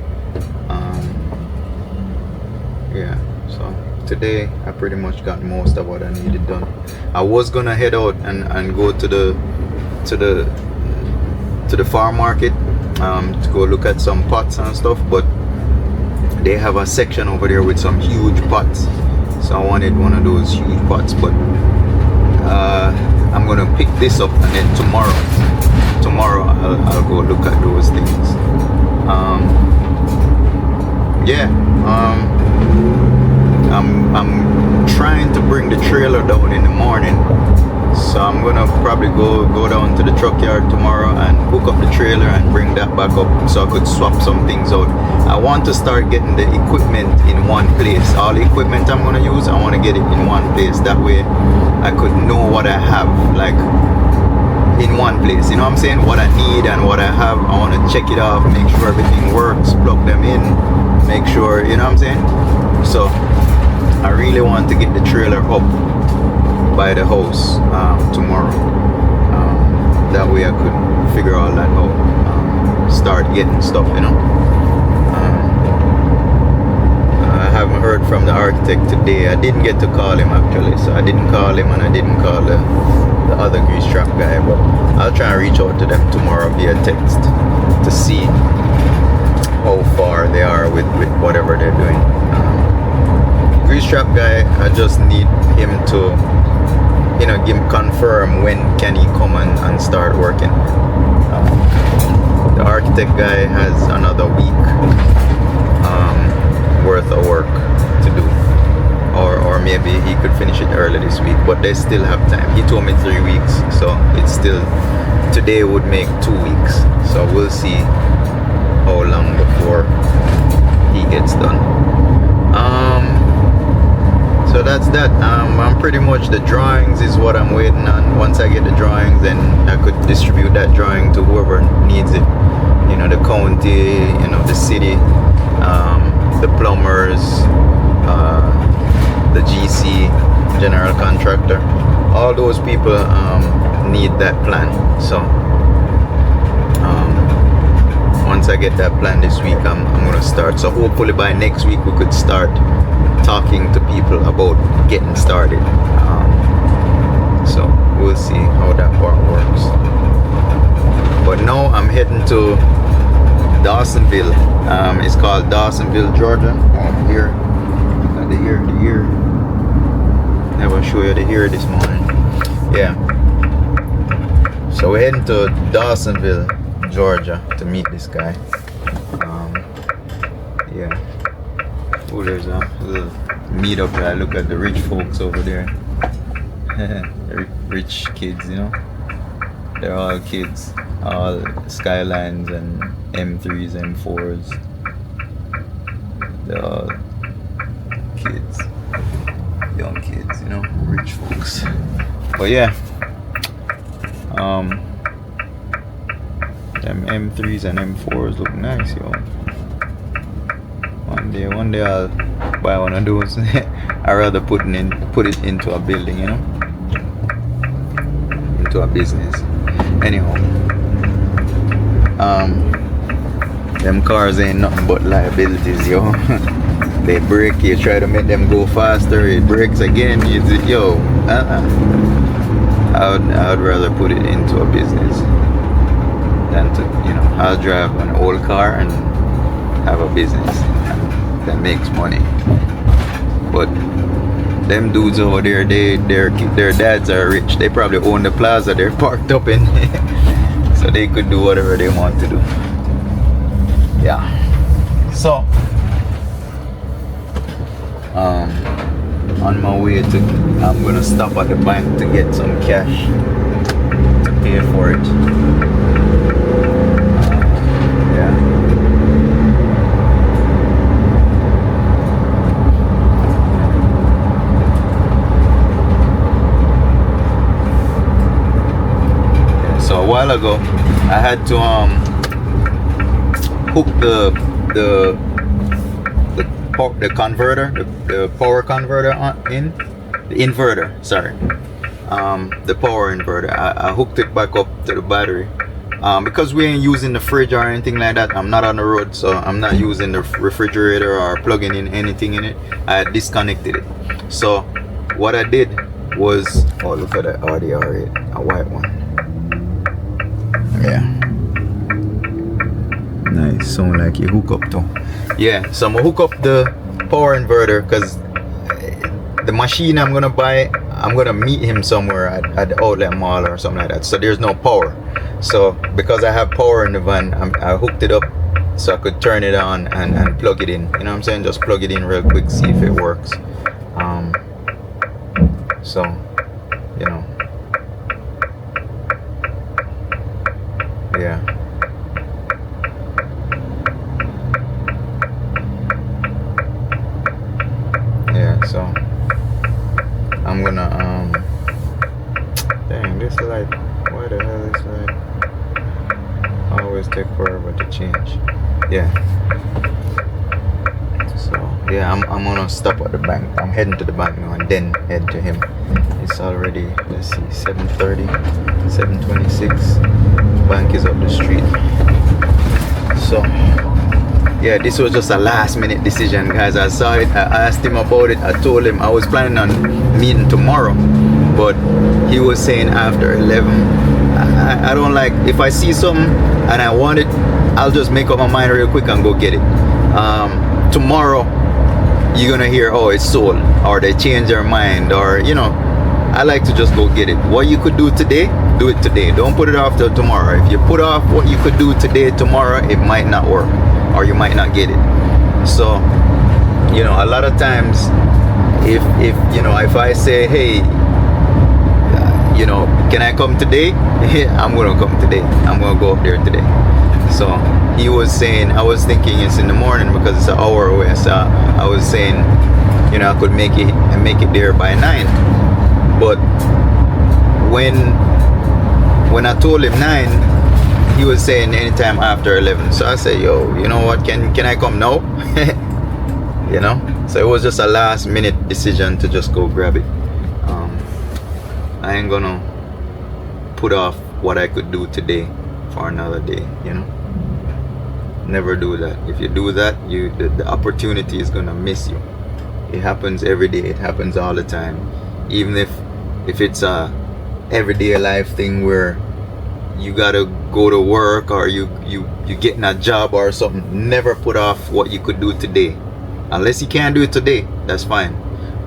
Yeah, so today I pretty much got most of what I needed done. I was gonna head out and go to the farm market to go look at some pots and stuff, but they have a section over there with some huge pots, so I wanted one of those huge pots. But I'm gonna pick this up, and then tomorrow I'll go look at those things. I'm trying to bring the trailer down in the morning, so I'm gonna probably go down to the truck yard tomorrow and hook up the trailer and bring that back up, so I could swap some things out. I want to start getting the equipment in one place. All the equipment I'm gonna use, I want to get it in one place. That way I could know what I have, like, in one place. You know what I'm saying? What I need and what I have. I want to check it off, make sure everything works, plug them in, make sure, you know what I'm saying? So I really want to get the trailer up by the house tomorrow. That way I could figure all that out, start getting stuff, you know. I haven't heard from the architect today. I didn't get to call him actually, so I didn't call him and I didn't call the other grease trap guy, but I'll try and reach out to them tomorrow via text to see how far they are with whatever they're doing. Grease trap guy, I just need him to, you know, confirm when can he come and start working. The architect guy has another week worth of work to do, or maybe he could finish it early this week, but they still have time. He told me 3 weeks, so it's still, today would make 2 weeks, so we'll see how long before he gets done. So that's that. I'm pretty much, the drawings is what I'm waiting on. Once I get the drawings, then I could distribute that drawing to whoever needs it. You know, the county, you know, the city, the plumbers, the GC, general contractor. All those people need that plan. So once I get that plan this week, I'm gonna start. So hopefully by next week we could start talking to people about getting started. So we'll see how that part works. But now I'm heading to Dawsonville. It's called Dawsonville, Georgia. Here, the ear. Never show you the ear this morning. Yeah. So we're heading to Dawsonville, Georgia, to meet this guy. Yeah. Oh, there's a little meetup where I look at the rich folks over there. Rich kids, you know. They're all kids, all Skylines and M3s, M4s. They're all kids, young kids, you know, rich folks. But yeah, them M3s and M4s look nice, yo. One day I'll buy one of those. I rather put it into a building, you know, into a business. Anyhow, them cars ain't nothing but liabilities, yo. They break, you try to make them go faster, it breaks again. I would rather put it into a business than to, you know, I'll drive an old car and have a business that makes money. But them dudes over there, their dads are rich. They probably own the plaza they're parked up in. So they could do whatever they want to do. Yeah. So on my way to, I'm gonna stop at the bank to get some cash to pay for it. Yeah. So a while ago, I had to hook the converter, the power converter in, the inverter. Sorry, the power inverter. I hooked it back up to the battery because we ain't using the fridge or anything like that. I'm not on the road, so I'm not using the refrigerator or plugging in anything in it. I disconnected it. So what I did was, oh, look at that RDR8, a white one. Yeah, nice. Sound like you hook up too. Yeah, so I'm gonna hook up the power inverter because the machine I'm gonna buy, I'm gonna meet him somewhere at the outlet mall or something like that. So there's no power. So because I have power in the van, I hooked it up so I could turn it on and plug it in. You know what I'm saying? Just plug it in real quick, see if it works. So, you know. Yeah. Yeah, so I'm gonna dang, this light, why the hell is light always take forever to change? Yeah. So yeah, I'm gonna stop at the bank. I'm heading to the bank now and then head to him. It's already, let's see, 7:30, 7:26. Bank is up the street. So yeah, this was just a last minute decision, guys. I saw it, I asked him about it. I told him I was planning on meeting tomorrow, but he was saying after 11. I don't like, if I see something and I want it, I'll just make up my mind real quick and go get it. Tomorrow you're gonna hear, oh, it's sold, or they change their mind, or you know, I like to just go get it. What you could do today, do it today. Don't put it off till tomorrow. If you put off what you could do today, tomorrow, it might not work, or you might not get it. So, you know, a lot of times, if you know, if I say, hey, you know, can I come today? I'm gonna come today. I'm gonna go up there today. So he was saying, I was thinking it's in the morning because it's an hour away. So I was saying, you know, I could make it there by 9. But when I told him 9, he was saying anytime after 11. So I said, yo, you know what, can I come now? You know, so it was just a last minute decision to just go grab it. I ain't gonna put off what I could do today for another day, you know. Never do that. If you do that, the opportunity is gonna miss you. It happens every day. It happens all the time. Even if it's a everyday life thing where you gotta go to work or you getting a job or something, never put off what you could do today. Unless you can't do it today, that's fine.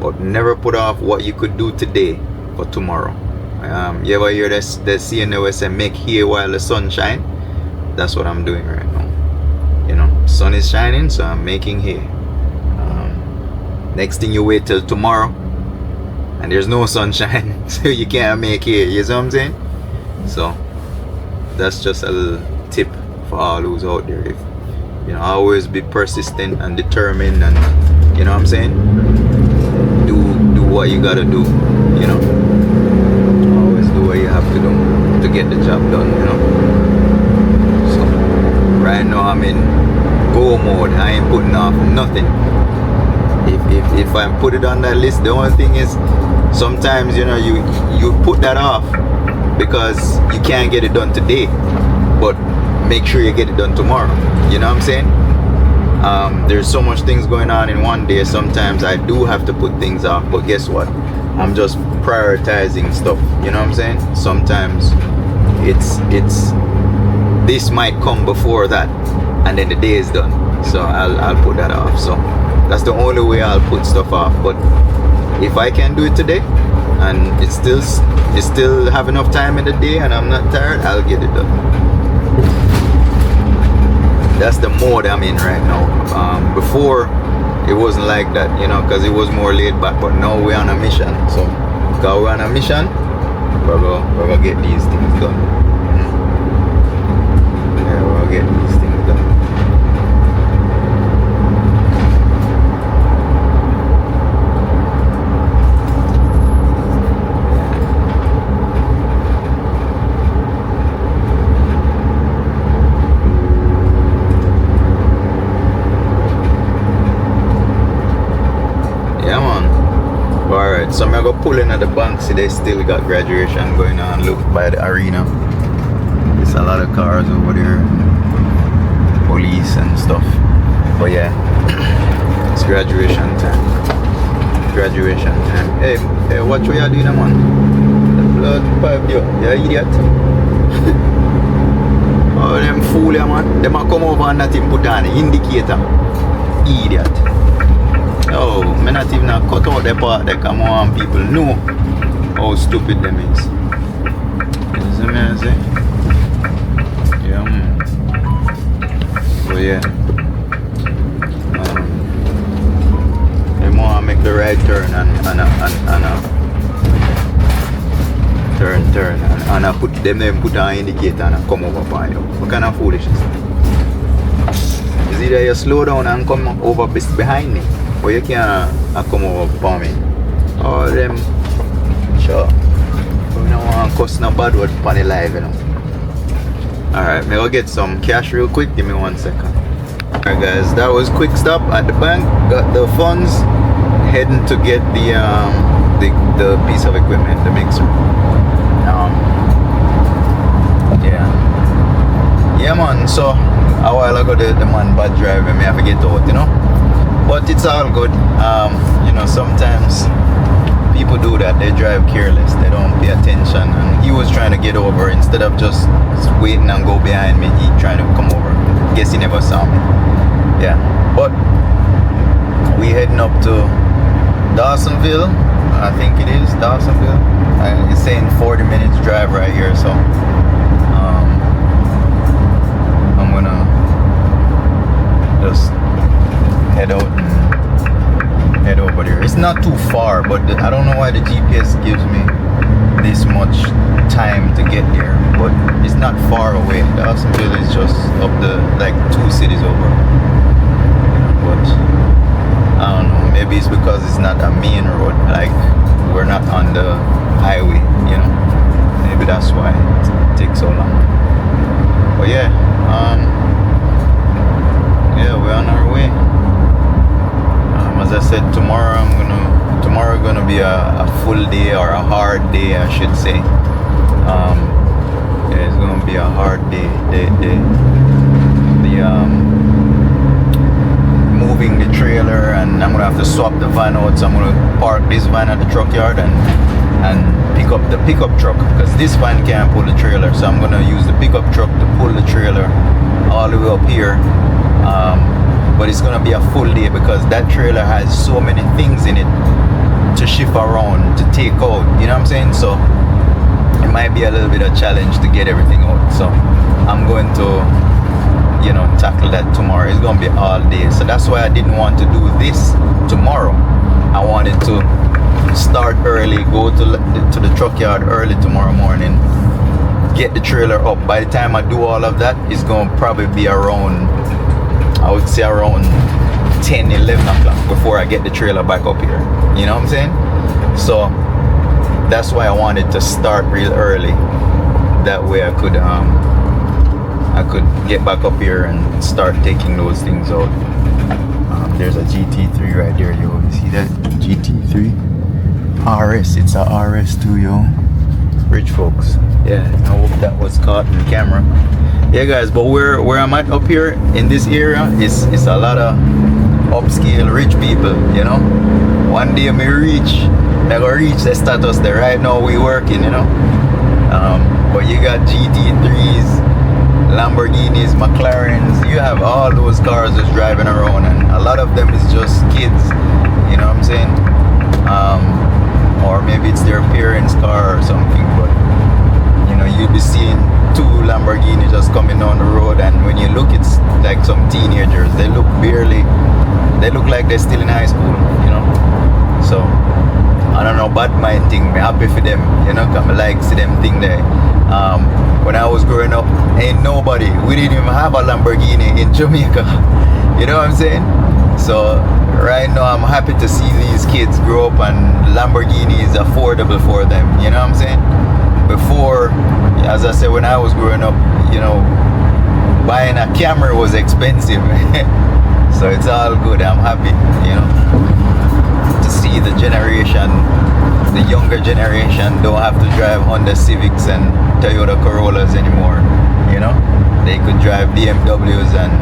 But never put off what you could do today for tomorrow. You ever hear this saying where say make hay while the sun shine? That's what I'm doing right now. You know, sun is shining, so I'm making hay. Next thing, you wait till tomorrow and there's no sunshine, so you can't make hay. You see what I'm saying? So that's just a little tip for all who's out there. If, you know, always be persistent and determined, and you know what I'm saying, do what you gotta do. You know, always do what you have to do to get the job done. You know. So right now I'm in go mode. I ain't putting off nothing. If I put it on that list, the only thing is sometimes, you know, you put that off because you can't get it done today, but make sure you get it done tomorrow. You know what I'm saying? There's so much things going on in one day. Sometimes I do have to put things off, but guess what? I'm just prioritizing stuff. You know what I'm saying? Sometimes it's this might come before that, and then the day is done. So I'll put that off. So that's the only way I'll put stuff off. But if I can do it today and it's still have enough time in the day and I'm not tired, I'll get it done. That's the mode I'm in right now. Before it wasn't like that, you know, because it was more laid back. But now we're on a mission. So because we're on a mission, we're gonna get these things done. Yeah, we're gonna get these things done. So I'm gonna go pull in at the bank. See, they still got graduation going on. Look by the arena. There's a lot of cars over there, police and stuff. But yeah, it's graduation time. Graduation time. Hey, watch what you're doing, man. The blood pipe, yo. You idiot. Oh, them fool, yeah, man. Them a come over and not even put on the indicator. Idiot. Oh, me not even cut out the part that come on people know how stupid them is. You see me I say? Yeah, man. So yeah. They want to make the right turn and turn and I put them put an indicator and come over by you. What kind of foolishness? Is either you slow down and come over behind me, or you can come over for me. All them, sure. We don't want to cuss no bad word for the live, you know. Alright, me go get some cash real quick. Give me 1 second. Alright guys, that was quick stop at the bank. Got the funds. Heading to get the piece of equipment, the mixer. Yeah man, so a while ago the man bad driving me, I have to get out, you know. But it's all good. You know, sometimes people do that. They drive careless. They don't pay attention. And he was trying to get over instead of just waiting and go behind me. He trying to come over. Guess he never saw me. Yeah. But we heading up to Dawsonville. I think it is Dawsonville. It's saying 40 minutes drive right here. So I'm gonna just head out and head over there. It's not too far, but I don't know why the GPS gives me this much time to get there, but it's not far away. Dawsonville is just up the like 2 cities over. But I don't know, maybe it's because it's not a main road, like we're not on the highway, you know. Maybe that's why it takes so long. But yeah, we're on our way. As I said, tomorrow gonna be a full day, or a hard day, I should say. Yeah, it's gonna be a hard day. Moving the trailer, and I'm gonna have to swap the van out. So I'm gonna park this van at the truck yard and pick up the pickup truck, because this van can't pull the trailer. So I'm gonna use the pickup truck to pull the trailer all the way up here. But it's gonna be a full day because that trailer has so many things in it to shift around, to take out, you know what I'm saying? So it might be a little bit of a challenge to get everything out. So I'm going to, you know, tackle that tomorrow. It's gonna be all day. So that's why I didn't want to do this tomorrow. I wanted to start early, go to the truck yard early tomorrow morning, get the trailer up. By the time I do all of that, it's gonna probably be around, I would say around 10, 11 o'clock before I get the trailer back up here. You know what I'm saying? So that's why I wanted to start real early. That way I could get back up here and start taking those things out. There's a GT3 right there, yo. You see that? GT3 RS. It's a RS2, yo. Rich folks. Yeah, I hope that was caught in camera. Yeah guys, but where I'm at up here in this area is a lot of upscale rich people, you know. One day me gonna reach the status there. Right now we working, you know. But you got GT3s, Lamborghinis, McLarens. You have all those cars just driving around, and a lot of them is just kids. You know what I'm saying? Or maybe it's their parents' car or something. But you know, you'd be seeing two Lamborghinis just coming down the road, and when you look, it's like some teenagers. They look like they're still in high school. You know, so. I don't know, bad mind thing. Me happy for them, you know, cause I like see them thing there. When I was growing up, ain't nobody. We didn't even have a Lamborghini in Jamaica. You know what I'm saying? So right now, I'm happy to see these kids grow up and Lamborghini is affordable for them. You know what I'm saying? Before, as I said, when I was growing up, you know, buying a camera was expensive. So it's all good. I'm happy, you know, to see the generation, the younger generation don't have to drive Honda Civics and Toyota Corollas anymore. You know, they could drive BMWs and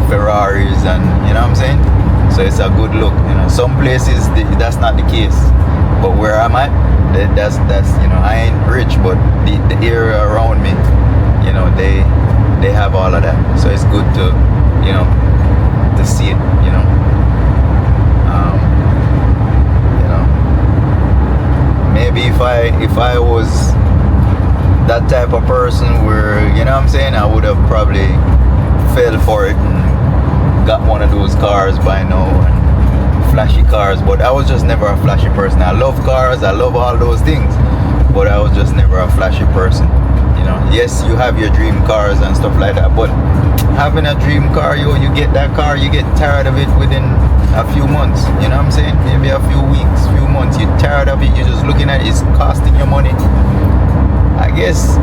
Ferraris, and you know what I'm saying. So it's a good look. You know, some places that's not the case, but where I'm at, that's you know, I ain't rich, but the area around me, you know, they have all of that. So it's good to, you know, to see it. You know. Maybe if I was that type of person where, you know what I'm saying, I would have probably fell for it and got one of those cars by now, and flashy cars. But I was just never a flashy person. I love cars, I love all those things, but I was just never a flashy person. You know, yes, you have your dream cars and stuff like that, but having a dream car, you get that car, you get tired of it within a few months. You know what I'm saying? Maybe a few weeks, few months. You're tired of it. You're just looking at it. It's costing you money. I guess,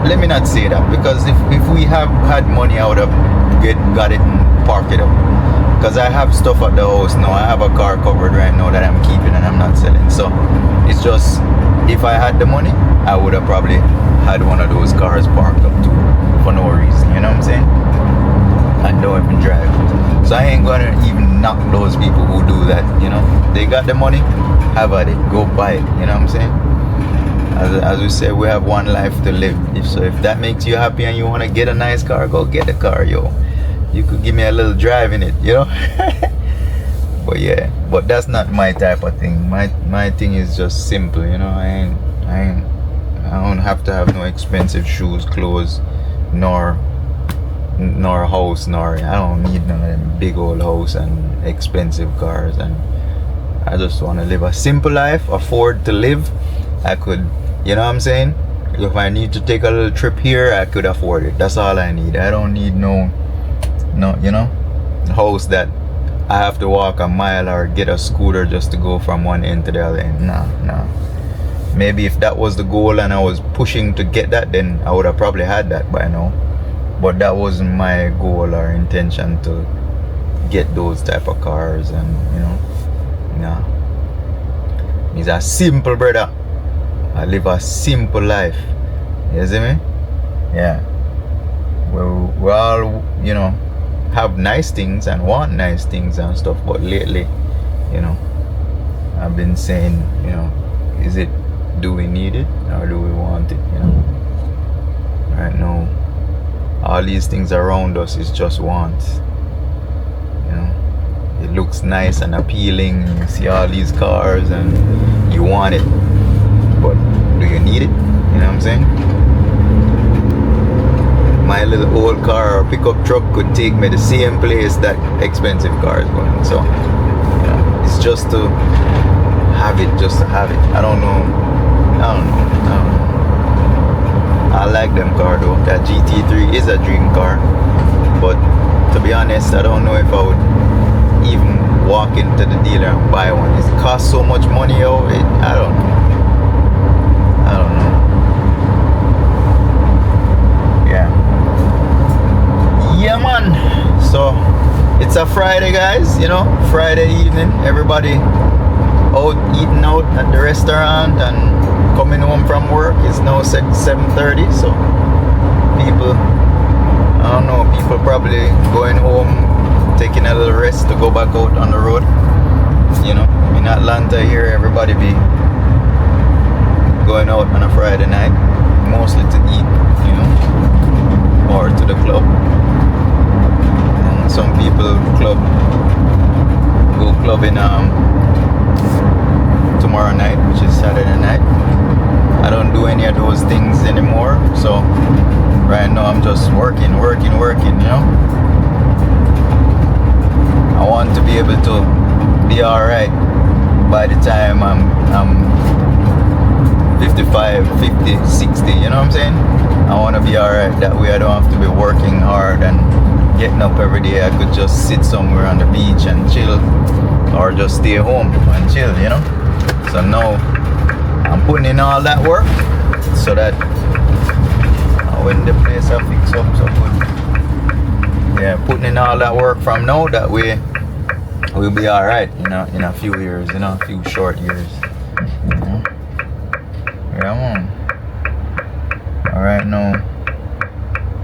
let me not say that, because if we have had money, I would have got it and park it up. Because I have stuff at the house now. I have a car covered right now that I'm keeping and I'm not selling. So it's just, if I had the money, I would have probably had one of those cars parked up too, for no reason. You know what I'm saying? And don't even drive. So I ain't gonna even knock those people who do that. You know, they got the money, have at it, go buy it. You know what I'm saying? As we say, we have one life to live. If that makes you happy and you want to get a nice car, go get a car, yo. You could give me a little drive in it, you know. But yeah, but that's not my type of thing. My thing is just simple, you know. I don't have to have no expensive shoes, clothes, nor house, nor I don't need none of them big old house and expensive cars. And I just want to live a simple life, afford to live. I could, you know what I'm saying? If I need to take a little trip here, I could afford it. That's all I need. I don't need no, you know, house that I have to walk a mile or get a scooter just to go from one end to the other end. Nah. Maybe if that was the goal and I was pushing to get that, then I would have probably had that by now. But that wasn't my goal or intention to get those type of cars, and you know, nah. He's a simple brother. I live a simple life. You see me? Yeah. We all, you know, have nice things and want nice things and stuff, but lately, you know, I've been saying, you know, do we need it or do we want it? You know, right now, all these things around us is just wants. You know, it looks nice and appealing. You see all these cars and you want it, but do you need it? You know what I'm saying? My little old car or pickup truck could take me the same place that expensive cars going. So, you know, it's just to have it, just to have it. I don't know. I like them car though. That GT3 is a dream car, but to be honest, I don't know if I would even walk into the dealer and buy one. It costs so much money, yo. I don't know. Yeah, man. So it's a Friday, guys. You know, Friday evening. Everybody out eating out at the restaurant and coming home from work. It's now 7:30. So people, I don't know, people probably going home, taking a little rest to go back out on the road. You know, in Atlanta here, everybody be going out on a Friday night, mostly to eat. You know. or to the club. And some people go clubbing tomorrow night, which is Saturday night. I don't do any of those things anymore, so right now I'm just working, you know. I want to be able to be alright by the time I'm 55, 50, 60, you know what I'm saying? I want to be alright, that way I don't have to be working hard and getting up every day. I could just sit somewhere on the beach and chill, or just stay home and chill, you know. So now I'm putting in all that work so that when the place I fix up so good, yeah, putting in all that work from now, that way we'll be alright, you know, in a few years, you know, a few short years, you know? Yeah, man. Alright, now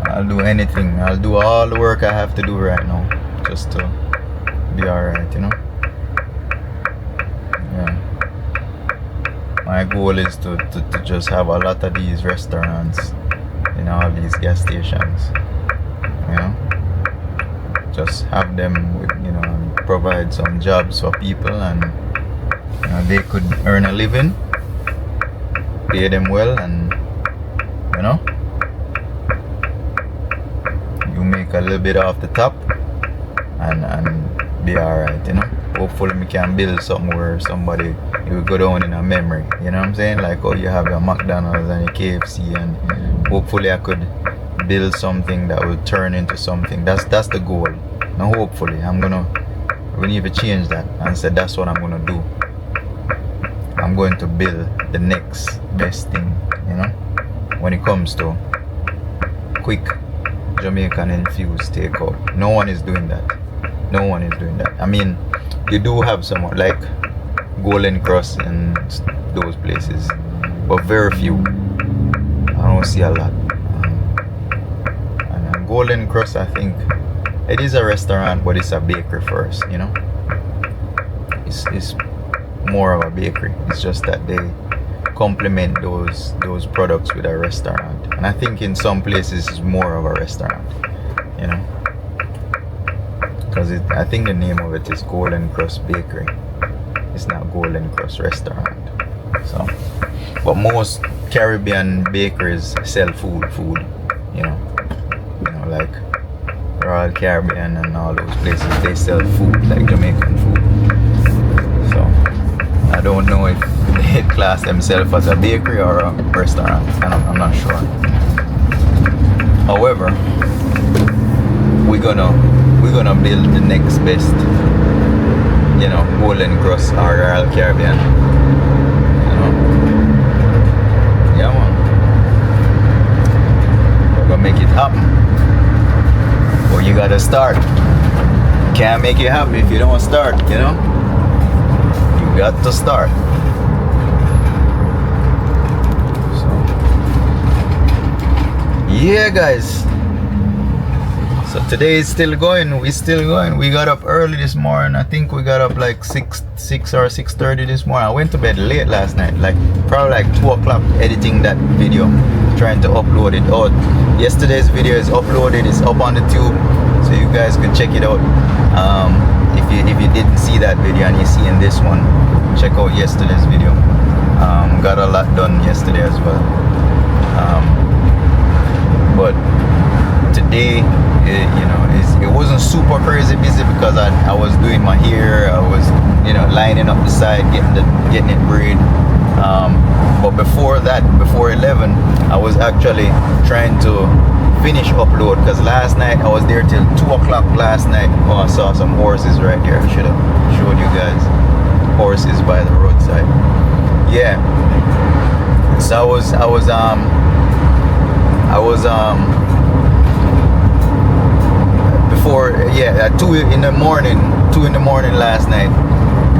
I'll do anything, I'll do all the work I have to do right now just to be alright, you know. Yeah, my goal is to just have a lot of these restaurants in all these gas stations, you know. Just have them with, you know, and provide some jobs for people, and you know, they could earn a living, pay them well, and you know, you make a little bit off the top and be alright, you know. Hopefully we can build somewhere somebody, it will go down in a memory, you know what I'm saying? Like, oh, you have your McDonald's and your KFC, and hopefully I could build something that will turn into something. That's the goal. Now hopefully we need to change that and say that's what I'm gonna do. I'm going to build the next best thing, you know, when it comes to quick Jamaican infused takeout. No one is doing that. No one is doing that. I mean, you do have someone like Golden Cross and those places, but very few. I don't see a lot. And Golden Cross, I think it is a restaurant, but it's a bakery first, you know. It's more of a bakery. It's just that they complement those products with a restaurant, and I think in some places it's more of a restaurant, you know, because I think the name of it is Golden Cross Bakery. It's not Golden Cross Restaurant. So, but most Caribbean bakeries sell food, you know, like Royal Caribbean and all those places, they sell food, like Jamaican food. So I don't know if they class themselves as a bakery or a restaurant, and I'm not sure. However, we're gonna build the next best, you know, Golden Cross or Royal Caribbean, you know. Yeah, man, we're gonna make it happen. But you gotta start. Can't make it happen if you don't start, you know. You got to start. So, yeah, guys. So today is still going. We're still going. We got up early this morning. I think we got up like 6 or 6:30 this morning. I went to bed late last night, like probably like 2 o'clock, editing that video, trying to upload it. Oh, yesterday's video is uploaded. It's up on the tube, so you guys can check it out. If you didn't see that video and you're seeing this one, check out yesterday's video. Got a lot done yesterday as well. But today, you know, it wasn't super crazy busy because I was doing my hair. I was, you know, lining up the side, getting it braid. But before that, before 11, I was actually trying to finish upload, because last night I was there till 2 o'clock last night. Oh, I saw some horses right there. I should have showed you guys horses by the roadside. Yeah. So I was before, yeah, at 2 in the morning last night,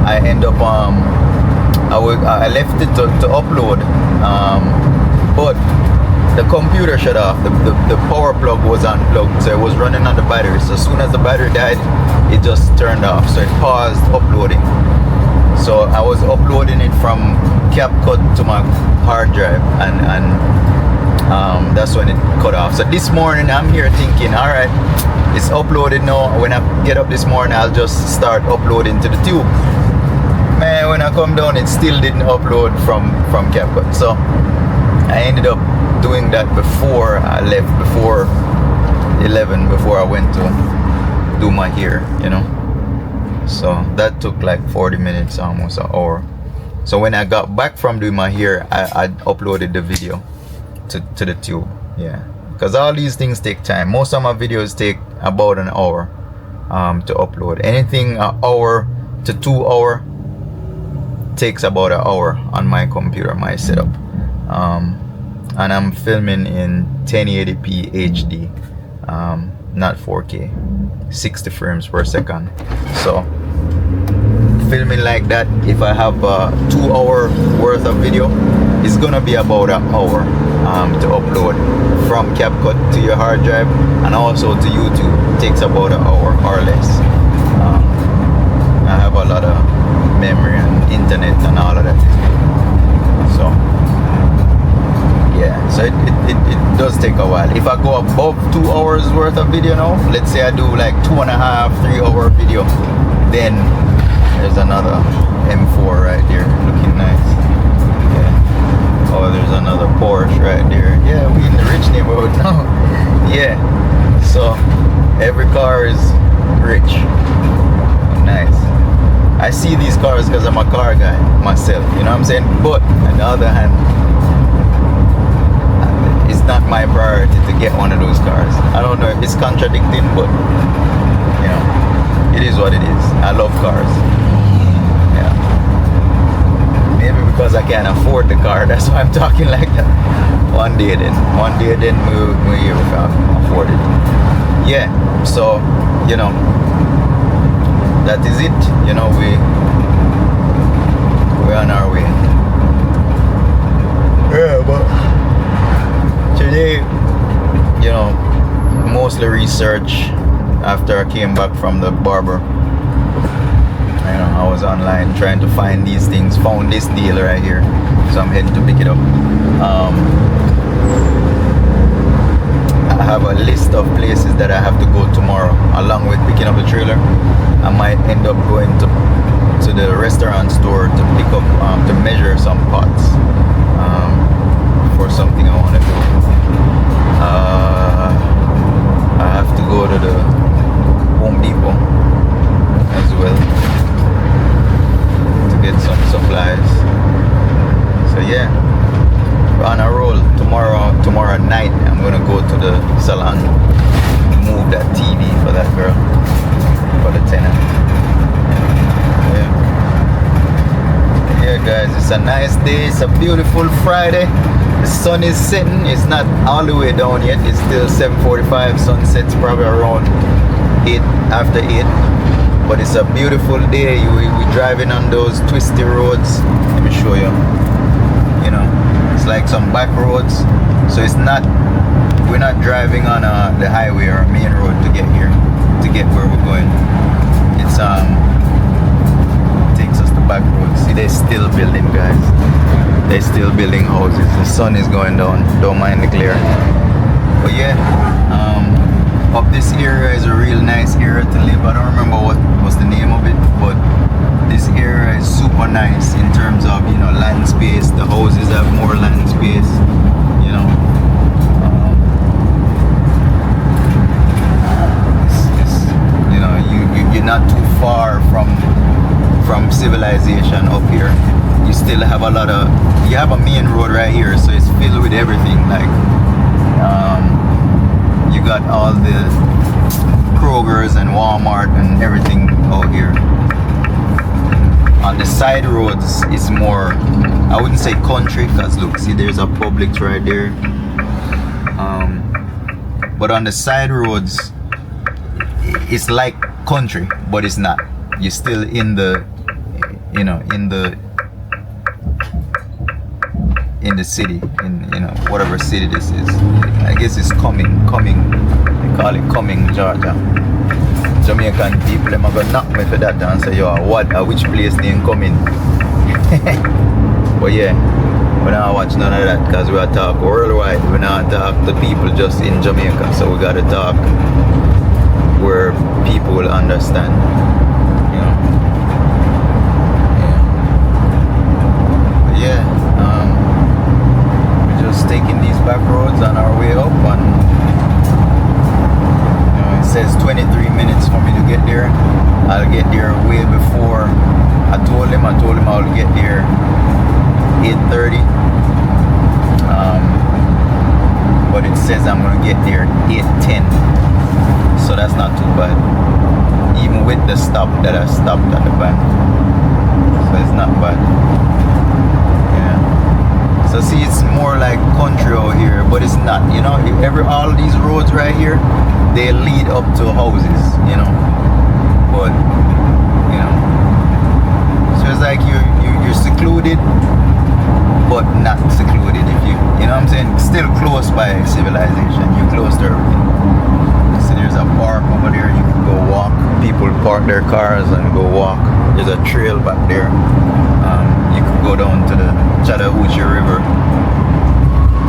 I end up I left it to upload, but the computer shut off. The power plug was unplugged, so it was running on the battery. So as soon as the battery died, it just turned off, so it paused uploading. So I was uploading it from CapCut to my hard drive, and That's when it cut off. So this morning I'm here thinking, all right, it's uploaded now. When I get up this morning, I'll just start uploading to the tube. Man, when I come down, it still didn't upload from CapCut. So I ended up doing that before I left, before 11, before I went to do my hair, you know. So that took like 40 minutes, almost an hour. So when I got back from doing my hair, I uploaded the video to the tube. Yeah, because all these things take time. Most of my videos take about an hour to upload. Anything an hour to 2 hour takes about an hour on my computer, my setup. And I'm filming in 1080p HD, not 4K, 60 frames per second. So filming like that, if I have a 2 hour worth of video, it's gonna be about an hour to upload from CapCut to your hard drive, and also to YouTube. It takes about an hour or less. I have a lot of memory and internet and all of that. So yeah, so it does take a while. If I go above 2 hours worth of video now, let's say I do like 2.5, 3 hour video, then there's another M4 right there, looking nice. Yeah. Oh, there's another Porsche right there. Yeah, we in the rich neighborhood now. Yeah. So every car is rich. Nice. I see these cars because I'm a car guy myself. You know what I'm saying? But on the other hand, it's not my priority to get one of those cars. I don't know if it's contradicting, but you know, it is what it is. I love cars. Yeah. Maybe because I can't afford the car, that's why I'm talking like that. One day then we hear if I can afford it. Yeah. So, you know, that is it. You know, we're on our way. Yeah, but today, you know, mostly research. After I came back from the barber, you know, I was online trying to find these things. Found this deal right here, so I'm heading to pick it up. I have a list of places that I have to go tomorrow, along with picking up the trailer. I might end up going to the restaurant store to pick up, to measure some pots for something I want to do. I have to go to the Home Depot as well to get some supplies. So yeah, we're on a roll. Tomorrow night I'm gonna go to the salon, move that TV for that girl, for the tenant. Yeah guys, it's a nice day. It's a beautiful Friday. The sun is setting. It's not all the way down yet. It's still 7:45. Sunset's probably around 8, after 8. But it's a beautiful day. We're driving on those twisty roads. Let me show you. You know, it's like some back roads. So we're not driving on the highway or main road to get here, to get where we're going. It's takes us to back roads. See, they're still building, guys. They're still building houses. The sun is going down. Don't mind the glare. But yeah, up this area is a real nice area to live. I don't remember what's the name of it, but this area is super nice in terms of, you know, land space. The houses have more land space, you know. You know, you're not too far from civilization up here. You still have you have a main road right here, so it's filled with everything. Like, you got all the Kroger's and Walmart and everything out here. On the side roads, it's more, I wouldn't say country, because look, see, there's a Publix right there. But on the side roads, it's like country, but it's not. You're still in the, you know, in the city, in, you know, whatever city this is. I guess it's Cumming, they call it Cumming, Georgia. Jamaican people, them are gonna knock me for that and say, yo, which place named Cumming? But yeah, We not watch none of that because we are talk worldwide. We not talk to people just in Jamaica. So we gotta talk where people will understand. You know. Yeah. We're just taking these back roads on our way up, and it says 23 minutes for me to get there. I'll get there way before. I told him I'll get there 8:30. But it says I'm gonna get there 8:10. So that's not too bad. Even with the stop that I stopped at the back. So it's not bad. Yeah. So see, it's more like country out here, but it's not. You know, all these roads right here, they lead up to houses. You know, but you know, so it's like you're secluded, but not secluded. If you know what I'm saying, still close by civilization. You're close to everything. So there's a park over there. You can go walk. People park their cars and go walk. There's a trail back there. You can go down to the Chattahoochee River.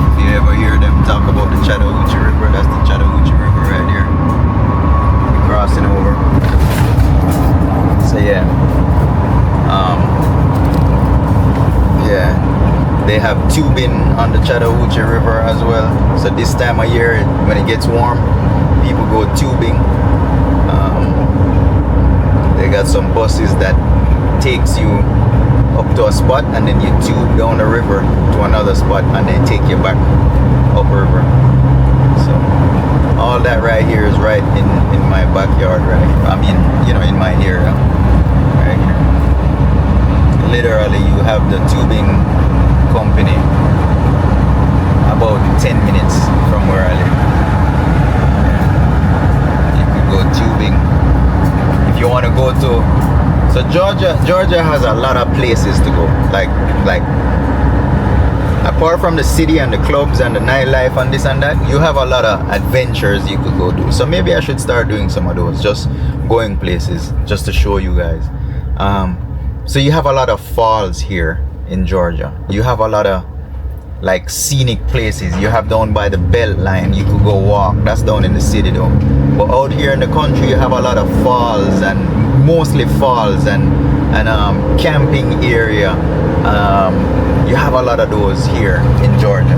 If you ever hear them talk about the Chattahoochee River, that's the Chattahoochee River right here. You're crossing over. So yeah. Yeah. They have tubing on the Chattahoochee River as well. So this time of year, when it gets warm, people go tubing. They got some buses that takes you up to a spot, and then you tube down the river to another spot, and they take you back upriver. So all that right here is right in my backyard, right here. I mean, you know, in my area, right here. Literally, you have the tubing company about 10 minutes from where I live. You could go tubing if you want to go to. So Georgia has a lot of places to go. Like apart from the city and the clubs and the nightlife and this and that, you have a lot of adventures you could go do. So maybe I should start doing some of those, just going places, just to show you guys. So you have a lot of falls here in Georgia. You have a lot of like scenic places. You have down by the belt line, you could go walk. That's down in the city though. But out here in the country, you have a lot of falls, and mostly falls and camping area. You have a lot of those here in Georgia.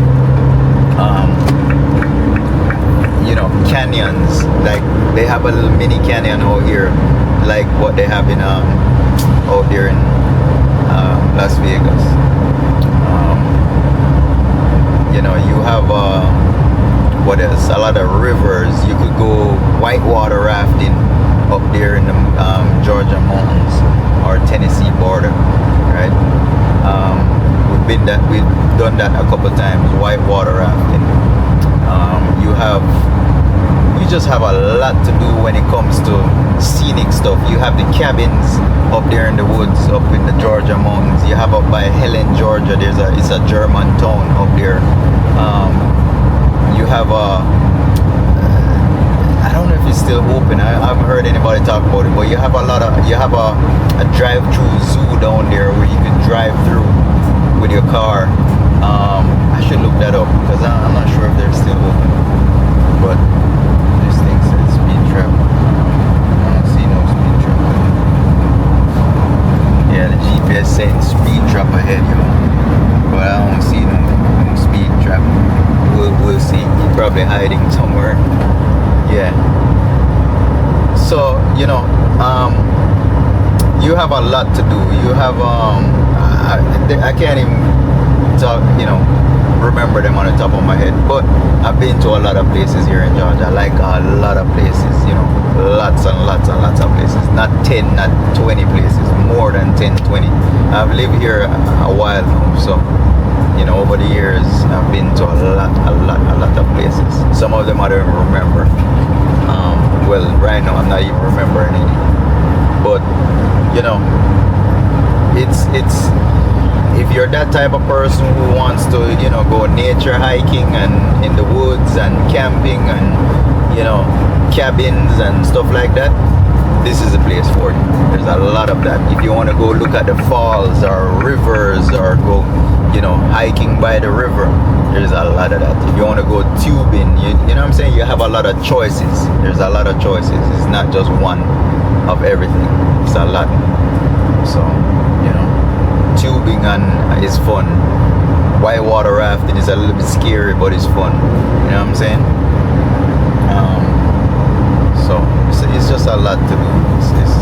You know, canyons. Like they have a little mini canyon out here, like what they have in out there in Las Vegas. You know, you have what else? A lot of rivers. You could go whitewater rafting up there in the Georgia mountains or Tennessee border, right? We've done that a couple times. Whitewater rafting. You just have a lot to do when it comes to scenic stuff. You have the cabins up there in the woods, up in the Georgia mountains. You have up by Helen, Georgia. It's a German town up there. You have I don't know if it's still open. I haven't heard anybody talk about it, but you have a drive-through zoo down there where you can drive through with your car. I should look that up because I'm not sure if they're still open. But this thing says speed trap. I don't see no speed trap. Yeah, the GPS saying speed trap ahead, yo. But I don't see no speed trap. We'll see. He's probably hiding somewhere. Yeah. So, you know, you have a lot to do. You have I can't even talk, you know, remember them on the top of my head, but I've been to a lot of places here in Georgia. Like a lot of places, you know, lots and lots and lots of places. Not 10, not 20 places, more than 10, 20. I've lived here a while now, so you know, over the years I've been to a lot of places. Some of them I don't even remember. Well, right now I'm not even remembering any. But you know, it's if you're that type of person who wants to, you know, go nature hiking and in the woods and camping and, you know, cabins and stuff like that, this is the place for you. There's a lot of that. If you want to go look at the falls or rivers or go, hiking by the river, there's a lot of that. If you want to go tubing, you know what I'm saying? You have a lot of choices. There's a lot of choices. It's not just one of everything. It's a lot. So, tubing is fun. Whitewater rafting is a little bit scary, but it's fun. You know what I'm saying? So it's just a lot to do. It's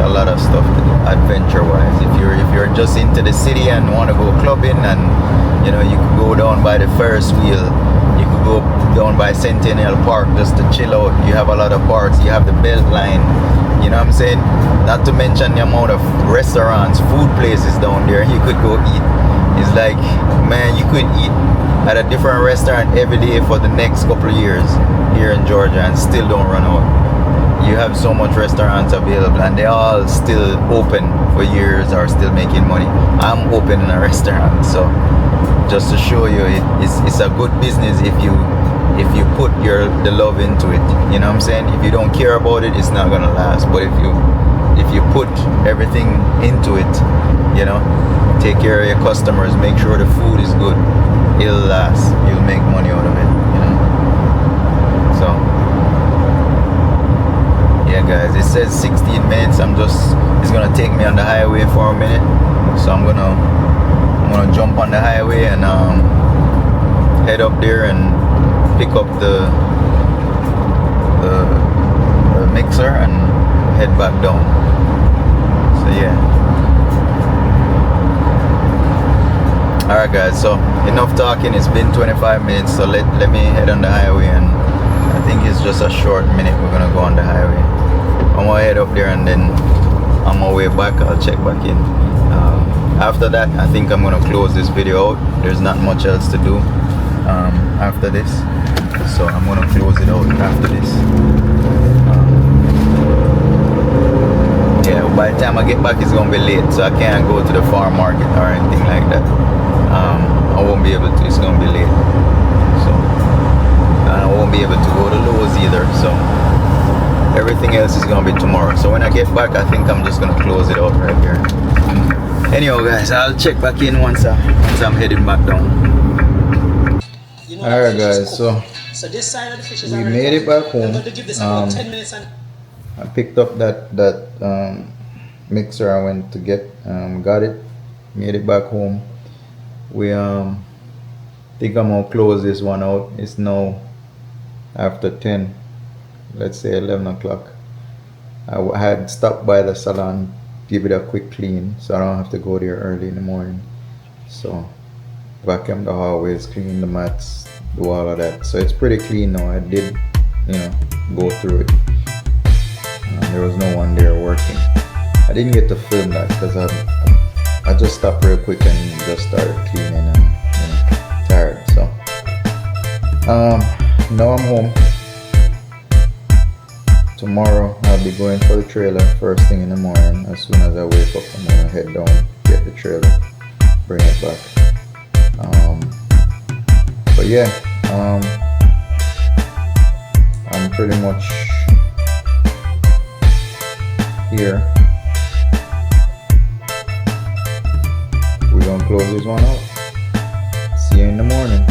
a lot of stuff to do, adventure-wise. If you're just into the city and want to go clubbing, and you could go down by the Ferris wheel, you could go down by Centennial Park just to chill out. You have a lot of parks. You have the Beltline. You know what I'm saying? Not to mention the amount of restaurants, food places down there you could go eat. It's like, man, you could eat at a different restaurant every day for the next couple of years here in Georgia and still don't run out. You have so much restaurants available and they all still open for years or still making money. I'm open in a restaurant, so just to show you, it's a good business if you put the love into it. You know what I'm saying? If you don't care about it, it's not gonna last. But if you put everything into it, take care of your customers, make sure the food is good, it'll last. You'll make money out of it. So yeah, guys, it says 16 minutes. It's gonna take me on the highway for a minute, so I'm gonna jump on the highway and head up there and pick up the mixer and head back down. So yeah. Alright guys, so enough talking. It's been 25 minutes, so let me head on the highway, and I think it's just a short minute we're gonna go on the highway. I'm gonna head up there and then on my way back I'll check back in. After that I think I'm gonna close this video out. There's not much else to do after this, so I'm gonna close it out after this. Yeah, by the time I get back it's gonna be late, so I can't go to the farm market or anything like that. I won't be able to. It's gonna be late, so and I won't be able to go to Lowe's either, so everything else is gonna be tomorrow. So when I get back I think I'm just gonna close it out right here. Anyhow guys, I'll check back in once I'm heading back down. Alright guys, so we made it back home. I picked up that mixer I went to get, got it, made it back home. We think I'm gonna close this one out. It's now after 10, let's say 11 o'clock. I had stopped by the salon, give it a quick clean so I don't have to go there early in the morning. So vacuum the hallways, clean the mats, do all of that. So it's pretty clean now. I did go through it. There was no one there working. I didn't get to film that because I just stopped real quick and just started cleaning and tired. So now I'm home. Tomorrow I'll be going for the trailer first thing in the morning. As soon as I wake up I'm gonna head down, get the trailer, bring it back. But yeah, I'm pretty much here. We're gonna close this one out. See you in the morning.